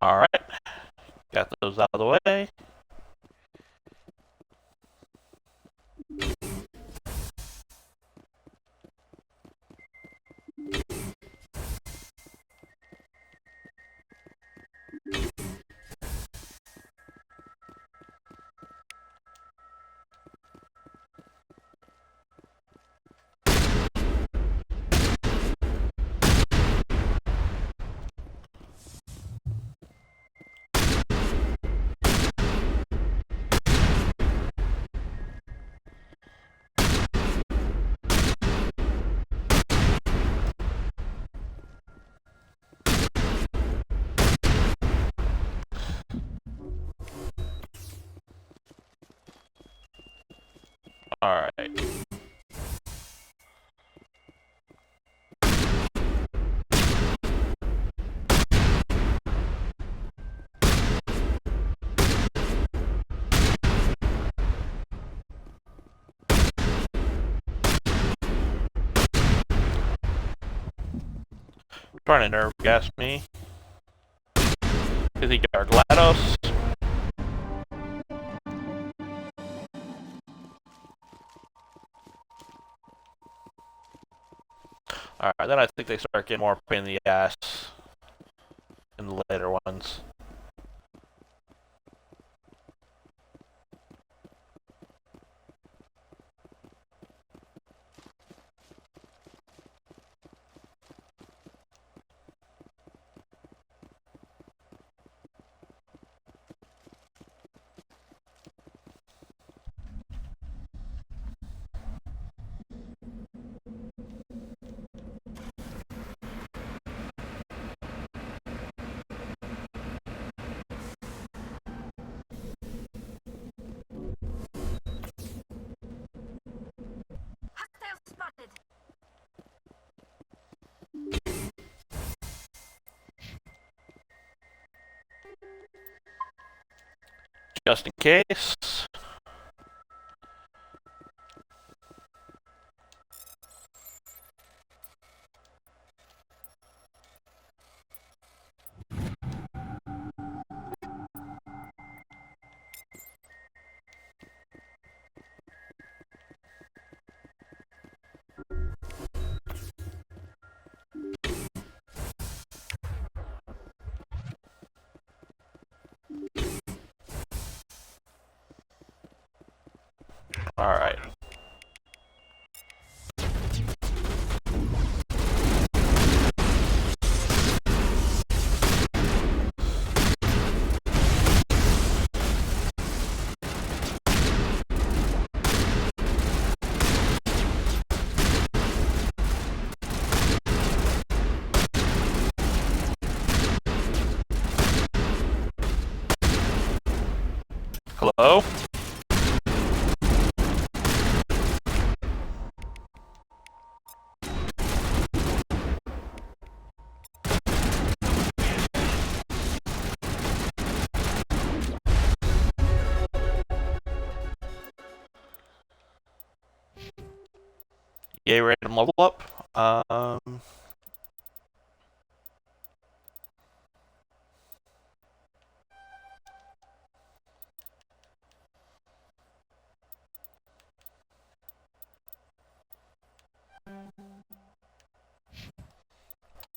Alright. Got those out of the way. Alright. Trying to nerve gas me. Is he got GLaDOS? Alright, then I think they start getting more pain in the ass in the later ones. Hostile spotted. Just in case. Alright. Hello? Yay, random level up.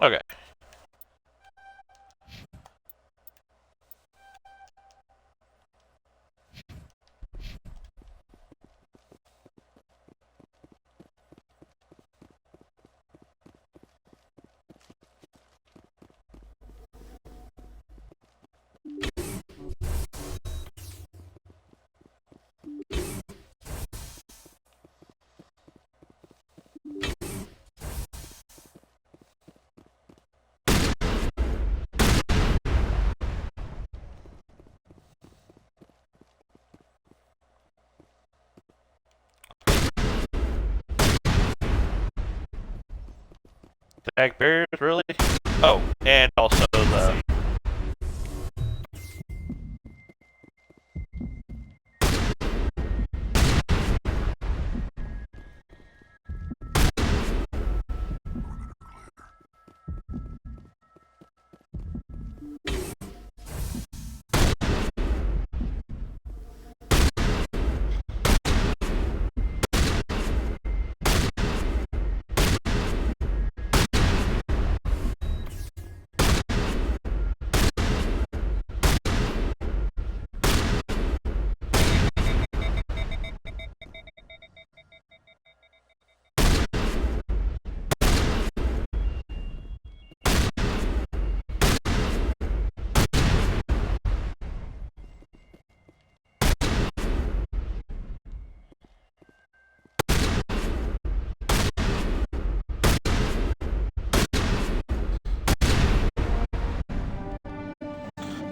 Okay. Tag barriers, really? Oh, and also the...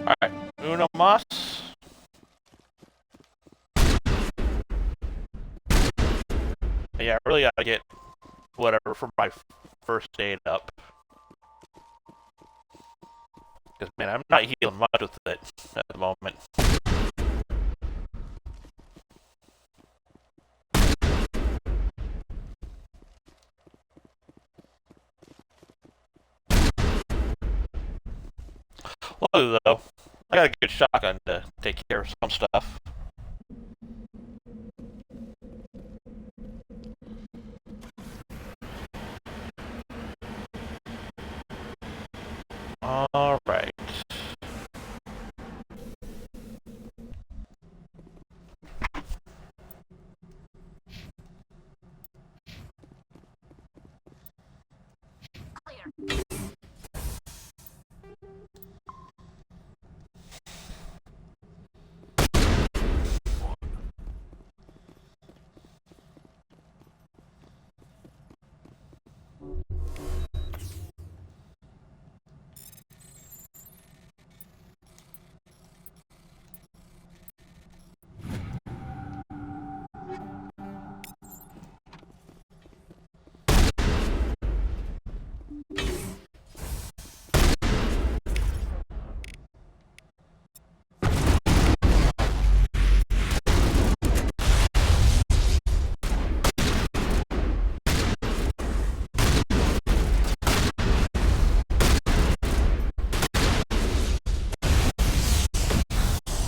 Alright, Uno Mas. Yeah, I really gotta get whatever for my first aid up. Because, man, I'm not healing much with it at the moment. Luckily, though, I got a good shotgun to take care of some stuff. Alright.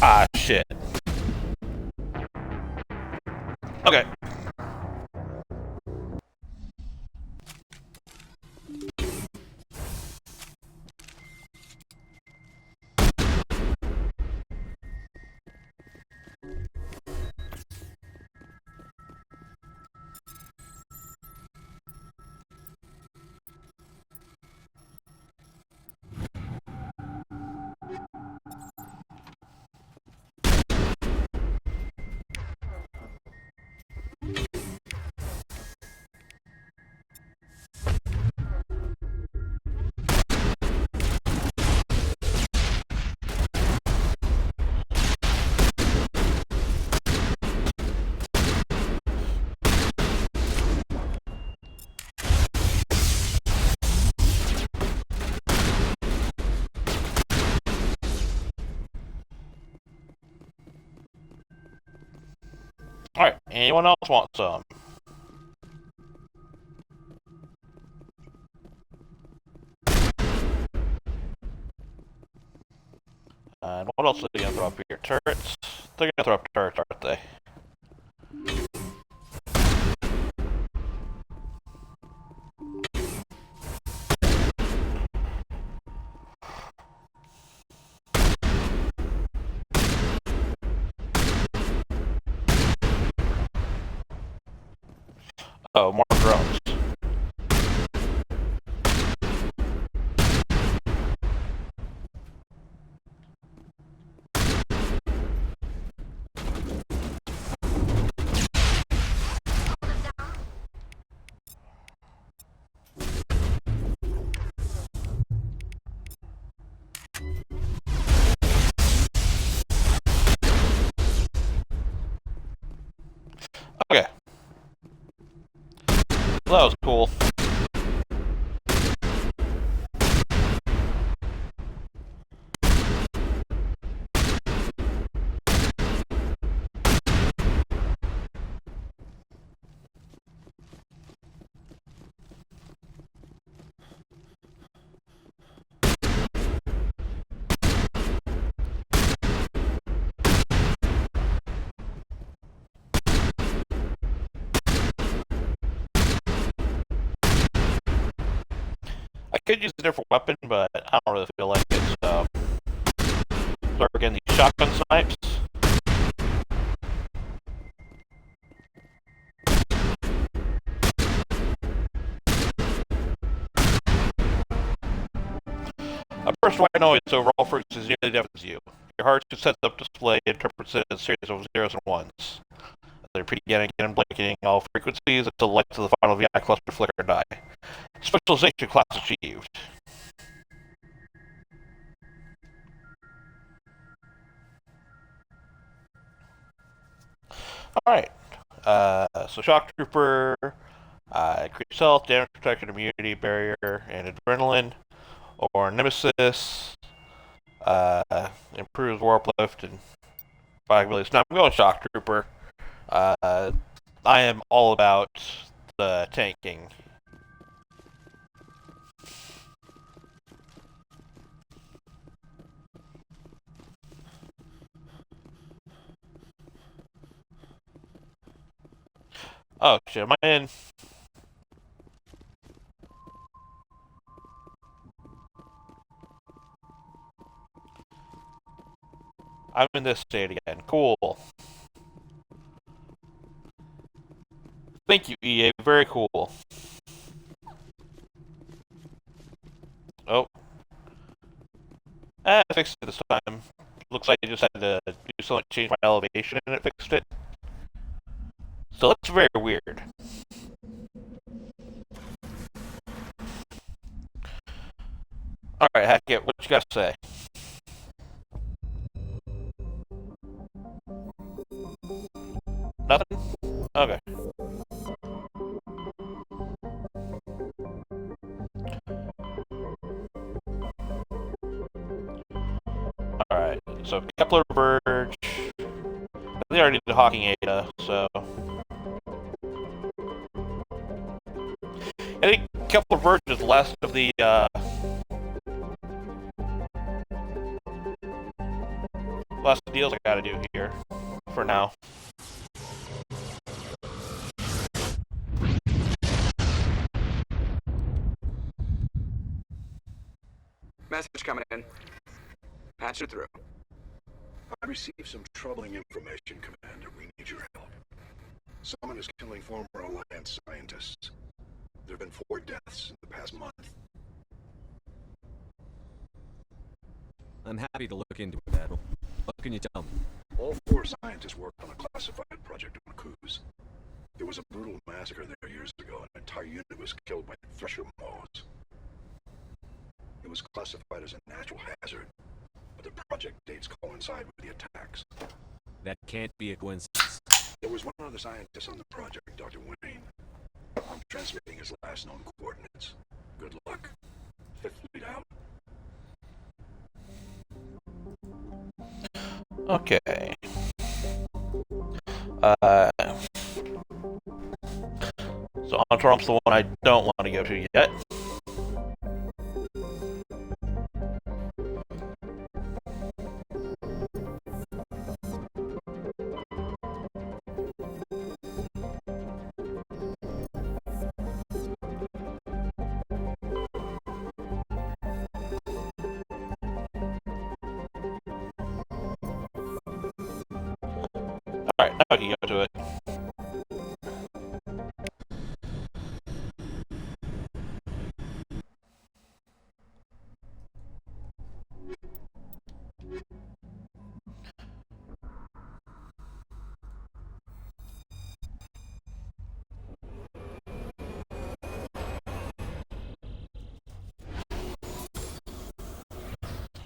Ah, shit. Okay. Alright, anyone else want some? And what else are they gonna throw up here? Turrets? They're gonna throw up turrets, aren't they? Oh, more drones. Okay. Well, that was cool. I could use a different weapon, but I don't really feel like it, so... Start getting these shotgun snipes. A first way I know its overall frequency is nearly deaf as you. Your heart sets up display interprets it as a series of zeros and ones. They repeat again and again, blinking all frequencies until the lights of the final VI cluster flicker and die. Specialization class achieved. Alright. So Shock Trooper, increased health, damage protection, immunity, barrier, and adrenaline. Or Nemesis, improves warp lift and fire abilities. Now I'm going Shock Trooper. I am all about the tanking. Oh shit, am I in? I'm in this state again. Cool. Thank you, EA. Very cool. Oh. I fixed it this time. Looks like I just had to do something to change my elevation and it fixed it. So that's very weird. Alright, Hackett, what you gotta say? Nothing? Okay. Alright, so Kepler Verge. They already did Hawking Ada, so. I think Kepler Verge is last of the, last deals I gotta do here, for now. Message coming in. Patch it through. I received some troubling information, Commander. We need your help. Someone is killing former Alliance scientists. There have been 4 deaths in the past month. I'm happy to look into it, Admiral. What can you tell me? All 4 scientists worked on a classified project on Kuz. There was a brutal massacre there years ago, and an entire unit was killed by Thresher Maws. It was classified as a natural hazard, but the project dates coincide with the attacks. That can't be a coincidence. There was one other scientist on the project, Dr. Wayne. I'm transmitting his last known coordinates. Good luck. Fifth Fleet out. Okay. So Antron's the one I don't want to go to yet. Alright, now I can go to it.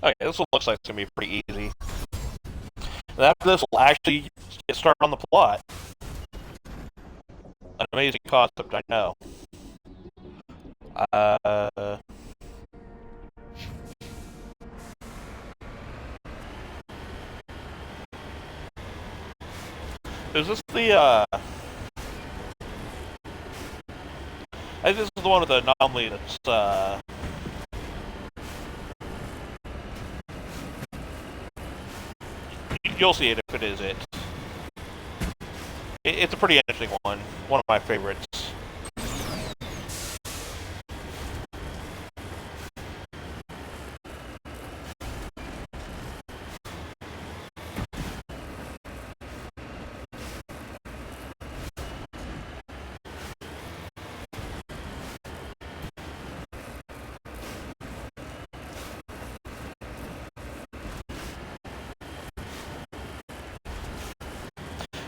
Okay, this one looks like it's gonna be pretty easy. And after this, we'll actually get started on the plot. An amazing concept, I know. Is this the, I think this is the one with the anomaly that's, you'll see it if it is it. It's a pretty interesting one of my favorites.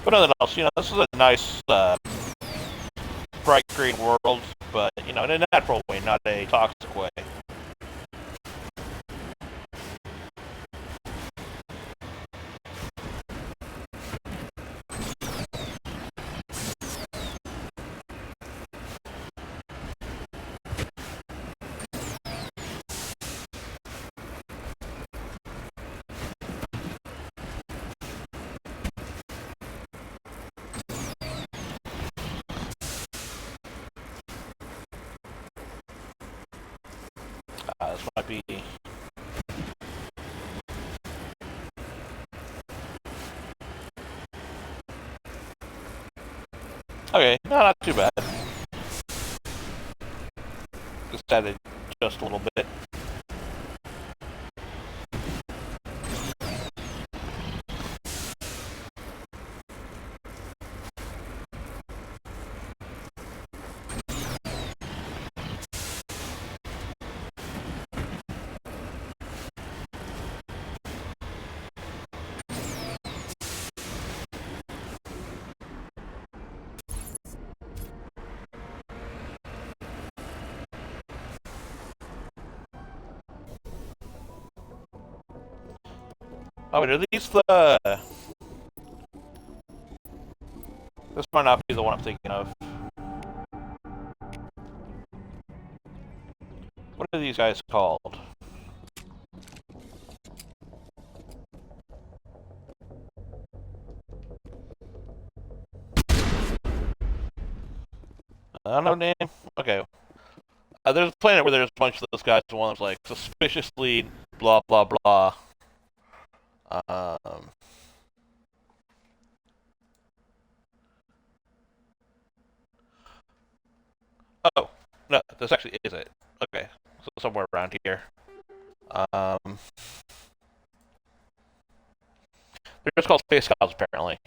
But nothing else, you know, this is a nice, bright green world, but, you know, in a natural way, not a toxic way. this might be... Okay, no, not too bad. Just added just a little bit. Oh, wait, are these the... This might not be the one I'm thinking of. What are these guys called? I don't know the name. Okay. There's a planet where there's a bunch of those guys. The one that's like suspiciously blah blah blah. Oh, no, this actually is it. Okay, so somewhere around here. They're just called Space Cows, apparently.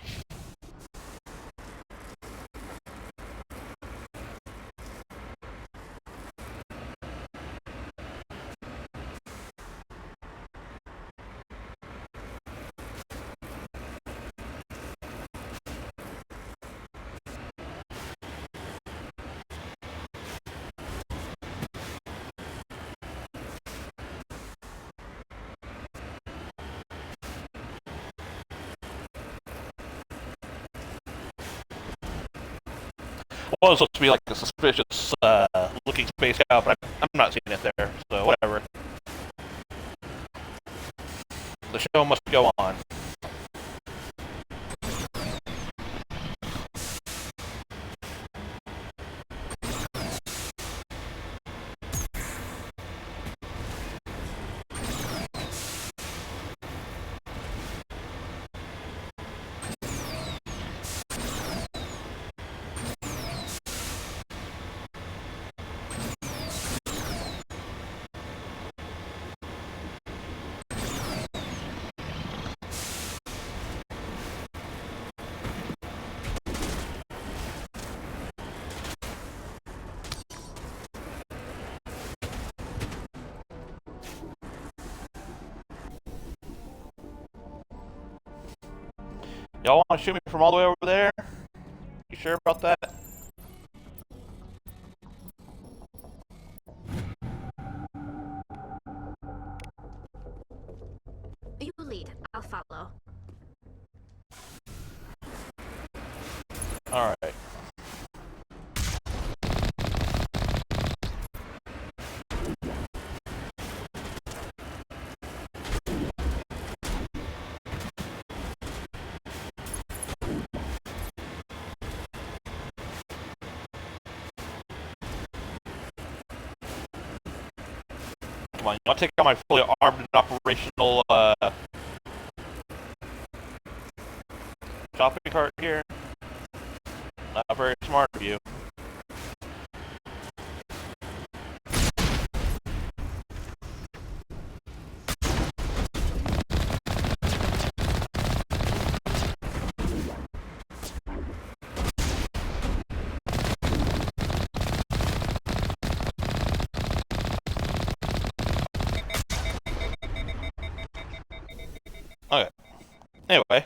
Well, it's supposed to be like a suspicious looking space cow, but I'm not seeing it there, so whatever. The show must go on. Y'all want to shoot me from all the way over there? You sure about that? You lead. I'll follow. Alright. Come on, I'll take out my fully armed and operational shopping cart here. Not very smart of you. Okay. Anyway.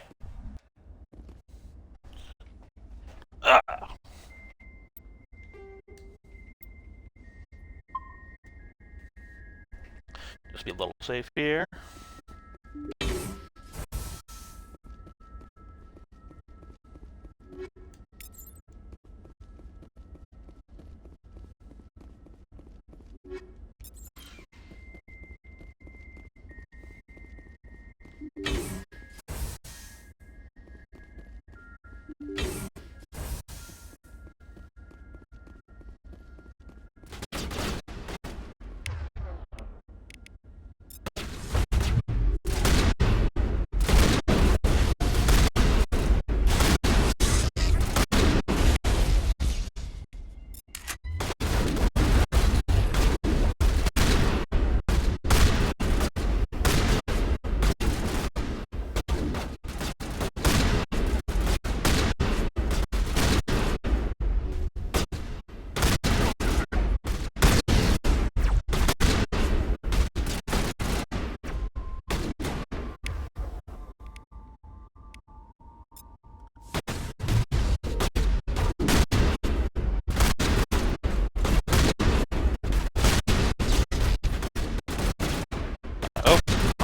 Just be a little safe here.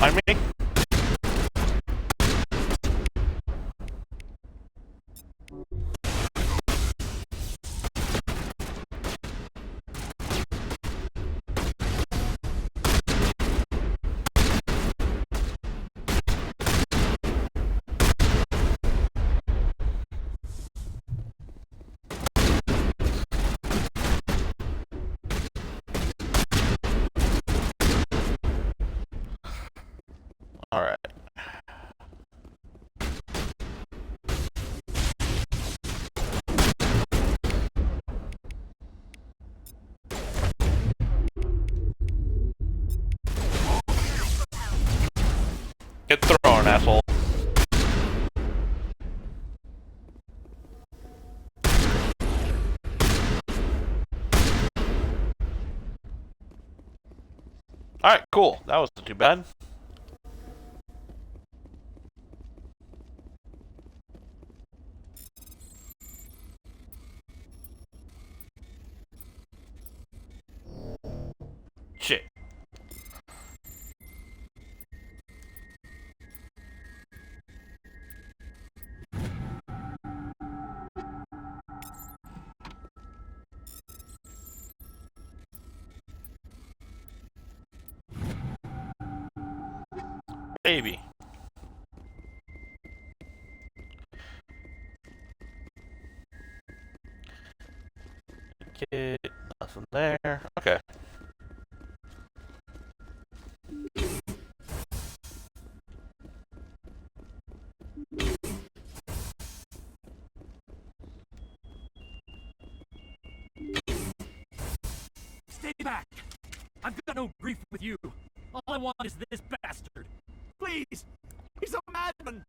behind me? Alright. Get thrown, asshole. Alright, cool. That wasn't too bad. Shit. Maybe. Get nothing there. Okay. Stay back! I've got no grief with you. All I want is this bastard. Please! He's a madman!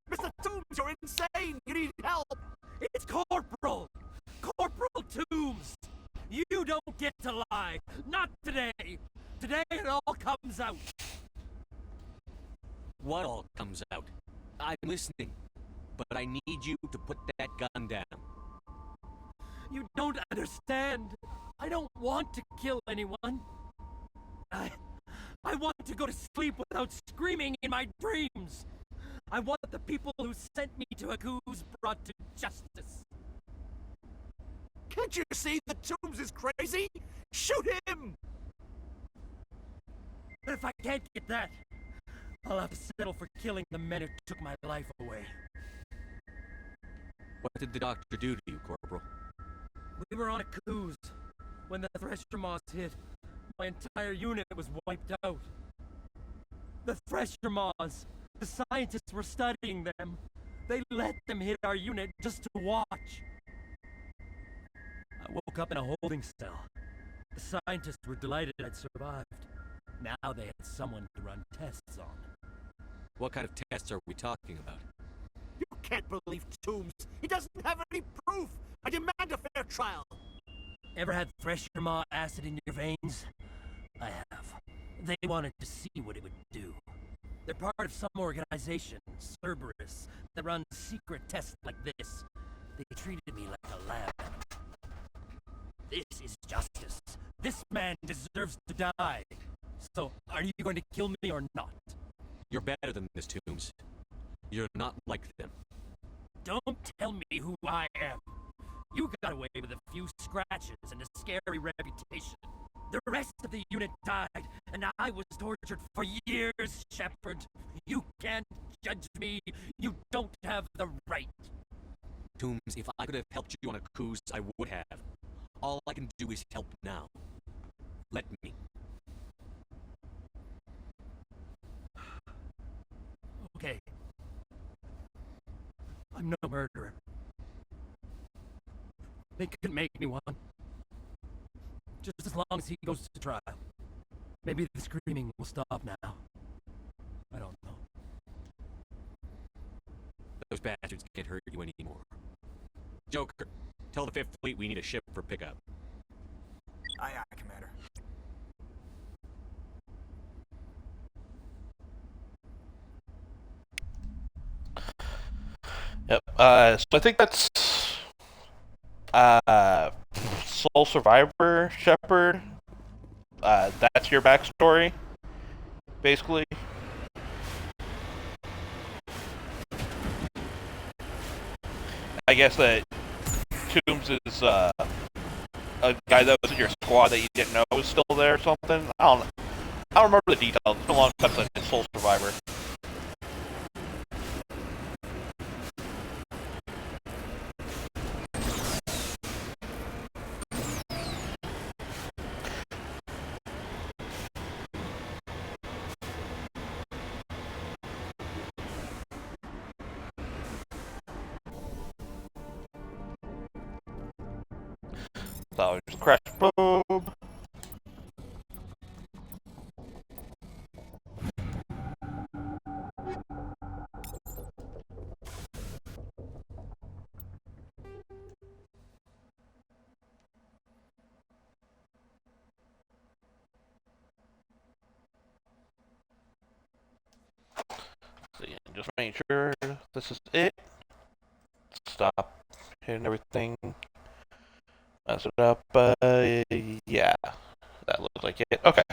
Mr. Toombs, you're insane! You need help! It's Corporal! Corporal Toombs! You don't get to lie! Not today! Today it all comes out! What all comes out? I'm listening, but I need you to put that gun down. You don't understand! I don't want to kill anyone! I want to go to sleep without screaming in my dreams! I want the people who sent me to Aku's brought to justice! Can't you see that Toombs is crazy? Shoot him! But if I can't get that, I'll have to settle for killing the men who took my life away. What did the doctor do to you, Corporal? We were on Aku's. When the Thresher Moths hit, my entire unit was wiped out. The Thresher Moths, the scientists were studying them. They let them hit our unit just to watch. I woke up in a holding cell. The scientists were delighted I'd survived. Now they had someone to run tests on. What kind of tests are we talking about? You can't believe Toombs! He doesn't have any proof! I demand a fair trial! Ever had Thresher Maw acid in your veins? I have. They wanted to see what it would do. They're part of some organization, Cerberus, that runs secret tests like this. They treated me like a lamb. This is justice. This man deserves to die. So, are you going to kill me or not? You're better than this, Toombs. You're not like them. Don't tell me who I am. You got away with a few scratches and a scary reputation. The rest of the unit died, and I was tortured for years, Shepard. You can't judge me. You don't have the right. Toombs, if I could have helped you on Aku's, I would have. All I can do is help now. Let me. Okay. I'm no murderer. They could make me one. Just as long as he goes to trial. Maybe the screaming will stop now. I don't know. Those bastards can't hurt you anymore. Joker, tell the 5th Fleet we need a ship for pickup. Aye, aye, Commander. Yep. So I think that's Sole Survivor, Shepard. That's your backstory, basically. I guess that Toombs is a guy that was in your squad that you didn't know was still there or something. I don't remember the details. It's been a long time since I did Soul Survivor. So there's a crash probe. So yeah, just making sure this is it. Stop hitting everything. Mess it up. Yeah, that looks like it. Okay.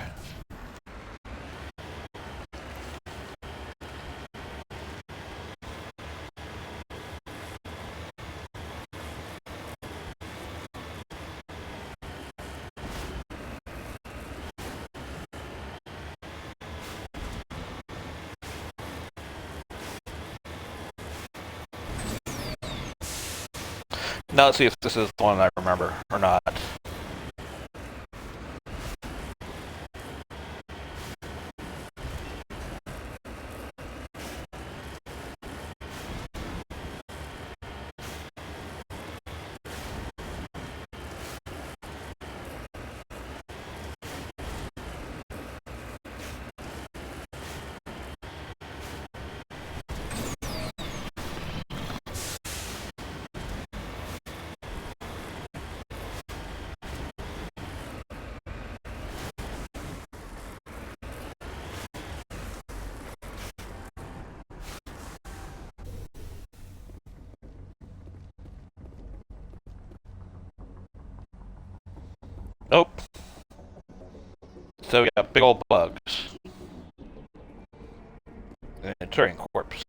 Now let's see if this is the one I remember or not. Nope. So we got big old bugs. And a Turing corpse.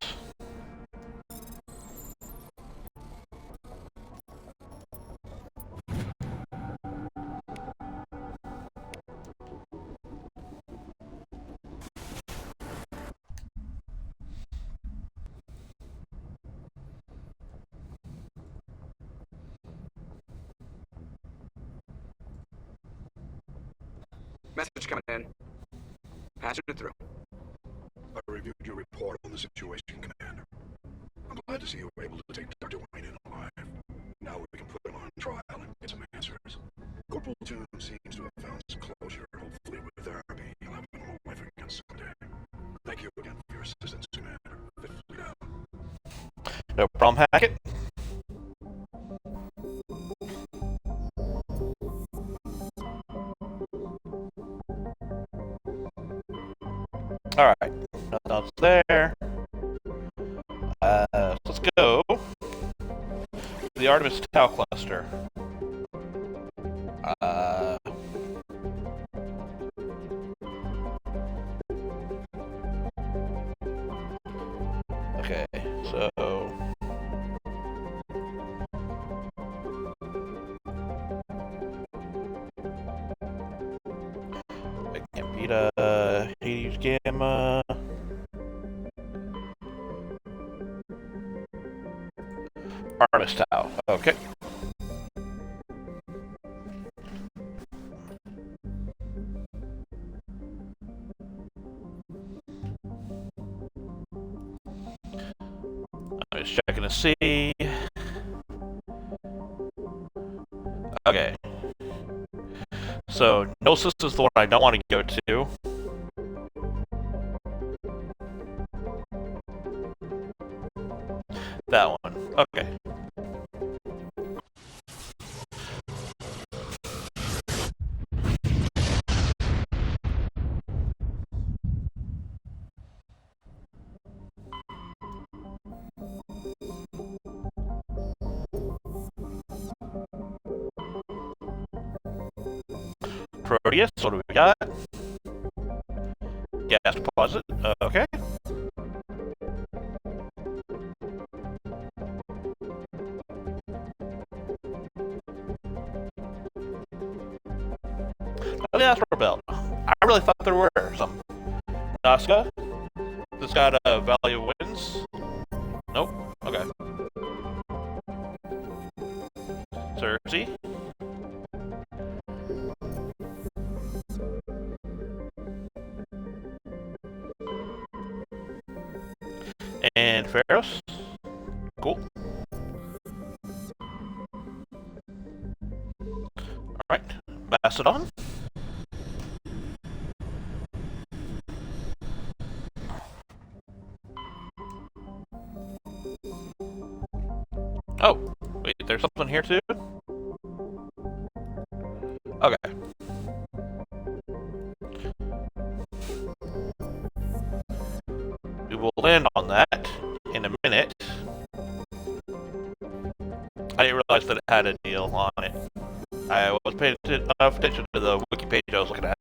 Message coming in. Patching it through. I reviewed your report on the situation, Commander. I'm glad to see you were able to take Dr. Wayne in alive. Now we can put him on trial and get some answers. Corporal Toombs seems to have found some closure. Hopefully with therapy, he'll have a normal life again someday. Thank you again for your assistance, Commander. Fifthly down. No problem, Hackett. Alright, nothing else there. So let's go to the Artemis Tau cluster. Okay, so Gambita, Hades Gamma. Artemis Tau, okay. I'm just checking to see. Okay. So, Gnosis is the one I don't want to go to. That one. Okay. Proteus, what do we got? Gas deposit, okay. Astro Belt. I really thought there were some. Nazca? This got a value of wins? Nope. Okay. Cersei? And Pharos? Cool. Alright. Macedon? Oh, wait, there's something here too? Okay. We will land on that in a minute. I didn't realize that it had a deal on it. I was paying enough attention to the wiki page I was looking at.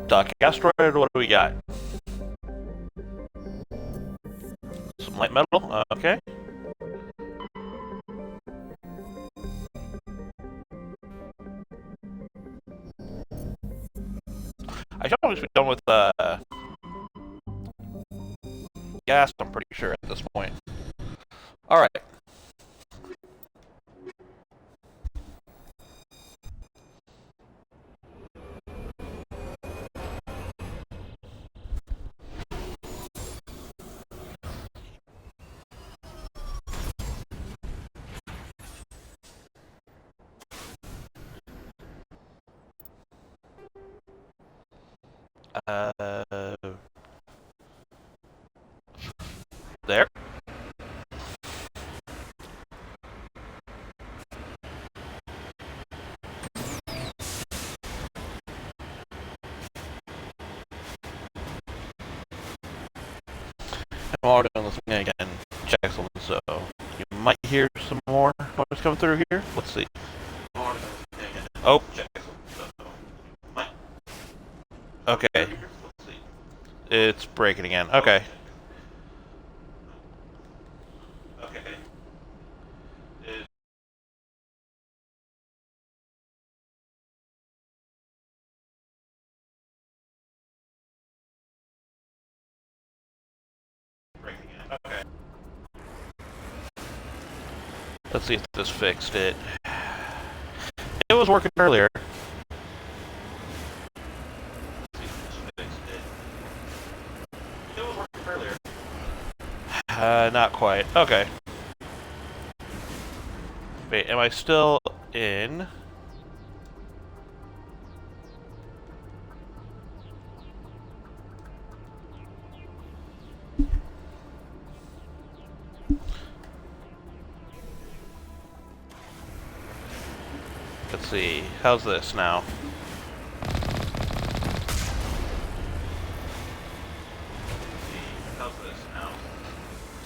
Dark asteroid, what do we got? Some light metal, okay. I should always be done with gas, I'm pretty sure at this point. Alright. There. I'm already on this thing again. Check something, so you might hear some more noise coming through here. Let's see. Oh. Okay. It's breaking again. Okay. Okay. Let's see if this fixed it. It was working earlier. Not quite. Okay. Wait, am I still in? Let's see. How's this now?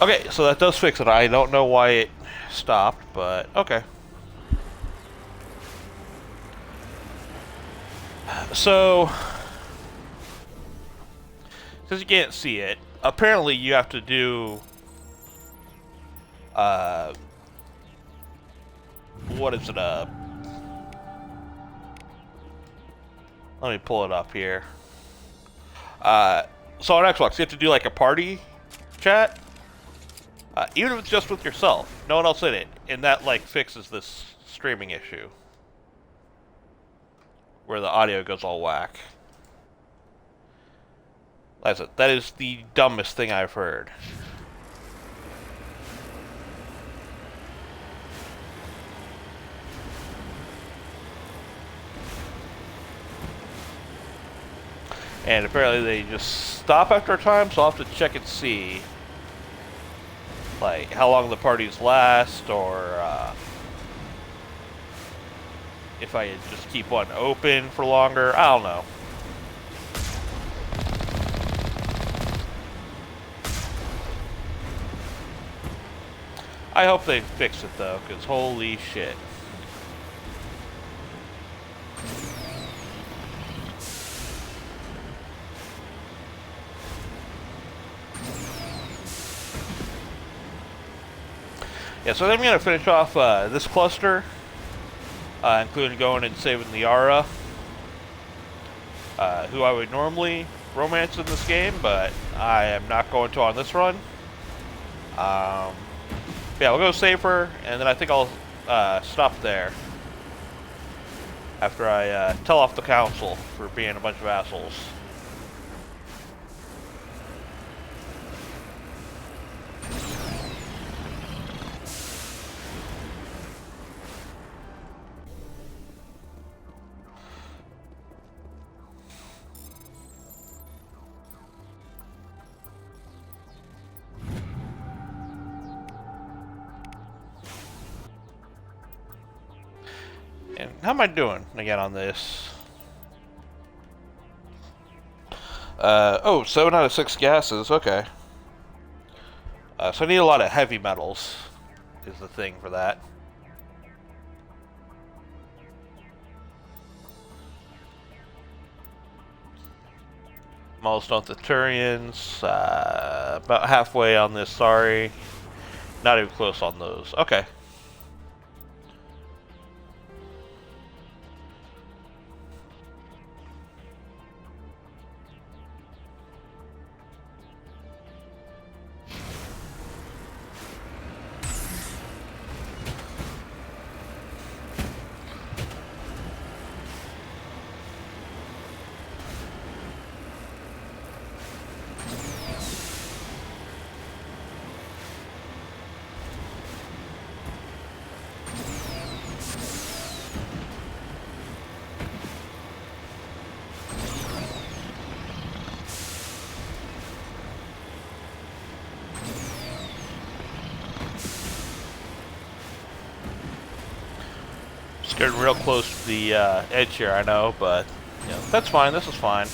Okay, so that does fix it. I don't know why it stopped, but okay. So, since you can't see it, apparently you have to do, what is it, let me pull it up here. So on Xbox, you have to do like a party chat. Even if it's just with yourself, no one else in it, and that like fixes this streaming issue where the audio goes all whack. That's it. That is the dumbest thing I've heard. And apparently they just stop after a time, so I'll have to check and see like how long the parties last, or if I just keep one open for longer. I don't know. I hope they fix it though, because holy shit. Yeah, so I'm going to finish off this cluster, including going and saving the Yara, who I would normally romance in this game, but I am not going to on this run. Yeah, we'll go save her, and then I think I'll stop there after I tell off the council for being a bunch of assholes. And how am I doing again on this? Oh, 7 out of 6 gases, okay. So I need a lot of heavy metals, is the thing for that. Milestone the Turians, about halfway on this, sorry. Not even close on those, okay. Getting real close to the edge here, I know, but you know, that's fine. This is fine.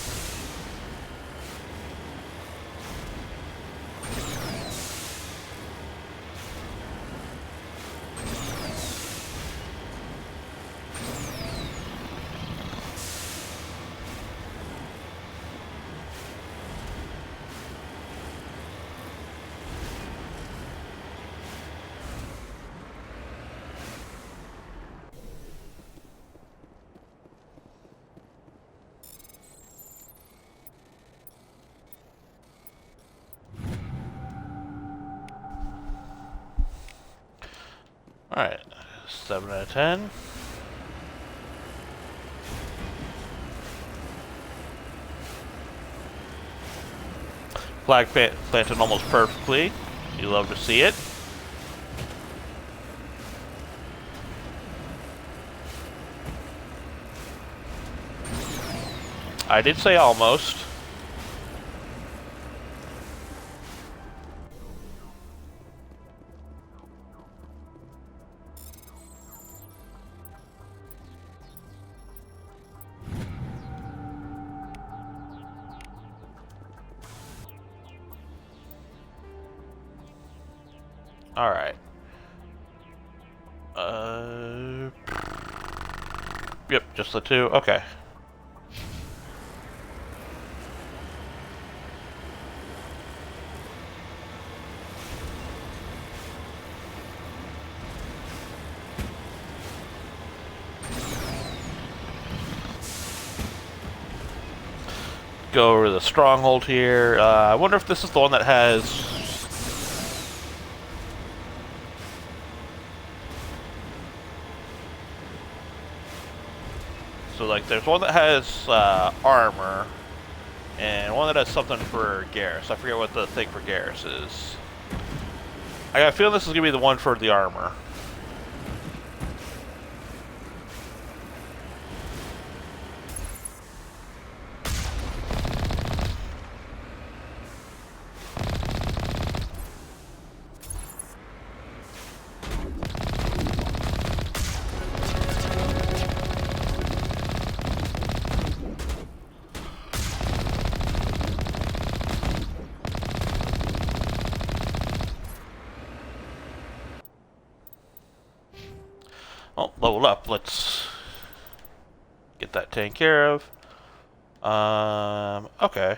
Alright, 7 out of 10. Flag planted almost perfectly. You love to see it. I did say almost. Alright. Yep, just the two. Okay. Go over to the stronghold here. I wonder if this is the one that has... So, like, there's one that has armor, and one that has something for Garrus. I forget what the thing for Garrus is. I got a feeling this is going to be the one for the armor. Oh, leveled up. Let's get that taken care of. Okay.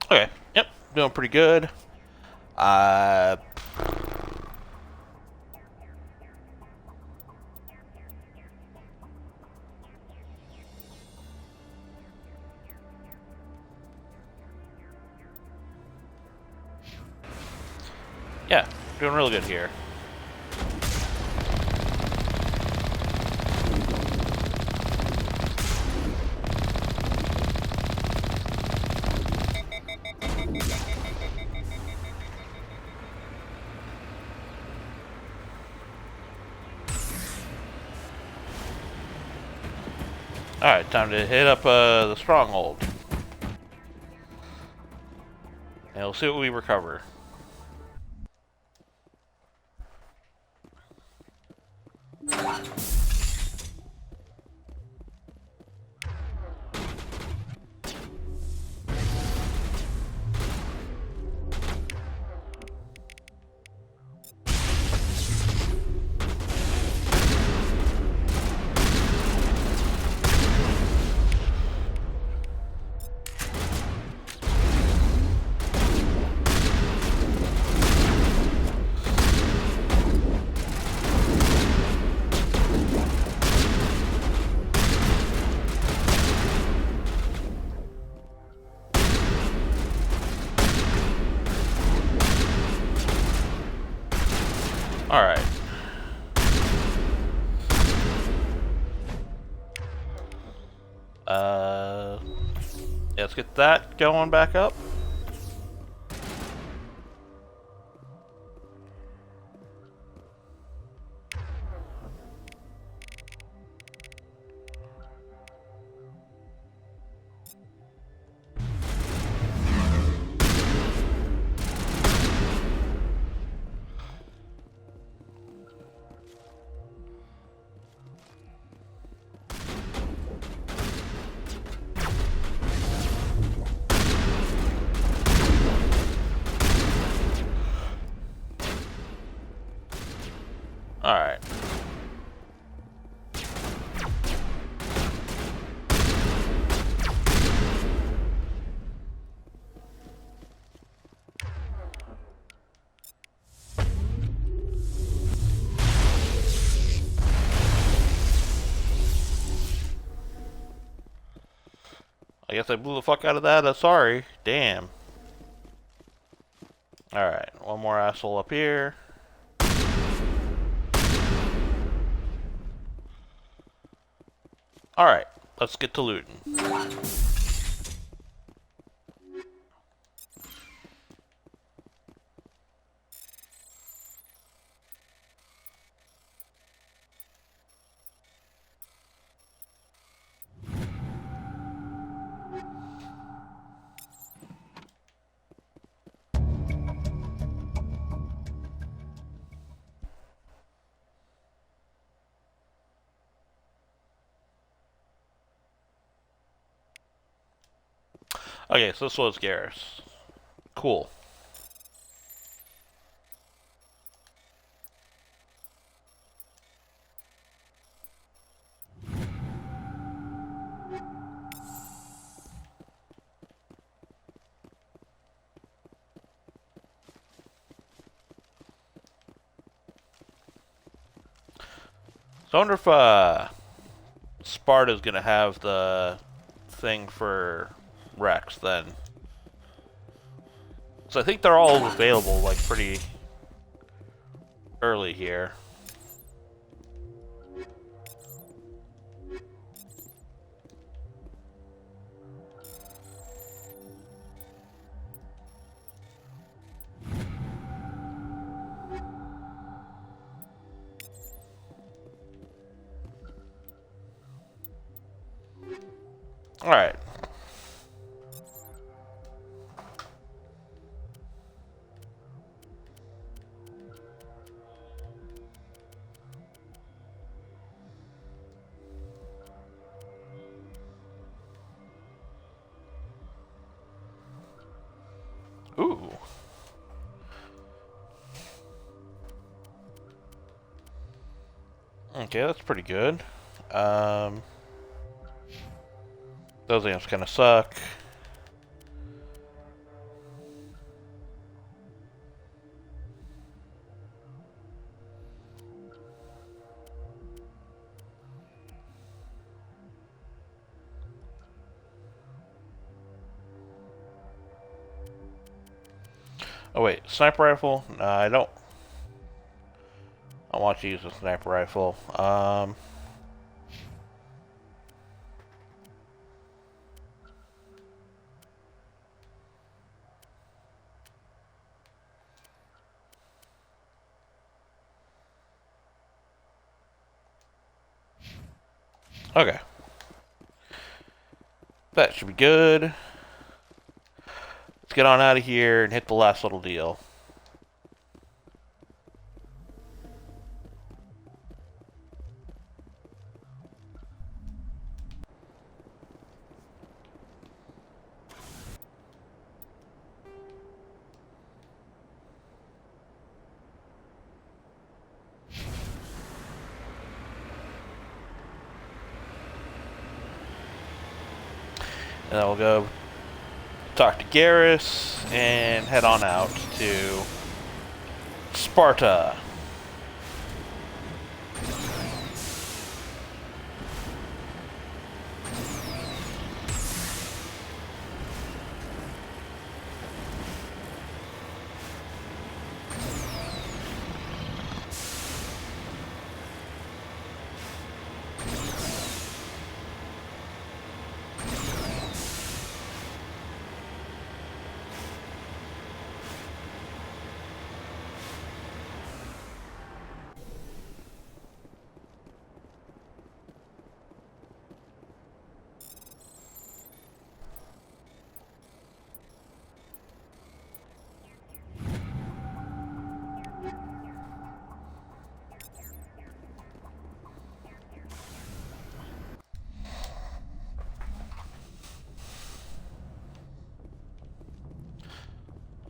Okay, yep, doing pretty good. Yeah, doing really good here. Alright, time to hit up the stronghold. And we'll see what we recover. Alright. Yeah, let's get that going back up. Alright. I guess I blew the fuck out of that. Sorry. Damn. Alright, one more asshole up here. Alright, let's get to looting. Okay, so this was Garrus. Cool. So I wonder if Sparta's gonna have the thing for Rex then. So I think they're all available like pretty early here. All right. Ooh. Okay, that's pretty good. Those things kind of suck. Oh wait, sniper rifle? No, I don't. I want to use a sniper rifle. Okay. That should be good. Let's get on out of here and hit the last little deal. And then we'll go talk to Garrus and head on out to Sparta.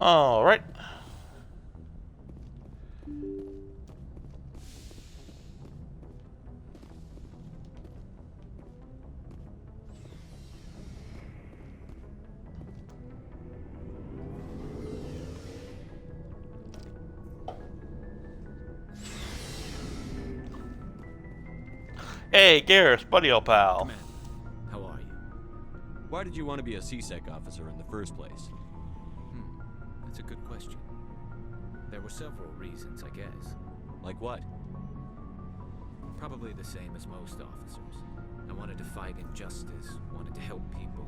All right. Hey, Garrus, buddy old pal. Commander, how are you? Why did you want to be a CSEC officer in the first place? That's a good question. There were several reasons, I guess. Like what? Probably the same as most officers. I wanted to fight injustice, wanted to help people.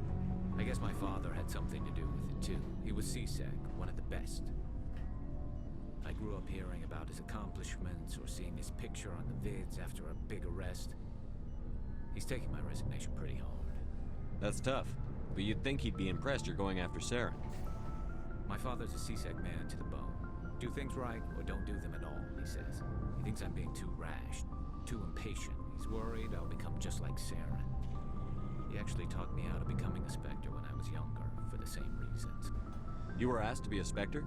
I guess my father had something to do with it too. He was CSEC, one of the best. I grew up hearing about his accomplishments or seeing his picture on the vids after a big arrest. He's taking my resignation pretty hard. That's tough, but you'd think he'd be impressed you're going after Saren. My father's a CSEC man to the bone. Do things right or don't do them at all, he says. He thinks I'm being too rash, too impatient. He's worried I'll become just like Saren. He actually talked me out of becoming a Spectre when I was younger, for the same reasons. You were asked to be a Spectre?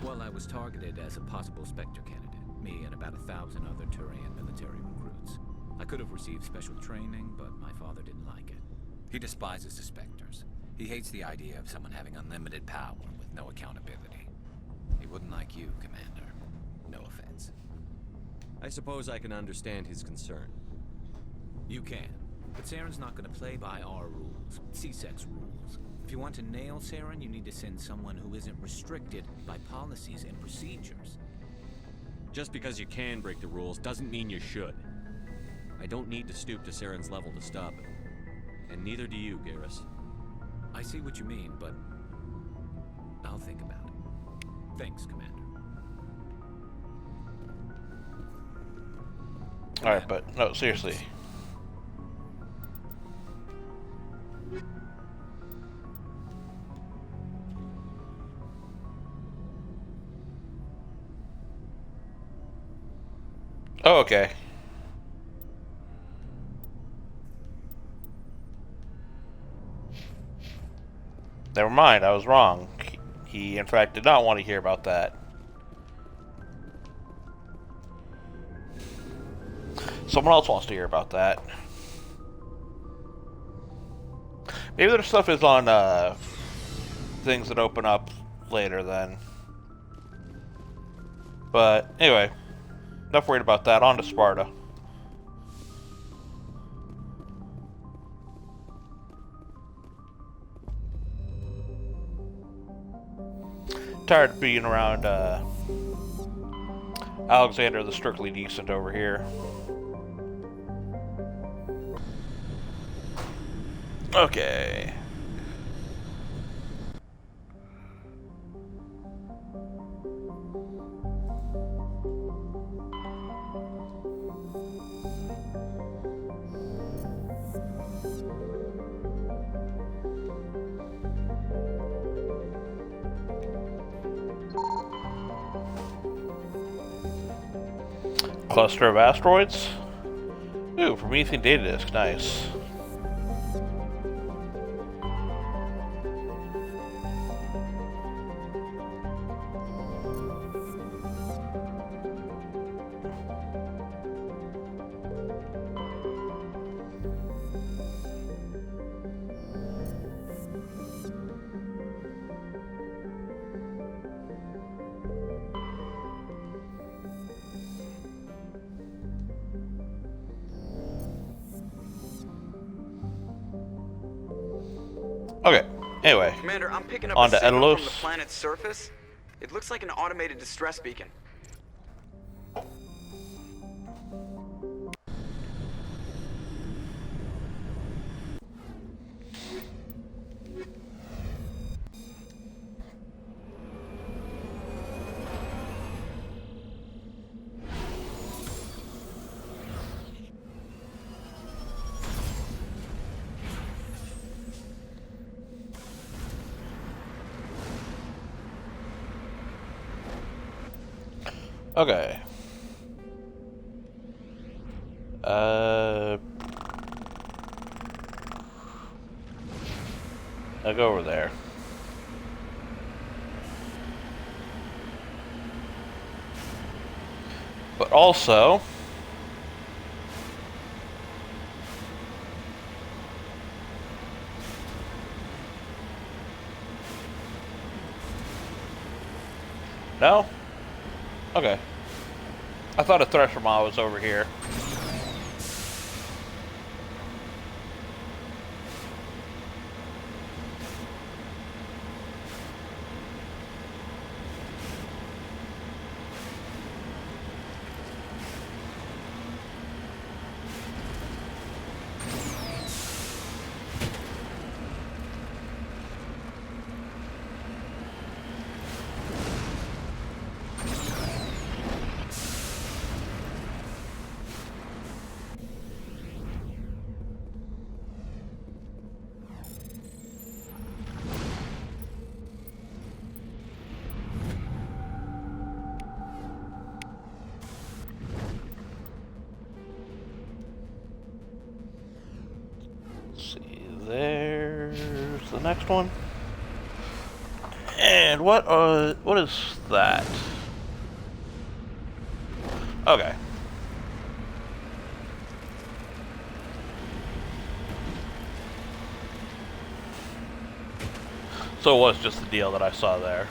Well, I was targeted as a possible Spectre candidate, me and about 1,000 other Turian military recruits. I could have received special training, but my father didn't like it. He despises the Spectres. He hates the idea of someone having unlimited power with no accountability. He wouldn't like you, Commander. No offense. I suppose I can understand his concern. You can. But Saren's not going to play by our rules, CSEC's rules. If you want to nail Saren, you need to send someone who isn't restricted by policies and procedures. Just because you can break the rules doesn't mean you should. I don't need to stoop to Saren's level to stop him. And neither do you, Garrus. I see what you mean, but I'll think about it. Thanks, Commander. Alright, but no, seriously. Oh, okay. Never mind, I was wrong. He in fact did not want to hear about that. Someone else wants to hear about that. Maybe their stuff is on things that open up later then. But anyway, enough worried about that. On to Sparta. tired of being around Alexander the Strictly Decent over here. Okay. Cluster of asteroids. Ooh, Promethean data disk, nice. Okay, anyway. Commander, I'm picking up on a to signal Edelos. from the planet's surface. It looks like an automated distress beacon. Okay. I'll go over there. But also, no? Okay. I thought a Thresher Maw was over here. There's the next one. And what is that? Okay. So it was just the deal that I saw there.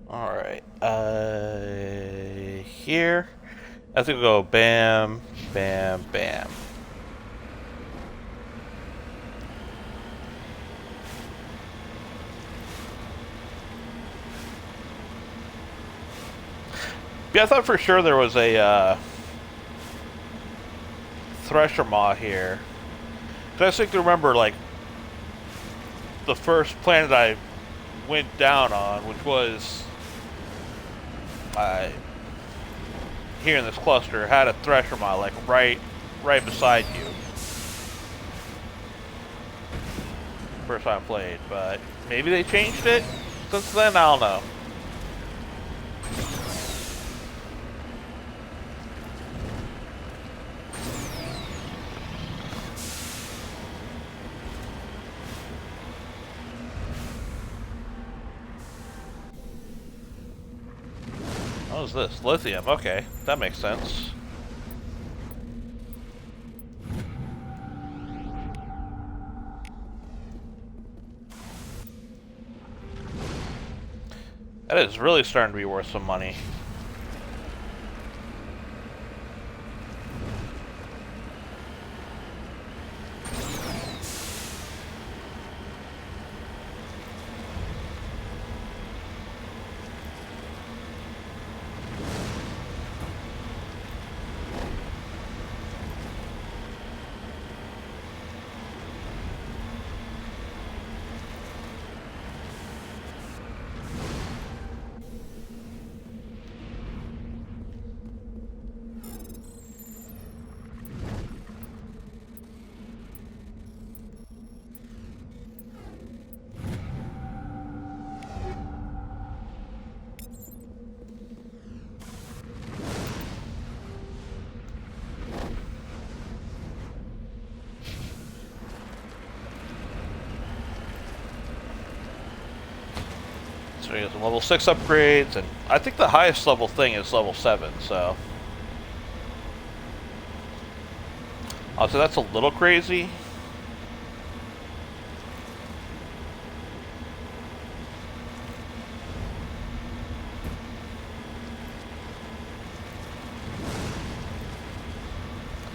Alright, here, I think we'll go bam, bam, bam. Yeah, I thought for sure there was a, Thresher Maw here. 'Cause I seem to remember, like, the first planet I went down on, which was here in this cluster, had a thresher mod like right beside you. First time I played, but maybe they changed it since then. I don't know. What is this? Lithium. Okay, that makes sense. That is really starting to be worth some money. So we got some level 6 upgrades, and I think the highest level thing is level 7, so... So that's a little crazy.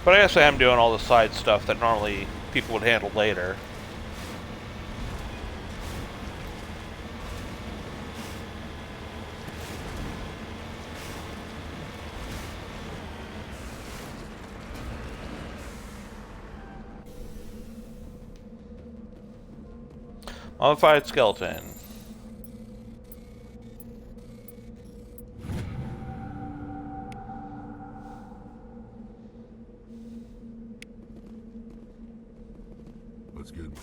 But I guess I am doing all the side stuff that normally people would handle later. Modified skeleton. Let's get moving.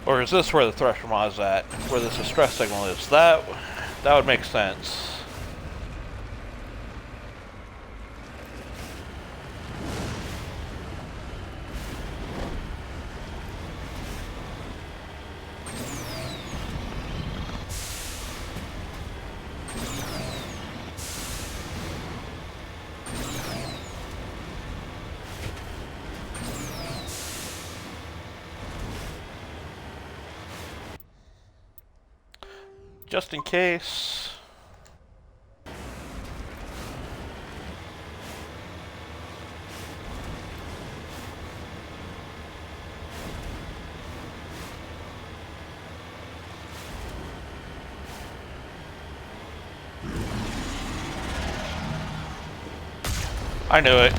Or is this where the thresher mod is at? Where this distress signal is? That would make sense. Just in case. I knew it.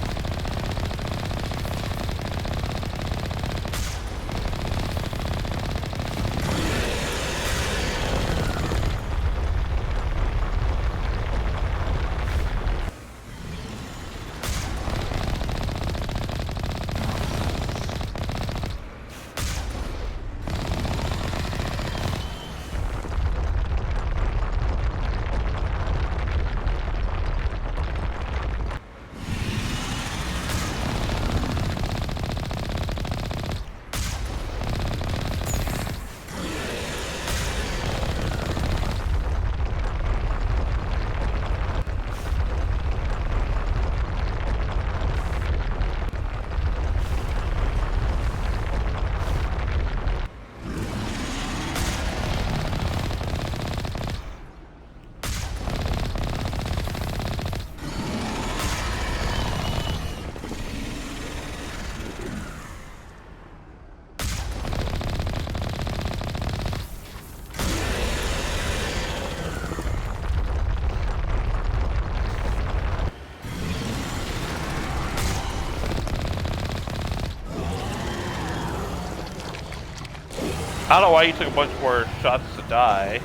I don't know why you took a bunch more shots to die.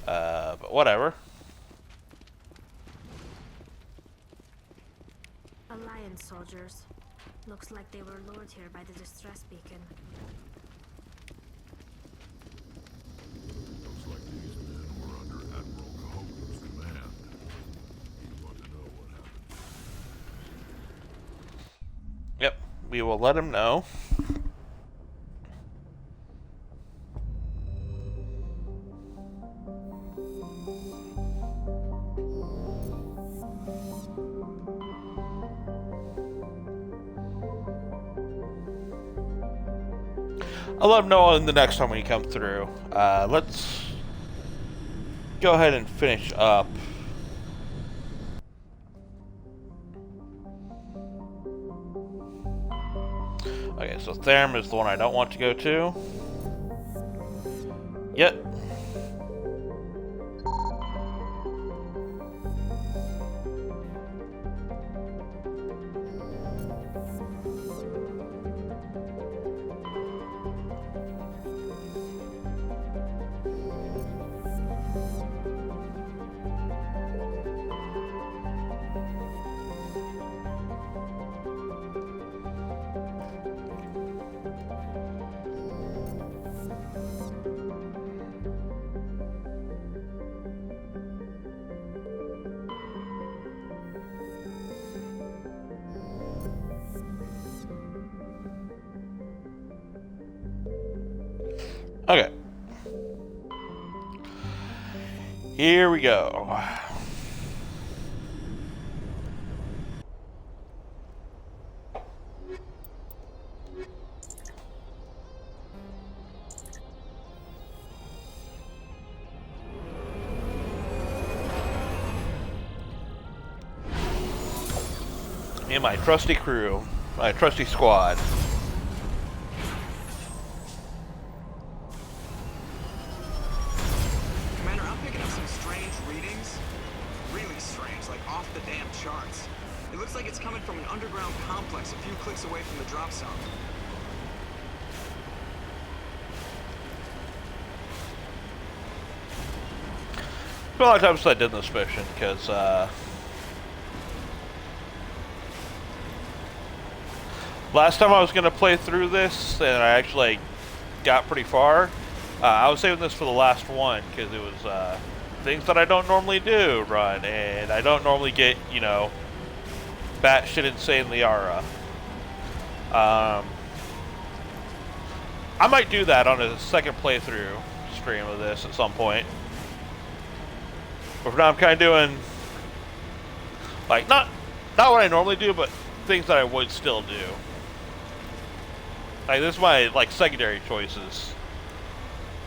But whatever. Alliance soldiers. Looks like they were lured here by the distress beacon. Looks like these men were under Admiral Cahogan's command. You want to know what happened? Yep, we will let him know. I'll let him know in the next time when you come through. Let's go ahead and finish up. Okay, so Therm is the one I don't want to go to. Yep. Okay. Here we go. Me and my trusty crew, my trusty squad. Commander, I'm picking up some strange readings. Really strange, like off the damn charts. It looks like it's coming from an underground complex a few clicks away from the drop zone. It's been a long time since I did this mission, because, last time I was going to play through this, and I actually got pretty far, I was saving this for the last one, because it was, things that I don't normally do run, and I don't normally get, you know, batshit insane Liara. I might do that on a second playthrough stream of this at some point. But for now I'm kind of doing, like, not what I normally do, but things that I would still do. Like, this is my, like, secondary choices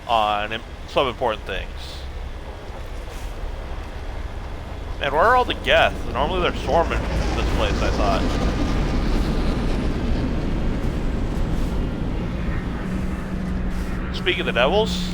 on some important things. Man, where are all the Geth? Normally they're swarming this place, I thought. Speaking of the devils,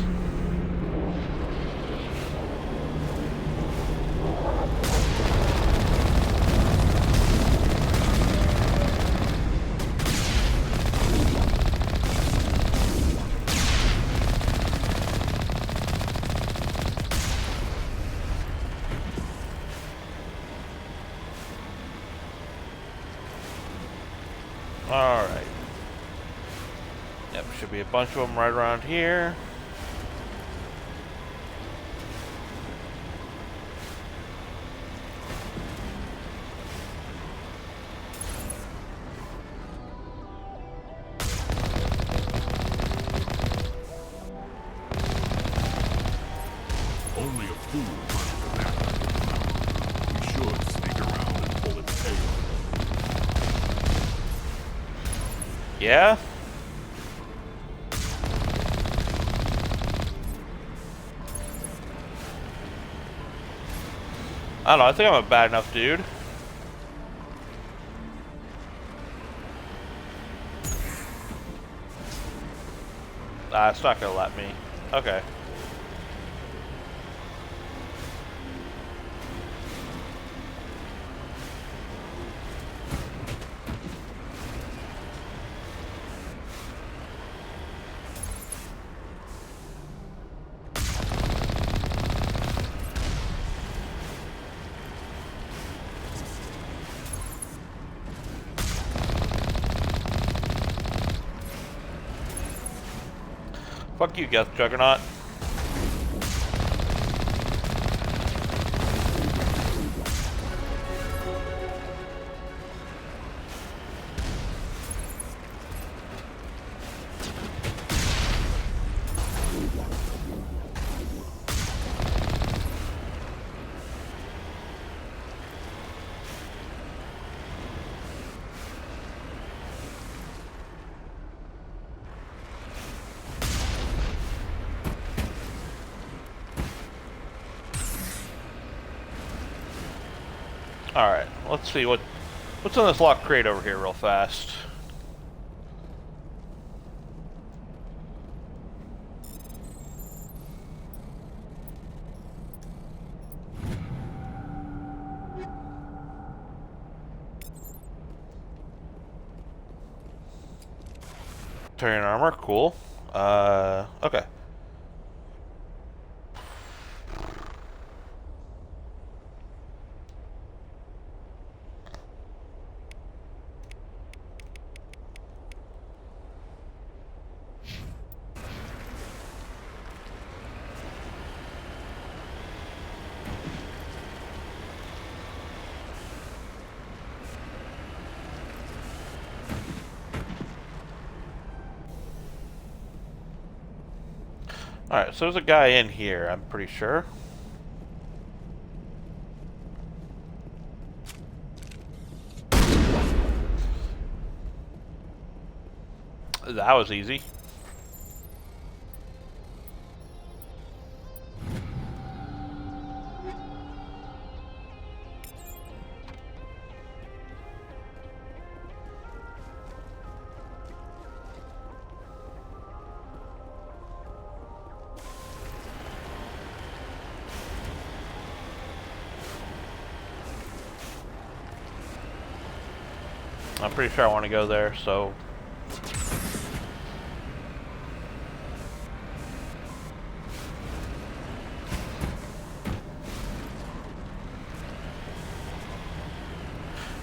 alright. Yep, should be a bunch of them right around here. Only a fool runs the map. We should sneak around and pull its tail. Yeah? I don't know, I think I'm a bad enough dude. Ah, it's not gonna let me. Okay. Fuck you, Geth Juggernaut. Alright, let's see what's in this locked crate over here real fast. Terran armor, cool. Okay. Alright, so there's a guy in here, I'm pretty sure. That was easy. I'm pretty sure I want to go there, so...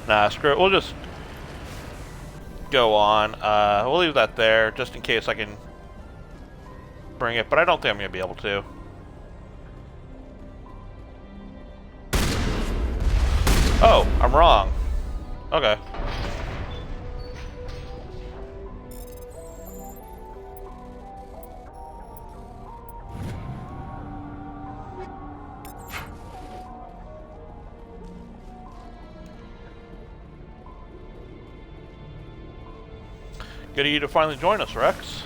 Nah, screw it. We'll just go on. We'll leave that there, just in case I can bring it, but I don't think I'm going to be able to. Oh, I'm wrong. Okay. Good of you to finally join us, Rex.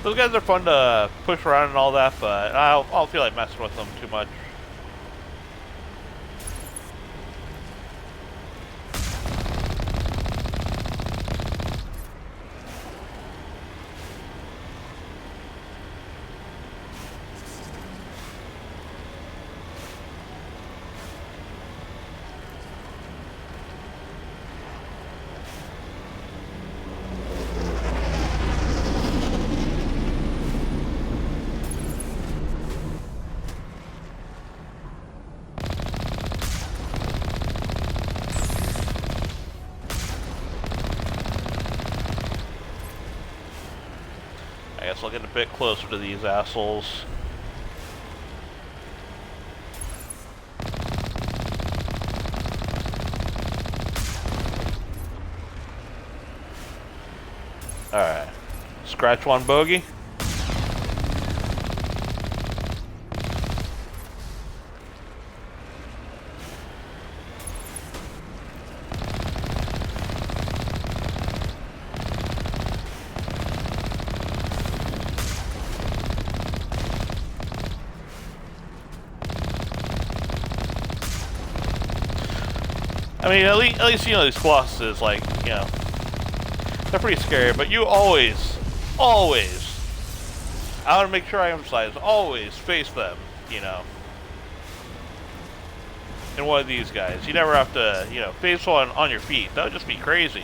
Those guys are fun to push around and all that, but I don't feel like messing with them too much. I guess I'll get a bit closer to these assholes. Alright. Scratch one bogey. I mean, at least, you know, these Colossuses, like, you know, they're pretty scary, but you always, I want to make sure I emphasize, always face them, you know. in one of these guys. You never have to, you know, phase one on your feet. That would just be crazy.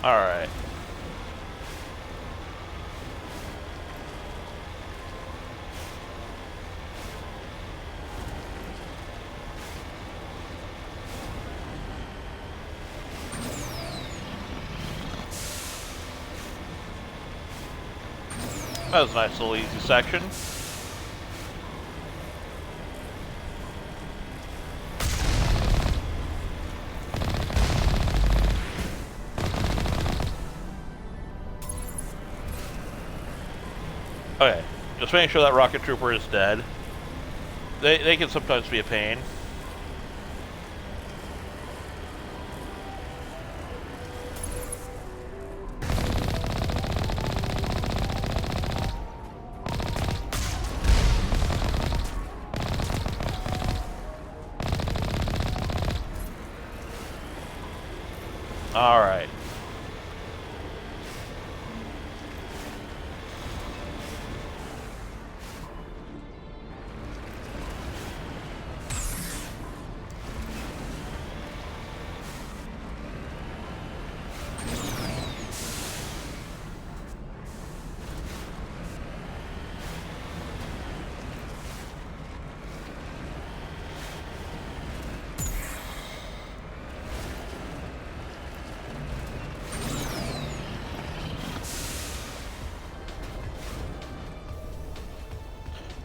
Alright. That was a nice little easy section. Okay, just making sure that rocket trooper is dead. They can sometimes be a pain. All right.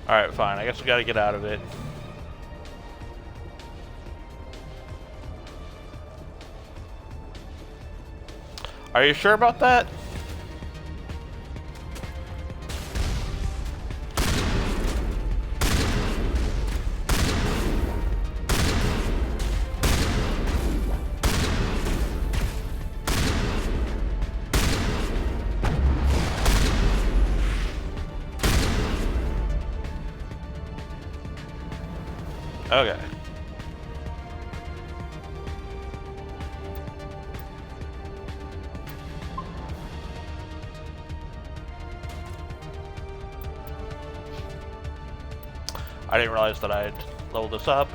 Alright, fine. I guess we gotta get out of it. Are you sure about that? Okay. I didn't realize that I'd leveled this up.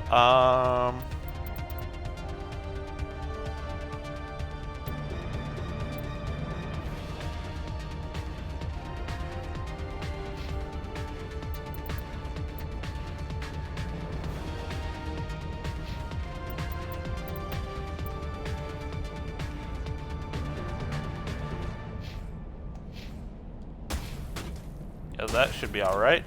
Yeah, that should be all right.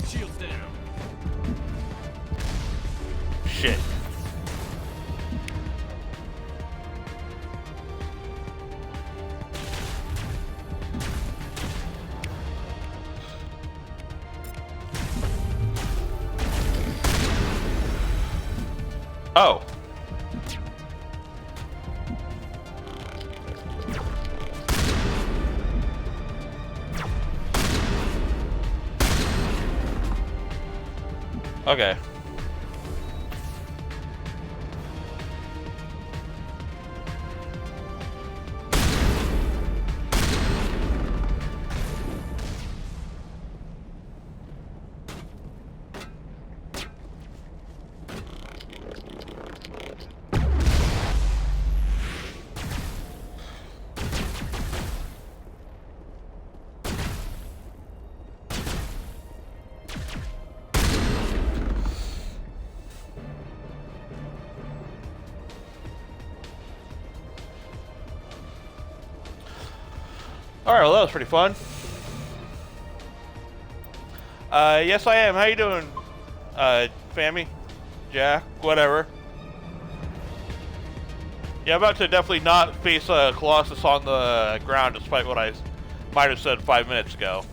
Shields down. Shit. Oh. Okay. Alright, well that was pretty fun. Yes I am. How you doing? Fammy? Jack? Whatever. Yeah, I'm about to definitely not face a Colossus on the ground despite what I might have said 5 minutes ago.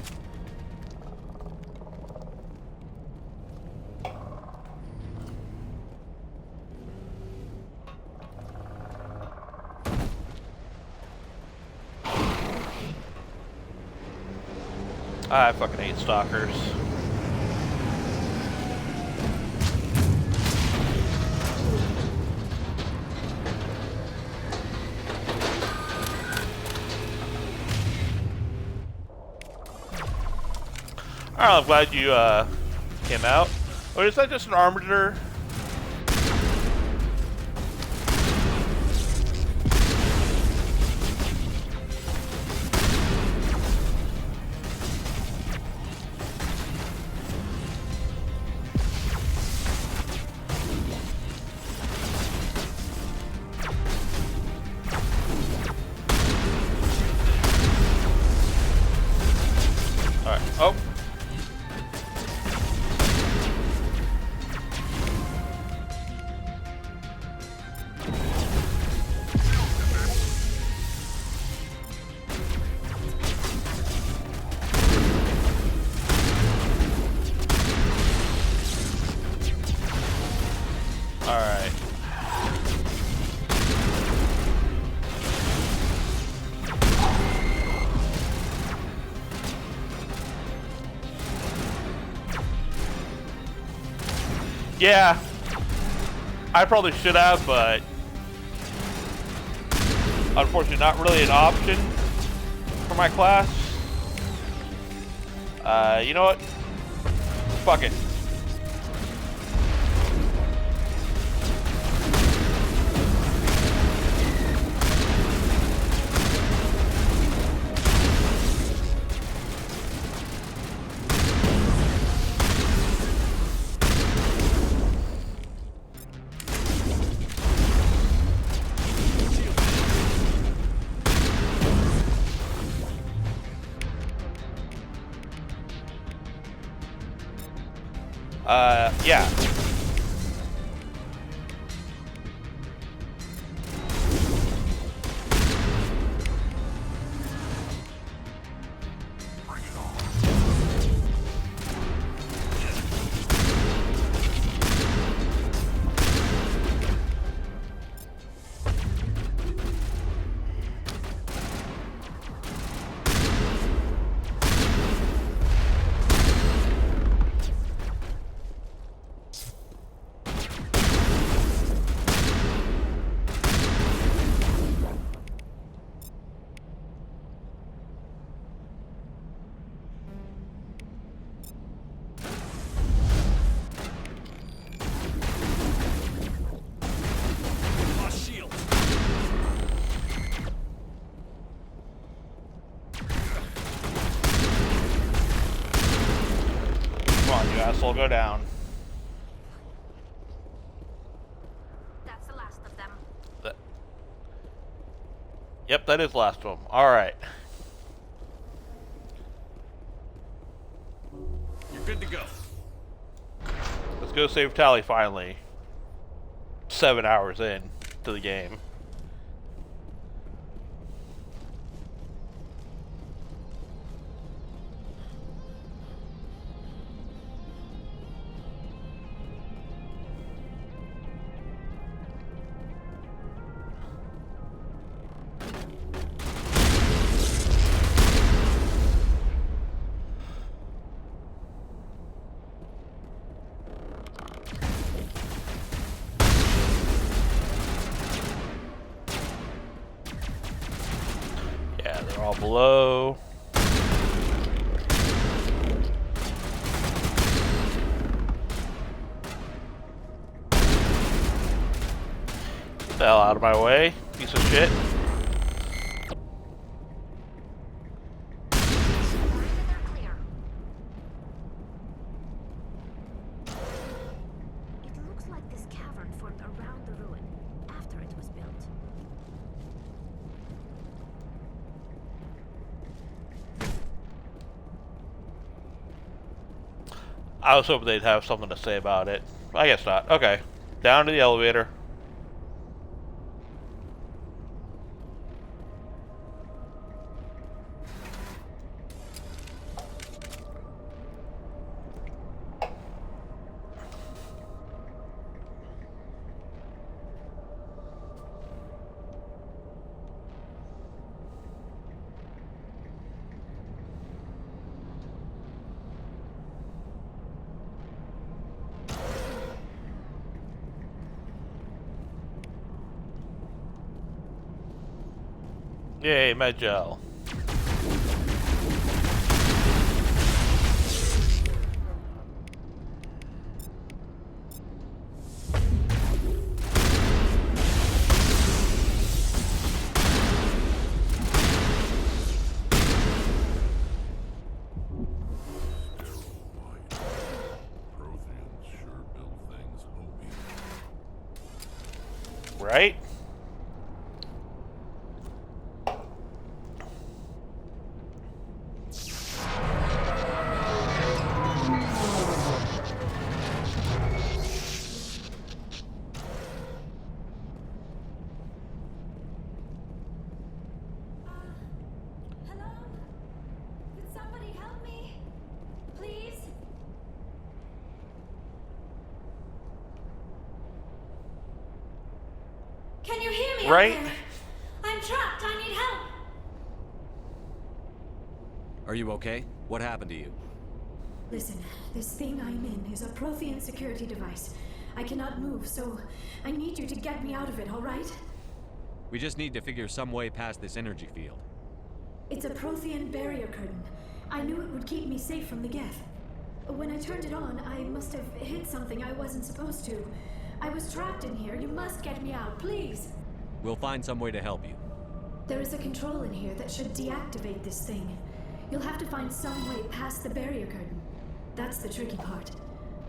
I fucking hate stalkers. Alright, I'm glad you came out. Or is that just an arbiter? Alright, oh. Alright. Yeah, I probably should have, but unfortunately not really an option for my class. You know what? Fuck it. Yeah. Come on, you asshole, go down. That's the last of them. Yep, that is the last of them. Alright. You're good to go. Let's go save Tally finally. 7 hours in to the game. Yeah, they're all below. Get the hell out of my way, piece of shit. It looks like this cavern formed around the ruin after it was built. I was hoping they'd have something to say about it. I guess not. Okay. Down to the elevator. Yay, Medgel. Right? Can you hear me? Right? Out there? I'm trapped. I need help. Are you okay? What happened to you? Listen, this thing I'm in is a Prothean security device. I cannot move, so I need you to get me out of it, all right? We just need to figure some way past this energy field. It's a Prothean barrier curtain. I knew it would keep me safe from the Geth. When I turned it on, I must have hit something I wasn't supposed to. I was trapped in here. You must get me out, please. We'll find some way to help you. There is a control in here that should deactivate this thing. You'll have to find some way past the barrier curtain. That's the tricky part.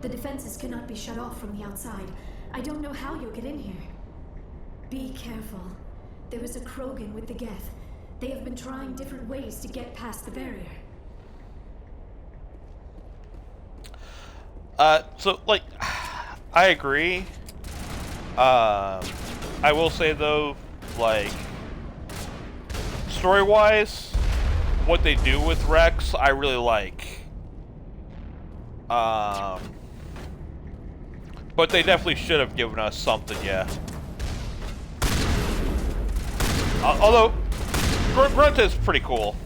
The defenses cannot be shut off from the outside. I don't know how you'll get in here. Be careful. There is a Krogan with the Geth. They have been trying different ways to get past the barrier. So, like, I agree. I will say, though, like, story-wise, what they do with Rex, I really like. But they definitely should have given us something, yeah. Although, Grunt is pretty cool.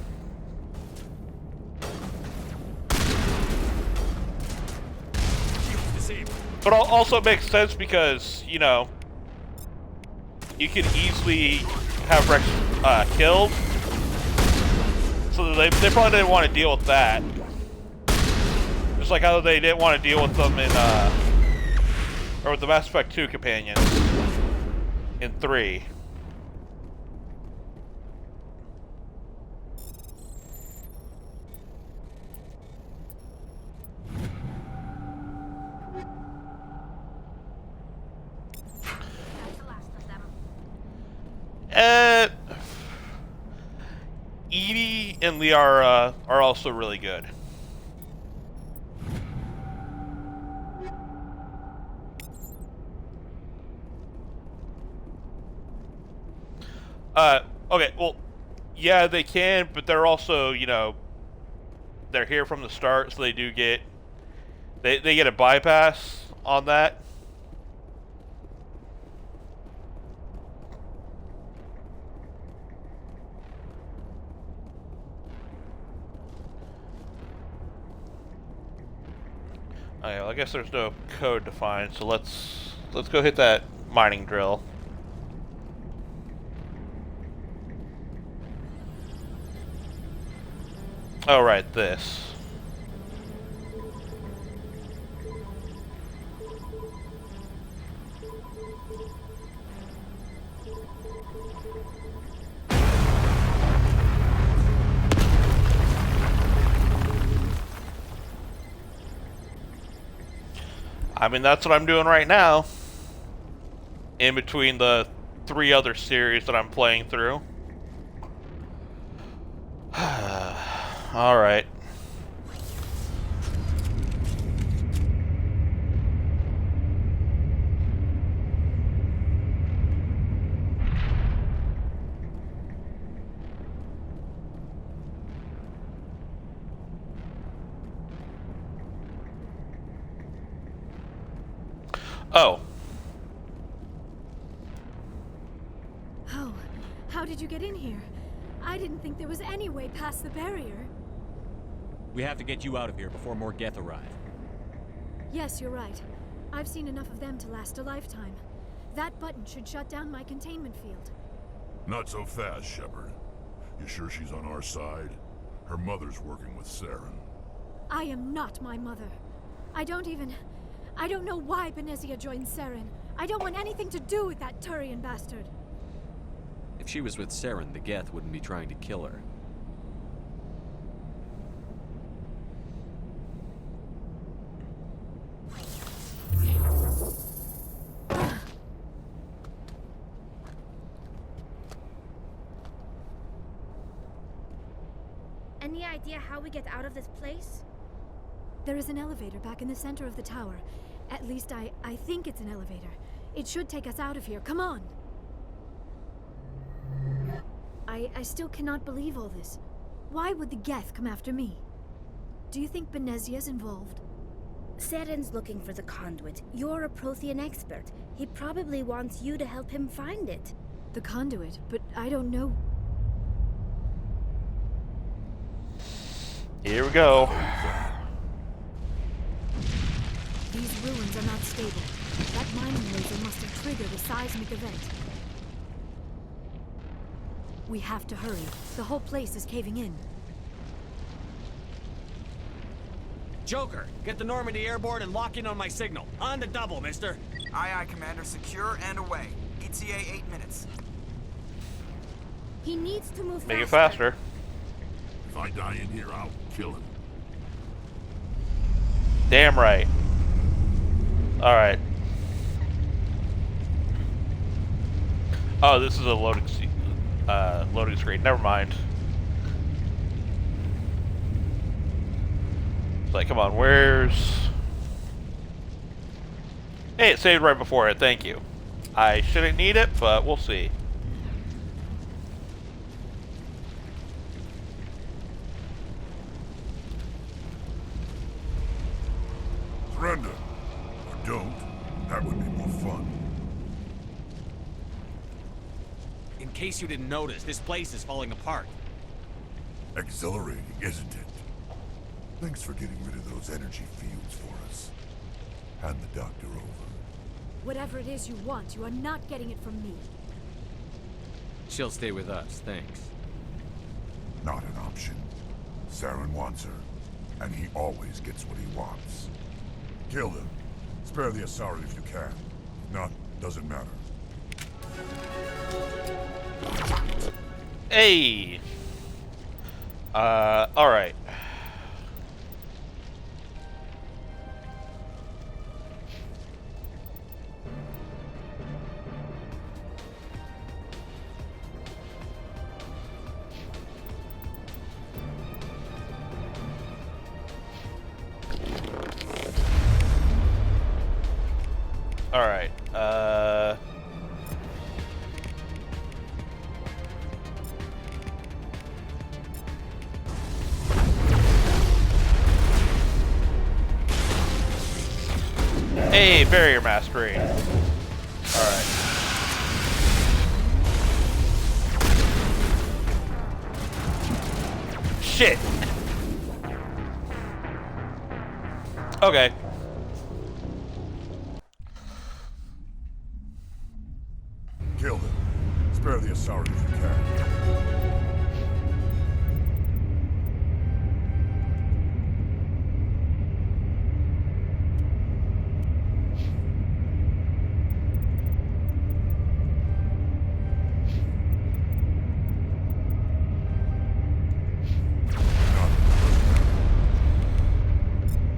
But also makes sense because, you know, you could easily have Rex killed. So they probably didn't want to deal with that. Just like how they didn't want to deal with them in, or with the Mass Effect 2 companions in 3. EDI and Liara are also really good. Okay, well, yeah, they can, but they're also, you know, they're here from the start, so they do get, they get a bypass on that. Okay, well, I guess there's no code to find, so let's go hit that mining drill. Oh, right, this. I mean, that's what I'm doing right now. In between the 3 other series that I'm playing through. Alright. Oh. Oh, how did you get in here? I didn't think there was any way past the barrier. We have to get you out of here before more Geth arrive. Yes, you're right. I've seen enough of them to last a lifetime. That button should shut down my containment field. Not so fast, Shepard. You sure she's on our side? Her mother's working with Saren. I am not my mother. I don't know why Benezia joined Saren. I don't want anything to do with that Turian bastard. If she was with Saren, the Geth wouldn't be trying to kill her. Any idea how we get out of this place? There is an elevator back in the center of the tower. At least I think it's an elevator. It should take us out of here. Come on! I still cannot believe all this. Why would the Geth come after me? Do you think Benezia's involved? Saren's looking for the conduit. You're a Prothean expert. He probably wants you to help him find it. The conduit? But I don't know. Here we go. These ruins are not stable. That mining laser must have triggered a seismic event. We have to hurry. The whole place is caving in. Joker, get the Normandy airborne and lock in on my signal. On the double, mister. Aye, aye, Commander. Secure and away. ETA 8 minutes. He needs to move Make it faster. If I die in here, I'll kill him. Damn right. Alright. Oh, this is a loading screen. Never mind. It's like, come on, where's... Hey, it saved right before it. Thank you. I shouldn't need it, but we'll see. Surrender. Or don't. That would be more fun. In case you didn't notice, this place is falling apart. Exhilarating, isn't it? Thanks for getting rid of those energy fields for us. Hand the doctor over. Whatever it is you want, you are not getting it from me. She'll stay with us, thanks. Not an option. Saren wants her, and he always gets what he wants. Kill him. Spare the Asari if you can. If not, doesn't matter. Hey! Alright. Alright, Hey, barrier masquerade. Alright. Shit! Okay. Kill them. Spare the Asari if you can.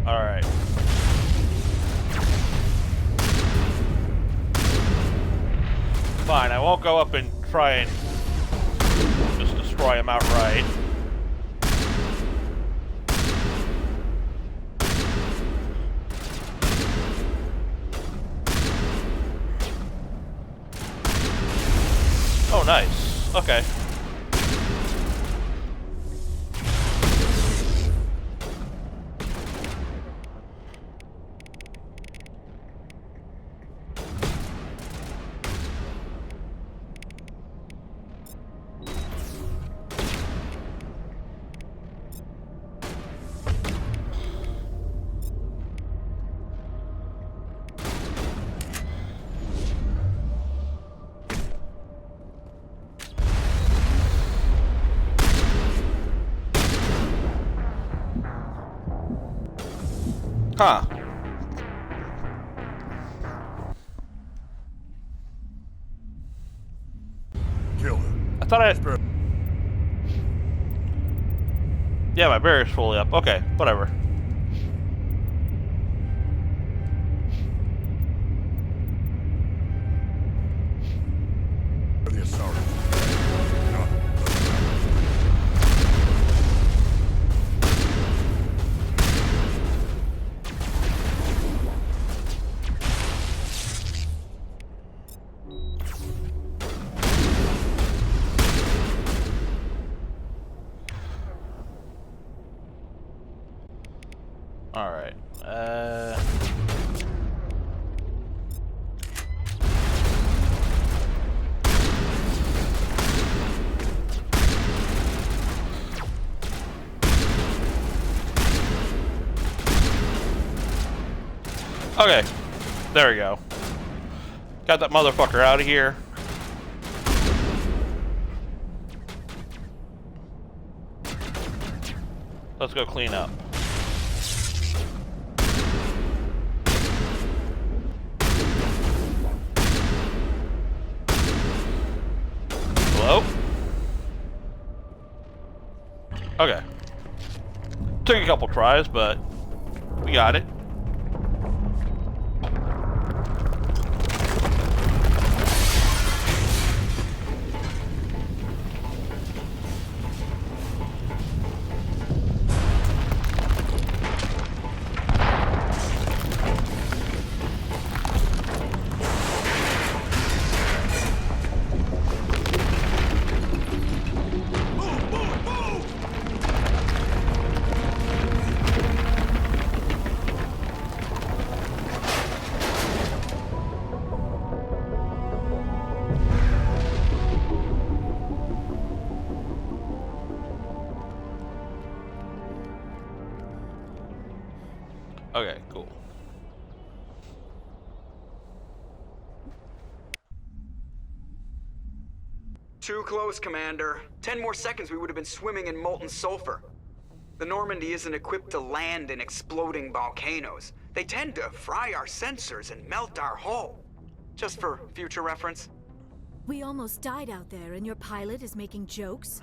Alright. Fine, I won't go up and try and just destroy him outright. Oh, nice. Okay. Huh. Kill him. I thought I... Yeah, my barrier's fully up. Okay, whatever. The Asari. Alright. Okay. There we go. Got that motherfucker out of here. Let's go clean up. Hello? Okay. Took a couple tries, but we got it. Okay, cool. Too close, Commander. 10 more seconds we would have been swimming in molten sulfur. The Normandy isn't equipped to land in exploding volcanoes. They tend to fry our sensors and melt our hull. Just for future reference. We almost died out there, and your pilot is making jokes?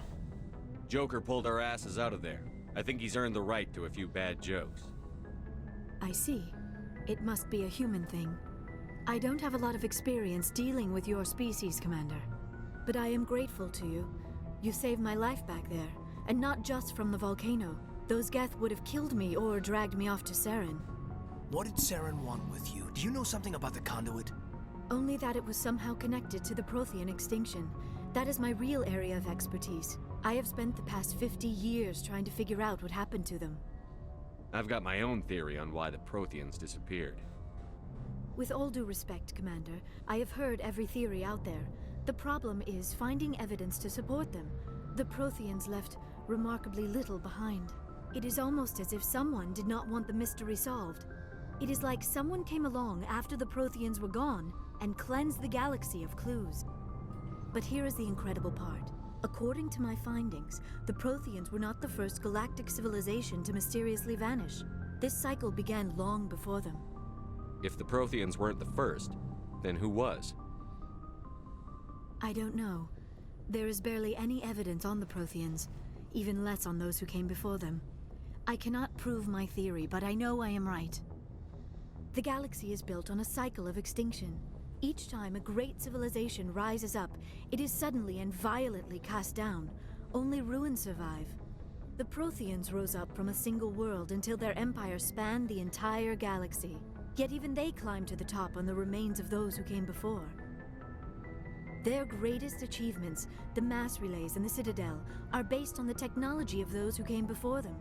Joker pulled our asses out of there. I think he's earned the right to a few bad jokes. I see. It must be a human thing. I don't have a lot of experience dealing with your species, Commander. But I am grateful to you. You saved my life back there, and not just from the volcano. Those Geth would have killed me or dragged me off to Saren. What did Saren want with you? Do you know something about the conduit? Only that it was somehow connected to the Prothean extinction. That is my real area of expertise. I have spent the past 50 years trying to figure out what happened to them. I've got my own theory on why the Protheans disappeared. With all due respect, Commander, I have heard every theory out there. The problem is finding evidence to support them. The Protheans left remarkably little behind. It is almost as if someone did not want the mystery solved. It is like someone came along after the Protheans were gone and cleansed the galaxy of clues. But here is the incredible part. According to my findings, the Protheans were not the first galactic civilization to mysteriously vanish. This cycle began long before them. If the Protheans weren't the first, then who was? I don't know. There is barely any evidence on the Protheans, even less on those who came before them. I cannot prove my theory, but I know I am right. The galaxy is built on a cycle of extinction. Each time a great civilization rises up, it is suddenly and violently cast down. Only ruins survive. The Protheans rose up from a single world until their empire spanned the entire galaxy. Yet even they climbed to the top on the remains of those who came before. Their greatest achievements, the mass relays and the Citadel, are based on the technology of those who came before them.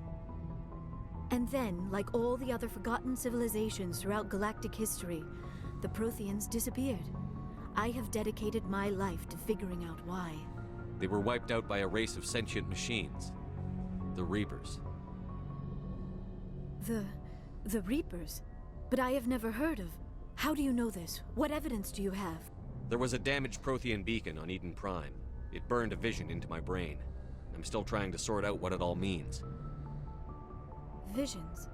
And then, like all the other forgotten civilizations throughout galactic history, the Protheans disappeared. I have dedicated my life to figuring out why. They were wiped out by a race of sentient machines. The Reapers. The Reapers? But I have never heard of... How do you know this? What evidence do you have? There was a damaged Prothean beacon on Eden Prime. It burned a vision into my brain. I'm still trying to sort out what it all means. Visions?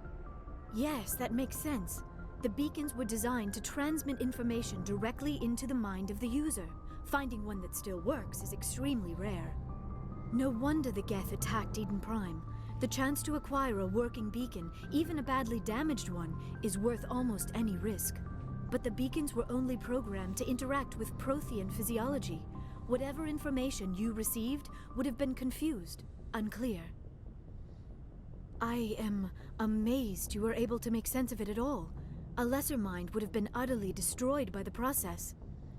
Yes, that makes sense. The beacons were designed to transmit information directly into the mind of the user. Finding one that still works is extremely rare. No wonder the Geth attacked Eden Prime. The chance to acquire a working beacon, even a badly damaged one, is worth almost any risk. But the beacons were only programmed to interact with Prothean physiology. Whatever information you received would have been confused, unclear. I am amazed you were able to make sense of it at all. A lesser mind would have been utterly destroyed by the process.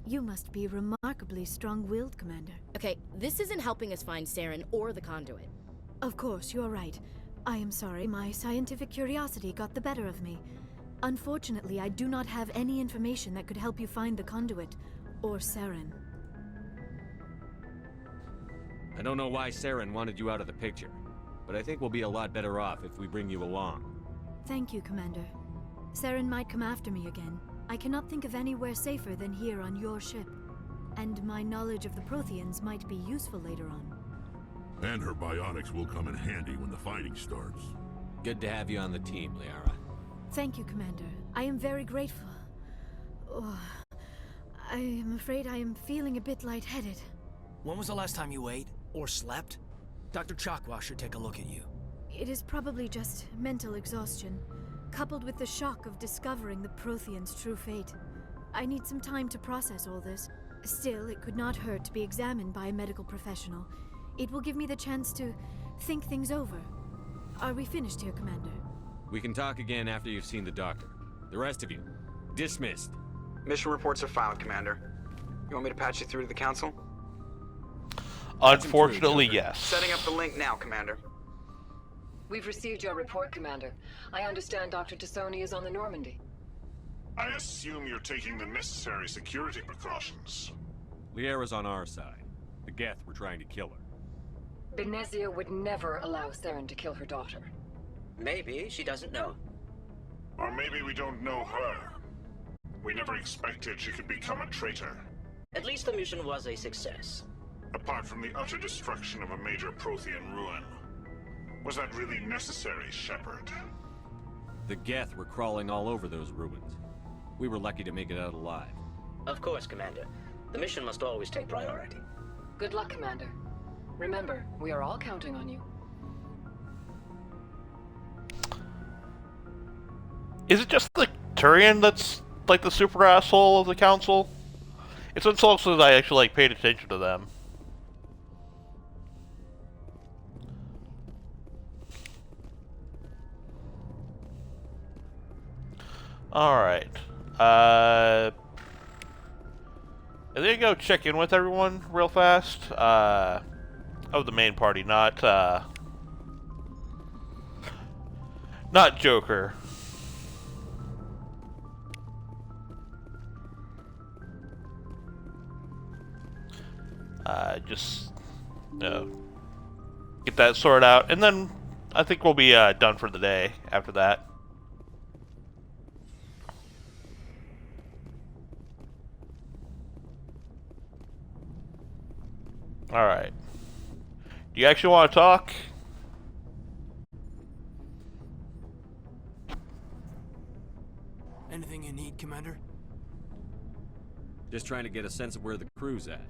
You must be remarkably strong-willed, Commander. Okay, this isn't helping us find Saren or the conduit. Of course, you're right. I am sorry, my scientific curiosity got the better of me. Unfortunately, I do not have any information that could help you find the conduit, or Saren. I don't know why Saren wanted you out of the picture, but I think we'll be a lot better off if we bring you along. Thank you, Commander. Saren might come after me again. I cannot think of anywhere safer than here on your ship. And my knowledge of the Protheans might be useful later on. And her biotics will come in handy when the fighting starts. Good to have you on the team, Liara. Thank you, Commander. I am very grateful. Oh, I am afraid I am feeling a bit lightheaded. When was the last time you ate or slept? Dr. Chakwa should take a look at you. It is probably just mental exhaustion, coupled with the shock of discovering the Protheans' true fate. I need some time to process all this. Still, it could not hurt to be examined by a medical professional. It will give me the chance to think things over. Are we finished here, Commander? We can talk again after you've seen the doctor. The rest of you, dismissed. Mission reports are filed, Commander. You want me to patch you through to the Council? Unfortunately, yes. Setting up the link now, Commander. We've received your report, Commander. I understand Dr. Tassoni is on the Normandy. I assume you're taking the necessary security precautions. Liara's on our side. The Geth were trying to kill her. Benezia would never allow Saren to kill her daughter. Maybe she doesn't know. Or maybe we don't know her. We never expected she could become a traitor. At least the mission was a success. Apart from the utter destruction of a major Prothean ruin. Was that really necessary, Shepard? The Geth were crawling all over those ruins. We were lucky to make it out alive. Of course, Commander. The mission must always take priority. Good luck, Commander. Remember, we are all counting on you. Is it just the Turian that's like the super asshole of the Council? It's been so long since I actually paid attention to them. Alright. I think go check in with everyone real fast. Of the main party, not Joker. Just, get that sorted out, and then I think we'll be done for the day after that. Alright. Do you actually want to talk? Anything you need, Commander? Just trying to get a sense of where the crew's at.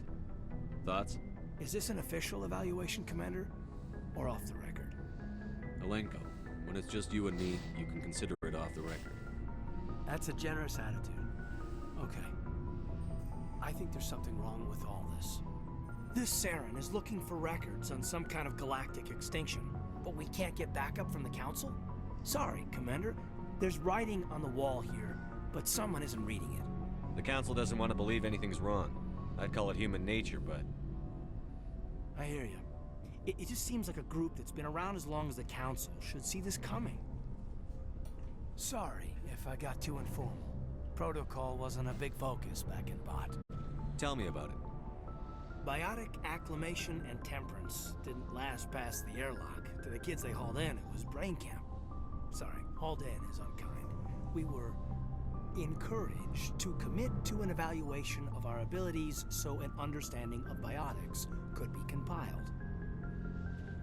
Thoughts? Is this an official evaluation, Commander? Or off the record? Alenko, when it's just you and me, you can consider it off the record. That's a generous attitude. Okay. I think there's something wrong with all this. This Saren is looking for records on some kind of galactic extinction, but we can't get backup from the Council? Sorry, Commander. There's writing on the wall here, but someone isn't reading it. The Council doesn't want to believe anything's wrong. I'd call it human nature, but... I hear you. It just seems like a group that's been around as long as the Council should see this coming. Sorry if I got too informal. Protocol wasn't a big focus back in Bot. Tell me about it. Biotic acclimation and temperance didn't last past the airlock. To the kids they hauled in, it was brain camp. Sorry, hauled in is unkind. We were encouraged to commit to an evaluation of our abilities so an understanding of biotics could be compiled.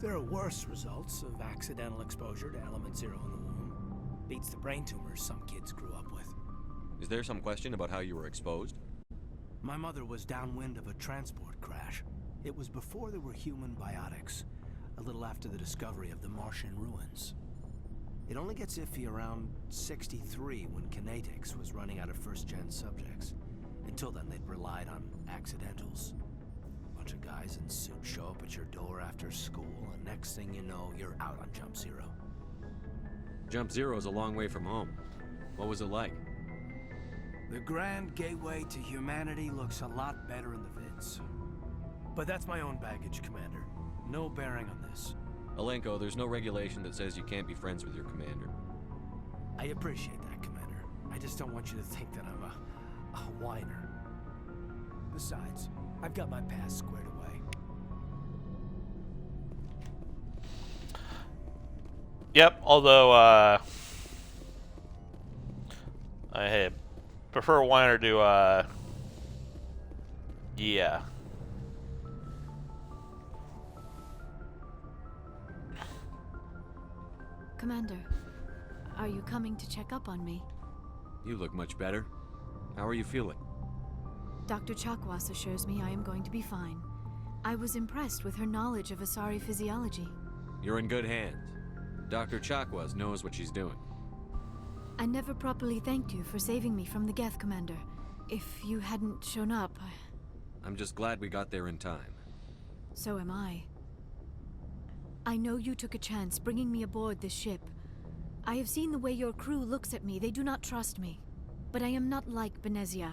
There are worse results of accidental exposure to Element Zero in the womb. Beats the brain tumors some kids grew up with. Is there some question about how you were exposed? My mother was downwind of a transport crash. It was before there were human biotics, a little after the discovery of the Martian ruins. It only gets iffy around 63 when Kinetics was running out of first-gen subjects. Until then, they'd relied on accidentals. A bunch of guys in suits show up at your door after school, and next thing you know, you're out on Jump Zero. Jump Zero's a long way from home. What was it like? The grand gateway to humanity looks a lot better in the vids. But that's my own baggage, Commander. No bearing on this. Alenko, there's no regulation that says you can't be friends with your commander. I appreciate that, Commander. I just don't want you to think that I'm a whiner. Besides, I've got my past squared away. Yep, although, I prefer whiner to, yeah. Commander, are you coming to check up on me? You look much better. How are you feeling? Dr. Chakwas assures me I am going to be fine. I was impressed with her knowledge of Asari physiology. You're in good hands. Dr. Chakwas knows what she's doing. I never properly thanked you for saving me from the Geth, Commander. If you hadn't shown up, I'm just glad we got there in time. So am I. I know you took a chance bringing me aboard this ship. I have seen the way your crew looks at me. They do not trust me. But I am not like Benezia.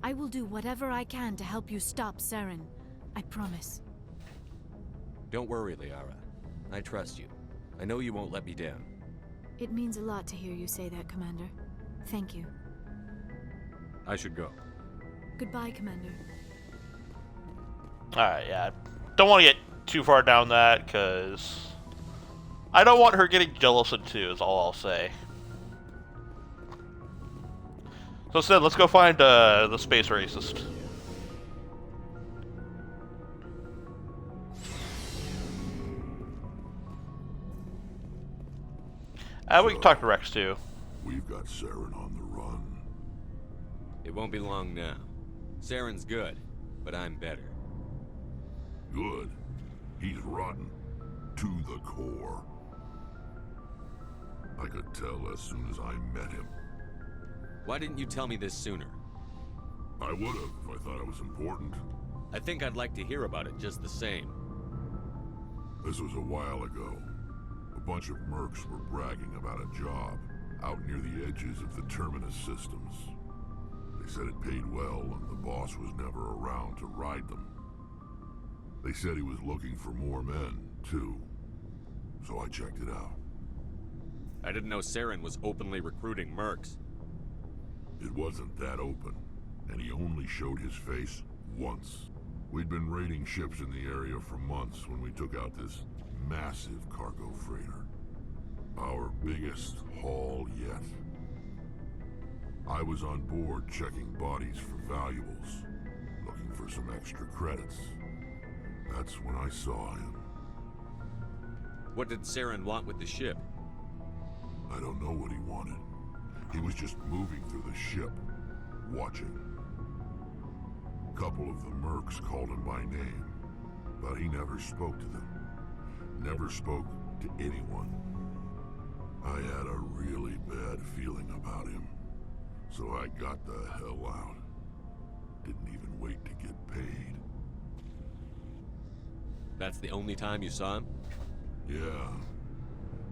I will do whatever I can to help you stop Saren. I promise. Don't worry, Liara. I trust you. I know you won't let me down. It means a lot to hear you say that, Commander. Thank you. I should go. Goodbye, Commander. Alright, yeah. Don't want to get too far down that, because I don't want her getting jealous of two, is all I'll say. So instead, let's go find the space racist. We can talk to Rex too. We've got Saren on the run. It won't be long now. Saren's good, but I'm better. Good? He's rotten. To the core. I could tell as soon as I met him. Why didn't you tell me this sooner? I would've if I thought it was important. I think I'd like to hear about it just the same. This was a while ago. A bunch of mercs were bragging about a job out near the edges of the Terminus systems. They said it paid well and the boss was never around to ride them. They said he was looking for more men, too. So I checked it out. I didn't know Saren was openly recruiting mercs. It wasn't that open, and he only showed his face once. We'd been raiding ships in the area for months when we took out this massive cargo freighter. Our biggest haul yet. I was on board checking bodies for valuables, looking for some extra credits. That's when I saw him. What did Saren want with the ship? I don't know what he wanted. He was just moving through the ship, watching. A couple of the mercs called him by name, but he never spoke to them. Never spoke to anyone. I had a really bad feeling about him, so I got the hell out. Didn't even wait to get paid. That's the only time you saw him? Yeah.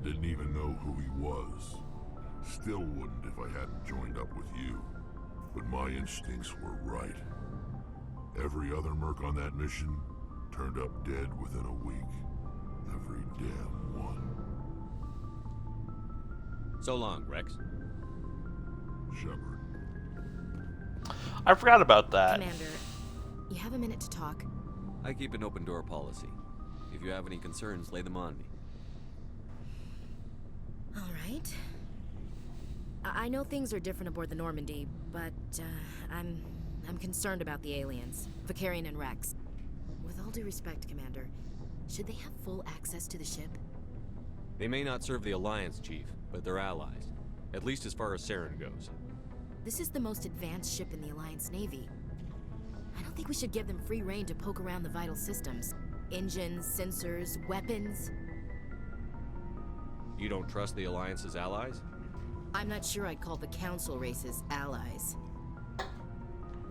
Didn't even know who he was. Still wouldn't if I hadn't joined up with you. But my instincts were right. Every other merc on that mission turned up dead within a week. Every damn one. So long, Rex. Shepard. I forgot about that. Commander, you have a minute to talk? I keep an open door policy. If you have any concerns, lay them on me. All right. I know things are different aboard the Normandy, but I'm concerned about the aliens, Vakarian and Rex. With all due respect, Commander, should they have full access to the ship? They may not serve the Alliance, Chief, but they're allies. At least as far as Saren goes. This is the most advanced ship in the Alliance Navy. I don't think we should give them free rein to poke around the vital systems. Engines, sensors, weapons. You don't trust the Alliance's allies? I'm not sure I'd call the Council races allies.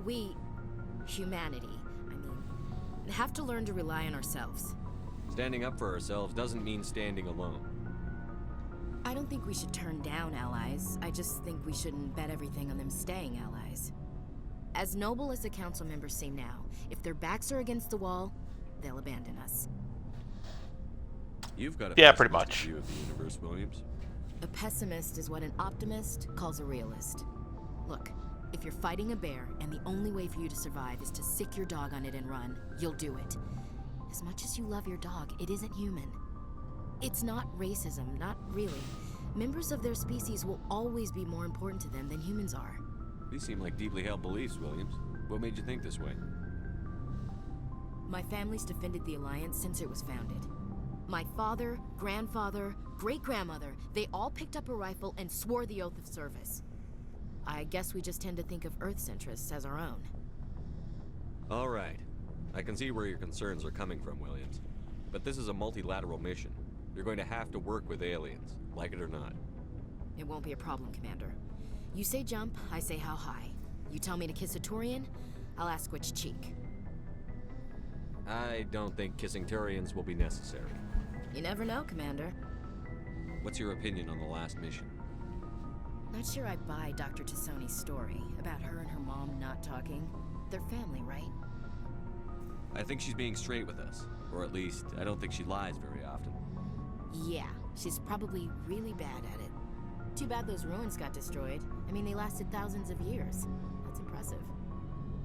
We, humanity, have to learn to rely on ourselves. Standing up for ourselves doesn't mean standing alone. I don't think we should turn down allies. I just think we shouldn't bet everything on them staying allies. As noble as the Council members seem now, if their backs are against the wall, they'll abandon us. You've got a pretty much view of the universe, Williams. A pessimist is what an optimist calls a realist. Look, if you're fighting a bear and the only way for you to survive is to sick your dog on it and run, you'll do it. As much as you love your dog, it isn't human. It's not racism, not really. Members of their species will always be more important to them than humans are. These seem like deeply held beliefs, Williams. What made you think this way? My family's defended the Alliance since it was founded. My father, grandfather, great-grandmother, they all picked up a rifle and swore the oath of service. I guess we just tend to think of Earth's interests as our own. All right. I can see where your concerns are coming from, Williams. But this is a multilateral mission. You're going to have to work with aliens, like it or not. It won't be a problem, Commander. You say jump, I say how high. You tell me to kiss a Turian, I'll ask which cheek. I don't think kissing Turians will be necessary. You never know, Commander. What's your opinion on the last mission? Not sure I buy Dr. Tassoni's story about her and her mom not talking. They're family, right? I think she's being straight with us. Or at least, I don't think she lies very often. Yeah, she's probably really bad at it. Too bad those ruins got destroyed. I mean, they lasted thousands of years. That's impressive.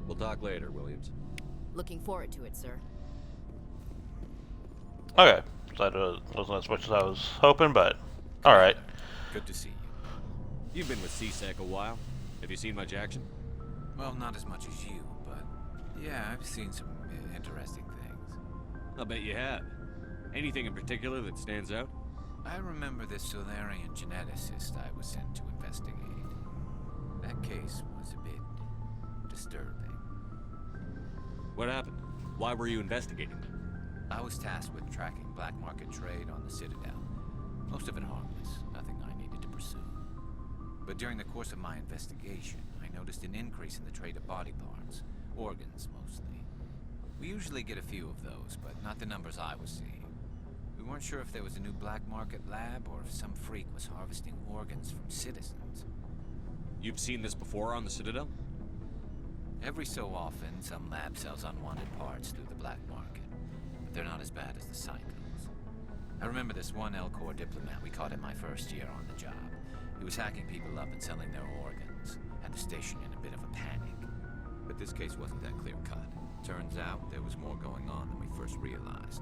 We'll talk later, Williams. Looking forward to it, sir. Okay, so that wasn't as much as I was hoping, but alright. Good to see you. You've been with CSEC a while. Have you seen much action? Well, not as much as you, but yeah, I've seen some interesting things. I'll bet you have. Anything in particular that stands out? I remember this Solarian geneticist I was sent to investigate. That case was a bit disturbing. What happened? Why were you investigating them? I was tasked with tracking black market trade on the Citadel. Most of it harmless, nothing I needed to pursue. But during the course of my investigation, I noticed an increase in the trade of body parts, organs mostly. We usually get a few of those, but not the numbers I was seeing. We weren't sure if there was a new black market lab or if some freak was harvesting organs from citizens. You've seen this before on the Citadel? Every so often, some lab sells unwanted parts through the black market, but they're not as bad as the cycles. I remember this one Elcor diplomat we caught in my first year on the job. He was hacking people up and selling their organs. Had the station in a bit of a panic. But this case wasn't that clear-cut. Turns out there was more going on than we first realized.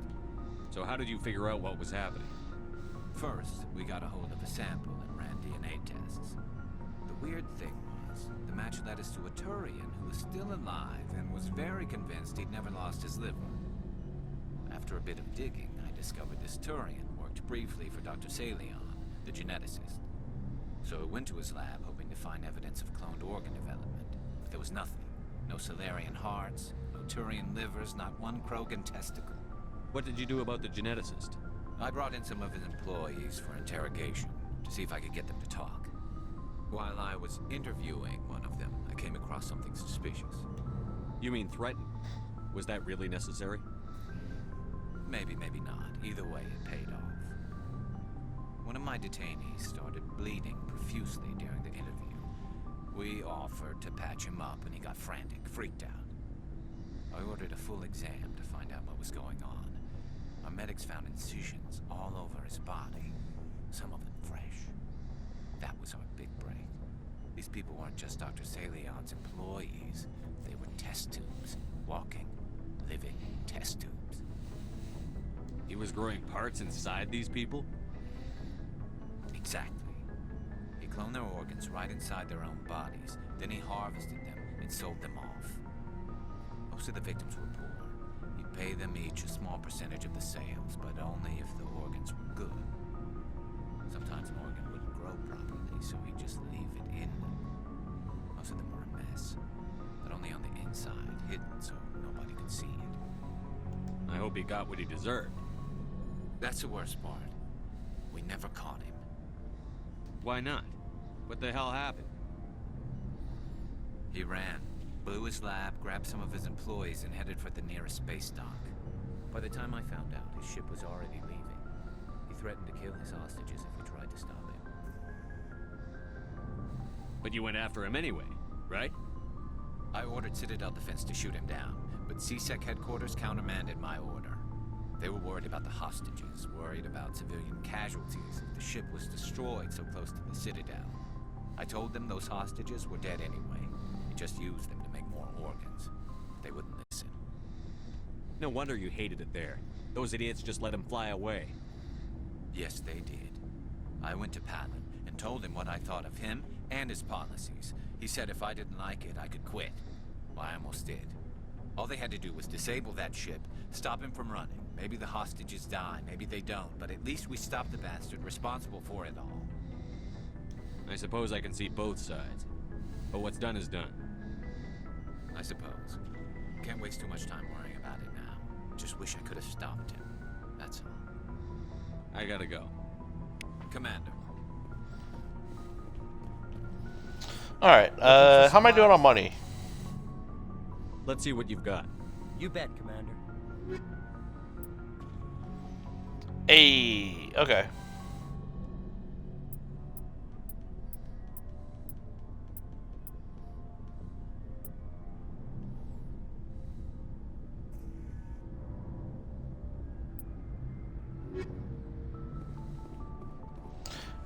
So how did you figure out what was happening? First, we got a hold of a sample and ran DNA tests. The weird thing was, the match led us to a Turian who was still alive and was very convinced he'd never lost his liver. After a bit of digging, I discovered this Turian worked briefly for Dr. Salion, the geneticist. So I went to his lab hoping to find evidence of cloned organ development, but there was nothing. No Solarian hearts, no Turian livers, not one Krogan testicle. What did you do about the geneticist? I brought in some of his employees for interrogation, to see if I could get them to talk. While I was interviewing one of them, I came across something suspicious. You mean threatened? Was that really necessary? Maybe, maybe not. Either way, it paid off. One of my detainees started bleeding profusely during the interview. We offered to patch him up and he got frantic, freaked out. I ordered a full exam to find out what was going on. Our medics found incisions all over his body, some of them fresh. That was our big break. These people weren't just Dr. Salion's employees. They were test tubes. Walking, living test tubes. He was growing parts inside these people? Exactly. He cloned their organs right inside their own bodies. Then he harvested them and sold them off. Most of the victims were poor. He'd pay them each a small percentage of the sales, but only if the organs were good. Sometimes an organ wouldn't grow grow properly, so he'd just leave it in them. Most of them were a mess, but only on the inside, hidden so nobody could see it. I hope he got what he deserved. That's the worst part. We never caught him. Why not? What the hell happened? He ran, blew his lab, grabbed some of his employees, and headed for the nearest space dock. By the time I found out, his ship was already leaving. He threatened to kill his hostages if we tried to stop him. But you went after him anyway, right? I ordered Citadel Defense to shoot him down, but CSEC headquarters countermanded my order. They were worried about the hostages, worried about civilian casualties if the ship was destroyed so close to the Citadel. I told them those hostages were dead anyway. We just used them to make more organs. They wouldn't listen. No wonder you hated it there. Those idiots just let him fly away. Yes, they did. I went to Palin and told him what I thought of him and his policies. He said if I didn't like it, I could quit. Well, I almost did. All they had to do was disable that ship, stop him from running. Maybe the hostages die, maybe they don't, but at least we stopped the bastard responsible for it all. I suppose I can see both sides. But what's done is done. I suppose. Can't waste too much time worrying about it now. Just wish I could have stopped him. That's all. I gotta go. Commander. Alright, how am I doing on money? Let's see what you've got. You bet, Commander. Hey, okay.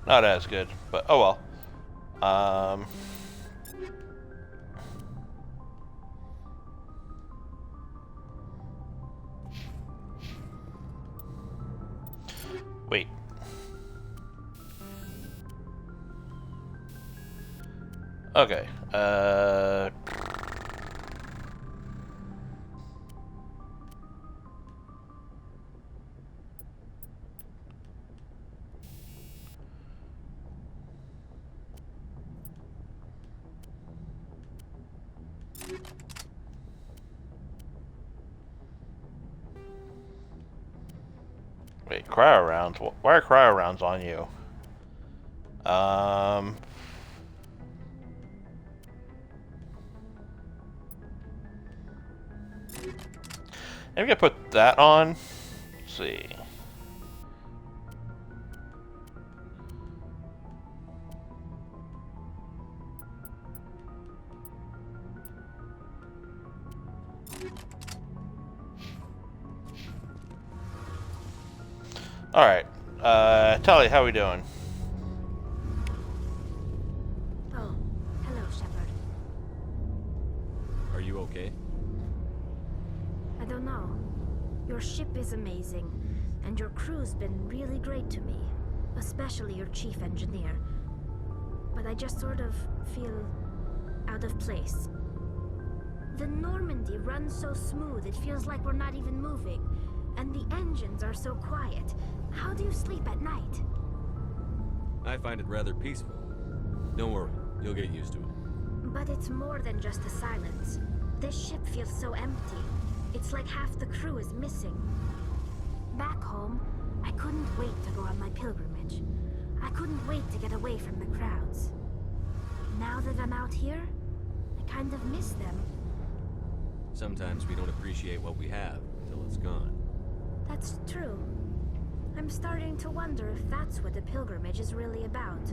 Not as good, but oh well. Wait. Okay. Wait, cryo rounds? Why are cryo rounds on you? Maybe I put that on. Let's see. Alright, Tully, how we doing? Oh, hello, Shepard. Are you okay? I don't know. Your ship is amazing, and your crew's been really great to me, especially your chief engineer. But I just sort of feel out of place. The Normandy runs so smooth it feels like we're not even moving, and the engines are so quiet. How do you sleep at night? I find it rather peaceful. Don't worry, you'll get used to it. But it's more than just the silence. This ship feels so empty. It's like half the crew is missing. Back home, I couldn't wait to go on my pilgrimage. I couldn't wait to get away from the crowds. Now that I'm out here, I kind of miss them. Sometimes we don't appreciate what we have until it's gone. That's true. I'm starting to wonder if that's what the pilgrimage is really about.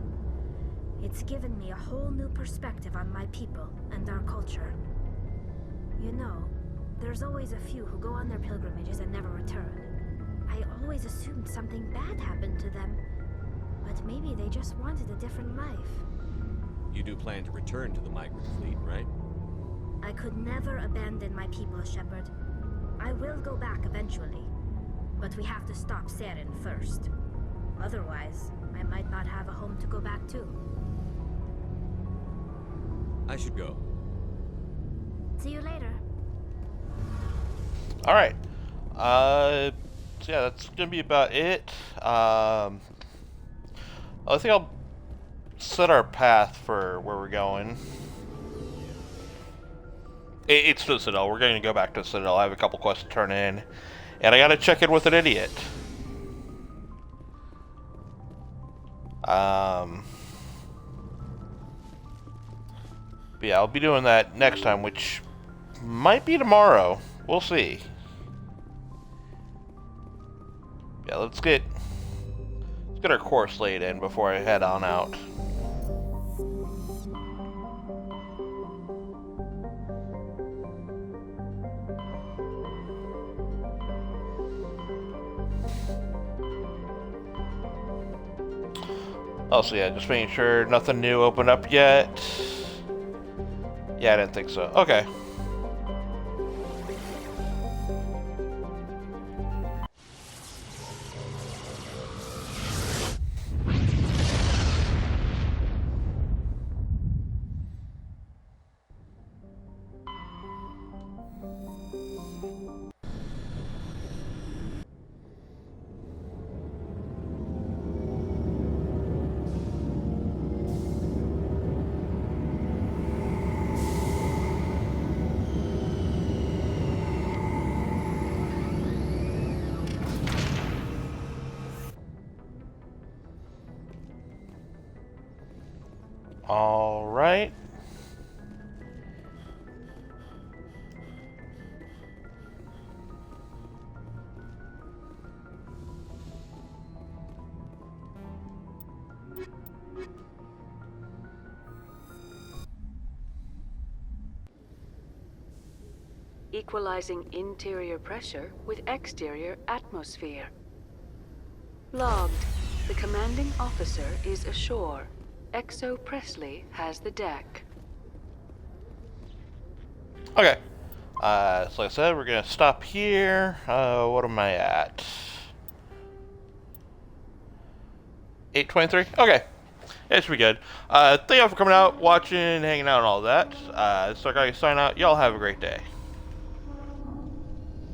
It's given me a whole new perspective on my people and our culture. You know, there's always a few who go on their pilgrimages and never return. I always assumed something bad happened to them, but maybe they just wanted a different life. You do plan to return to the migrant fleet, right? I could never abandon my people, Shepard. I will go back eventually, but we have to stop Saren first. Otherwise, I might not have a home to go back to. I should go. See you later. Alright. So yeah, that's gonna be about it. I think I'll set our path for where we're going. It's the Citadel. We're going to go back to the Citadel. I have a couple quests to turn in. And I got to check in with an idiot. But yeah, I'll be doing that next time, which might be tomorrow. We'll see. Yeah, let's get our course laid in before I head on out. Also, yeah, just making sure nothing new opened up yet. Yeah, I didn't think so. Okay. All right. Equalizing interior pressure with exterior atmosphere. Logged. The commanding officer is ashore. Exo Presley has the deck. Okay. So like I said, we're gonna stop here. What am I at? 8:23? Okay. It should be good. Thank y'all for coming out, watching, hanging out, and all that. So I gotta sign out. Y'all have a great day.